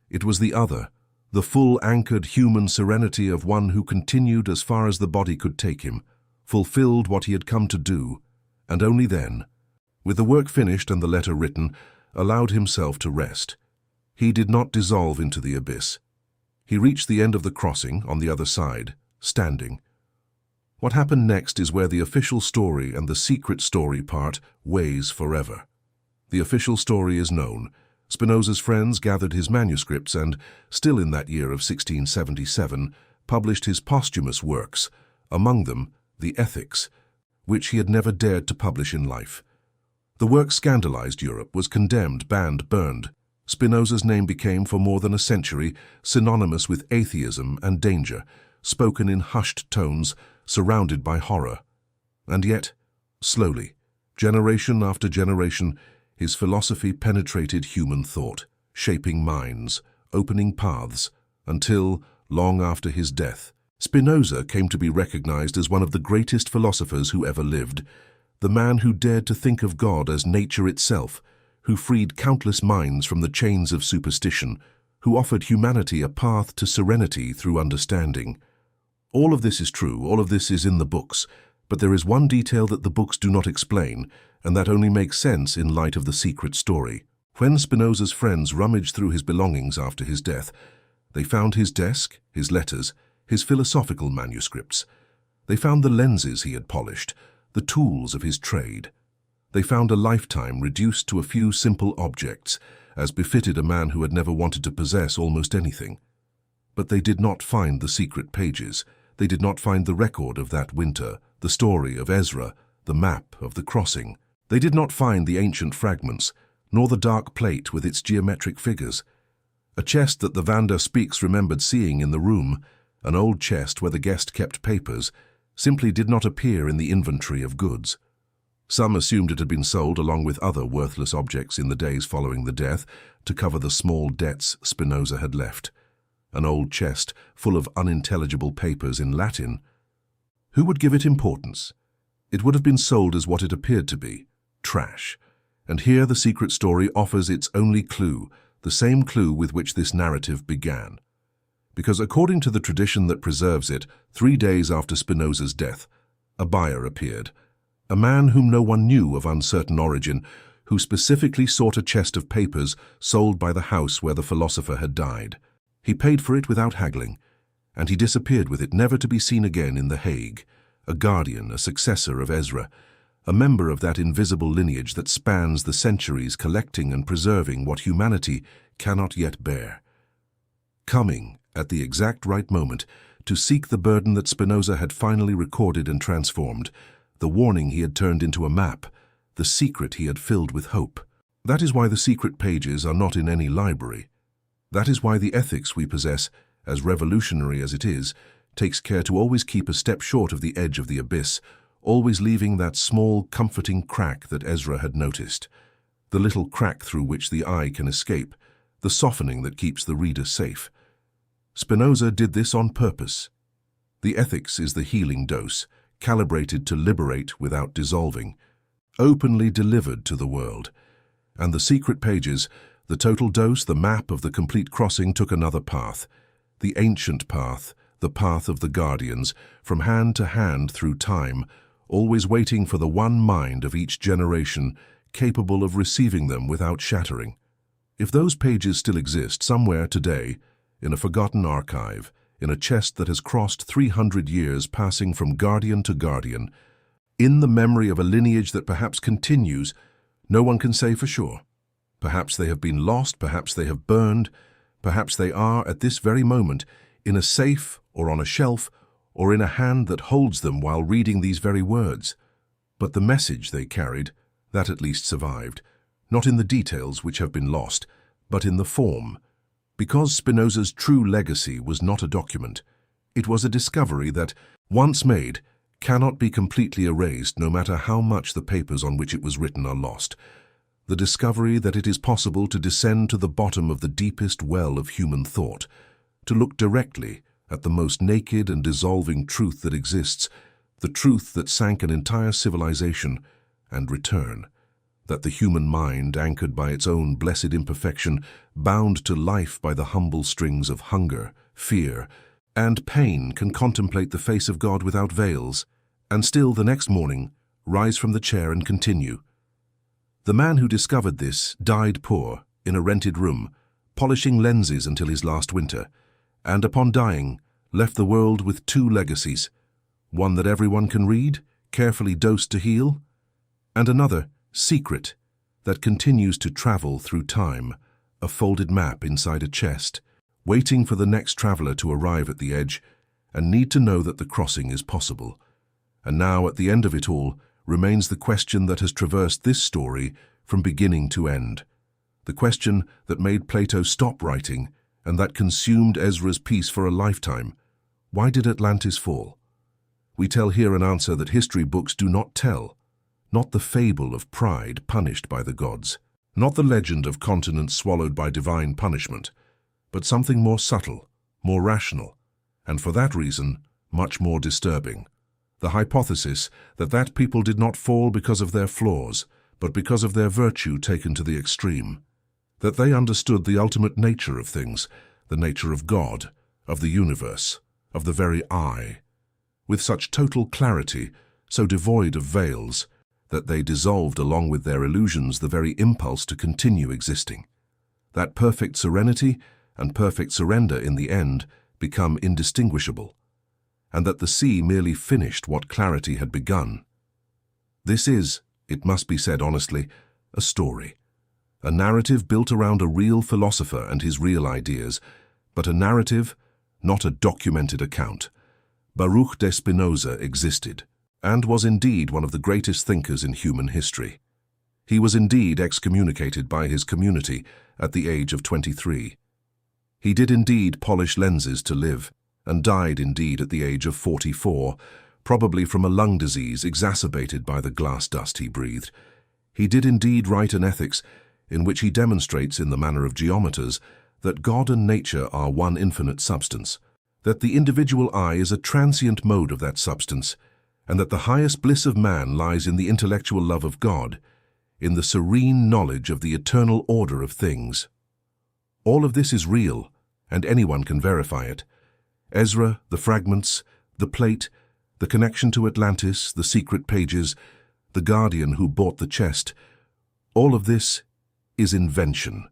It was the other, the full-anchored human serenity of one who continued as far as the body could take him, fulfilled what he had come to do, and only then, with the work finished and the letter written, allowed himself to rest. He did not dissolve into the abyss. He reached the end of the crossing on the other side, standing. What happened next is where the official story and the secret story part weighs forever. The official story is known. Spinoza's friends gathered his manuscripts and, still in that year of 1677, published his posthumous works, among them the Ethics, which he had never dared to publish in life. The work scandalized Europe, was condemned, banned, burned. Spinoza's name became, for more than a century, synonymous with atheism and danger, spoken in hushed tones, surrounded by horror. And yet, slowly, generation after generation, his philosophy penetrated human thought, shaping minds, opening paths, until, long after his death, Spinoza came to be recognized as one of the greatest philosophers who ever lived, the man who dared to think of God as nature itself, who freed countless minds from the chains of superstition, who offered humanity a path to serenity through understanding. All of this is true, all of this is in the books, but there is one detail that the books do not explain, and that only makes sense in light of the secret story. When Spinoza's friends rummaged through his belongings after his death, they found his desk, his letters, his philosophical manuscripts. They found the lenses he had polished, the tools of his trade. They found a lifetime reduced to a few simple objects, as befitted a man who had never wanted to possess almost anything. But they did not find the secret pages. They did not find the record of that winter, the story of Ezra, the map of the crossing. They did not find the ancient fragments, nor the dark plate with its geometric figures. A chest that the Vanda speaks remembered seeing in the room, an old chest where the guest kept papers, simply did not appear in the inventory of goods. Some assumed it had been sold along with other worthless objects in the days following the death to cover the small debts Spinoza had left. An old chest full of unintelligible papers in Latin. Who would give it importance? It would have been sold as what it appeared to be, trash. And here the secret story offers its only clue, the same clue with which this narrative began. Because according to the tradition that preserves it, 3 days after Spinoza's death, a buyer appeared, a man whom no one knew of uncertain origin, who specifically sought a chest of papers sold by the house where the philosopher had died. He paid for it without haggling, and he disappeared with it, never to be seen again in The Hague, a guardian, a successor of Ezra, a member of that invisible lineage that spans the centuries, collecting and preserving what humanity cannot yet bear. Coming, at the exact right moment, to seek the burden that Spinoza had finally recorded and transformed, the warning he had turned into a map, the secret he had filled with hope. That is why the secret pages are not in any library. That is why the ethics we possess, as revolutionary as it is, takes care to always keep a step short of the edge of the abyss, always leaving that small, comforting crack that Ezra had noticed, the little crack through which the eye can escape, the softening that keeps the reader safe. Spinoza did this on purpose. The ethics is the healing dose, calibrated to liberate without dissolving, openly delivered to the world. And the secret pages, the total dose, the map of the complete crossing, took another path, the ancient path, the path of the guardians, from hand to hand through time, always waiting for the one mind of each generation, capable of receiving them without shattering. If those pages still exist somewhere today, in a forgotten archive, in a chest that has crossed 300 years, passing from guardian to guardian, in the memory of a lineage that perhaps continues, no one can say for sure. Perhaps they have been lost, perhaps they have burned, perhaps they are, at this very moment, in a safe or on a shelf or in a hand that holds them while reading these very words. But the message they carried, that at least survived, not in the details which have been lost, but in the form. Because Spinoza's true legacy was not a document, it was a discovery that, once made, cannot be completely erased no matter how much the papers on which it was written are lost. The discovery that it is possible to descend to the bottom of the deepest well of human thought, to look directly at the most naked and dissolving truth that exists, the truth that sank an entire civilization, and return. That the human mind, anchored by its own blessed imperfection, bound to life by the humble strings of hunger, fear, and pain, can contemplate the face of God without veils, and still the next morning rise from the chair and continue. The man who discovered this died poor, in a rented room, polishing lenses until his last winter, and upon dying, left the world with 2 legacies, one that everyone can read, carefully dosed to heal, and another, secret, that continues to travel through time, a folded map inside a chest, waiting for the next traveler to arrive at the edge and need to know that the crossing is possible. And now, at the end of it all, remains the question that has traversed this story from beginning to end. The question that made Plato stop writing and that consumed Ezra's peace for a lifetime. Why did Atlantis fall? We tell here an answer that history books do not tell. Not the fable of pride punished by the gods. Not the legend of continents swallowed by divine punishment. But something more subtle, more rational, and for that reason, much more disturbing. The hypothesis that people did not fall because of their flaws, but because of their virtue taken to the extreme. That they understood the ultimate nature of things, the nature of God, of the universe, of the very I, with such total clarity, so devoid of veils, that they dissolved along with their illusions the very impulse to continue existing. That perfect serenity and perfect surrender in the end become indistinguishable, and that the sea merely finished what clarity had begun. This is, it must be said honestly, a story. A narrative built around a real philosopher and his real ideas, but a narrative, not a documented account. Baruch Spinoza existed, and was indeed one of the greatest thinkers in human history. He was indeed excommunicated by his community at the age of 23. He did indeed polish lenses to live, and died indeed at the age of 44, probably from a lung disease exacerbated by the glass dust he breathed. He did indeed write an ethics in which he demonstrates in the manner of geometers that God and nature are one infinite substance, that the individual I is a transient mode of that substance, and that the highest bliss of man lies in the intellectual love of God, in the serene knowledge of the eternal order of things. All of this is real, and anyone can verify it. Ezra, the fragments, the plate, the connection to Atlantis, the secret pages, the guardian who bought the chest, all of this is invention,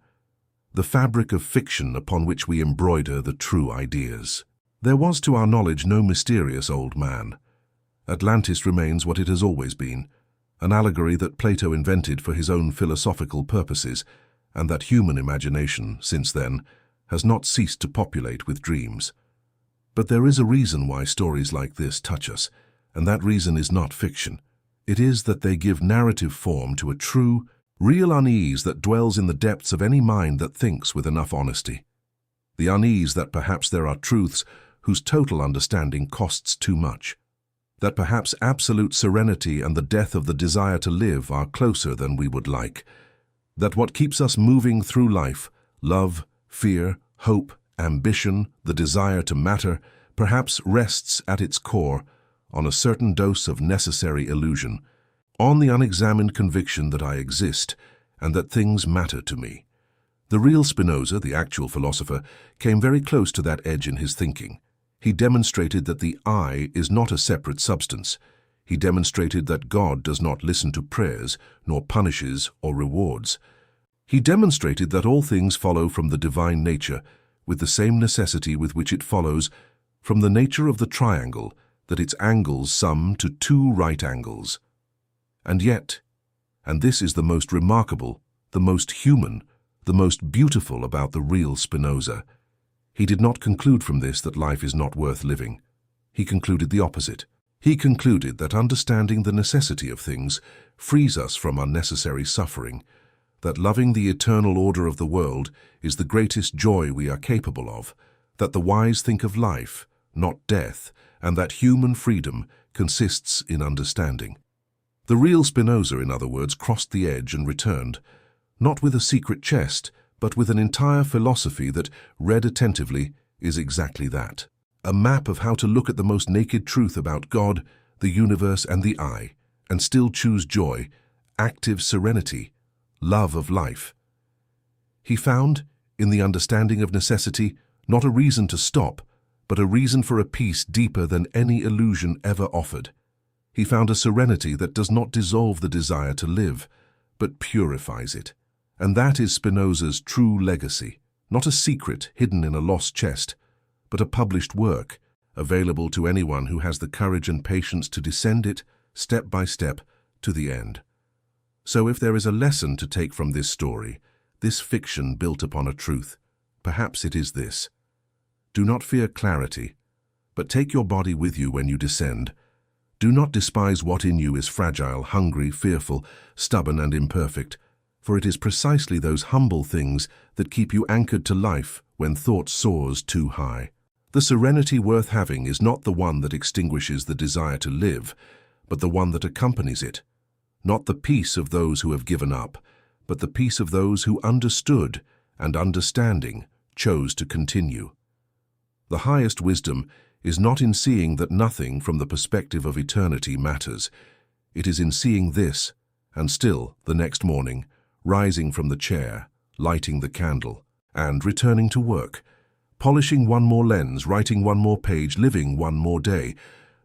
the fabric of fiction upon which we embroider the true ideas. There was to our knowledge no mysterious old man. Atlantis remains what it has always been, an allegory that Plato invented for his own philosophical purposes, and that human imagination, since then, has not ceased to populate with dreams. But there is a reason why stories like this touch us, and that reason is not fiction. It is that they give narrative form to a true, real unease that dwells in the depths of any mind that thinks with enough honesty. The unease that perhaps there are truths whose total understanding costs too much. That perhaps absolute serenity and the death of the desire to live are closer than we would like. That what keeps us moving through life, love, fear, hope, ambition, the desire to matter, perhaps rests at its core on a certain dose of necessary illusion, on the unexamined conviction that I exist and that things matter to me. The real Spinoza, the actual philosopher, came very close to that edge in his thinking. He demonstrated that the I is not a separate substance. He demonstrated that God does not listen to prayers, nor punishes or rewards. He demonstrated that all things follow from the divine nature, with the same necessity with which it follows from the nature of the triangle, that its angles sum to 2 right angles. And yet, and this is the most remarkable, the most human, the most beautiful about the real Spinoza, he did not conclude from this that life is not worth living. He concluded the opposite. He concluded that understanding the necessity of things frees us from unnecessary suffering, that loving the eternal order of the world is the greatest joy we are capable of, that the wise think of life, not death, and that human freedom consists in understanding. The real Spinoza, in other words, crossed the edge and returned, not with a secret chest, but with an entire philosophy that, read attentively, is exactly that. A map of how to look at the most naked truth about God, the universe, and the I, and still choose joy, active serenity, love of life. He found, in the understanding of necessity, not a reason to stop, but a reason for a peace deeper than any illusion ever offered. He found a serenity that does not dissolve the desire to live, but purifies it. And that is Spinoza's true legacy, not a secret hidden in a lost chest, but a published work, available to anyone who has the courage and patience to descend it, step by step, to the end. So if there is a lesson to take from this story, this fiction built upon a truth, perhaps it is this. Do not fear clarity, but take your body with you when you descend. Do not despise what in you is fragile, hungry, fearful, stubborn, and imperfect, for it is precisely those humble things that keep you anchored to life when thought soars too high. The serenity worth having is not the one that extinguishes the desire to live, but the one that accompanies it. Not the peace of those who have given up, but the peace of those who understood and, understanding, chose to continue. The highest wisdom is not in seeing that nothing from the perspective of eternity matters. It is in seeing this, and still, the next morning, rising from the chair, lighting the candle, and returning to work, polishing one more lens, writing one more page, living one more day,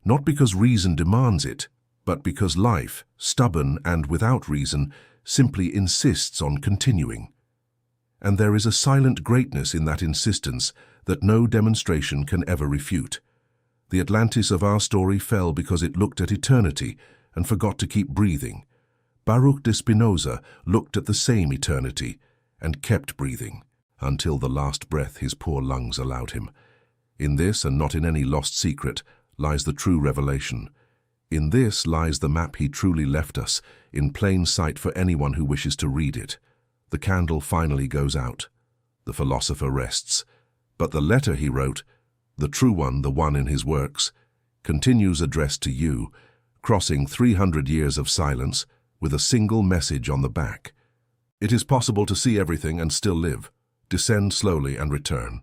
not because reason demands it, but because life, stubborn and without reason, simply insists on continuing. And there is a silent greatness in that insistence that no demonstration can ever refute. The Atlantis of our story fell because it looked at eternity and forgot to keep breathing. Baruch Spinoza looked at the same eternity and kept breathing until the last breath his poor lungs allowed him. In this, and not in any lost secret, lies the true revelation. In this lies the map he truly left us, in plain sight for anyone who wishes to read it. The candle finally goes out. The philosopher rests. But the letter he wrote, the true one, the one in his works, continues addressed to you, crossing 300 years of silence with a single message on the back. It is possible to see everything and still live. Descend slowly and return.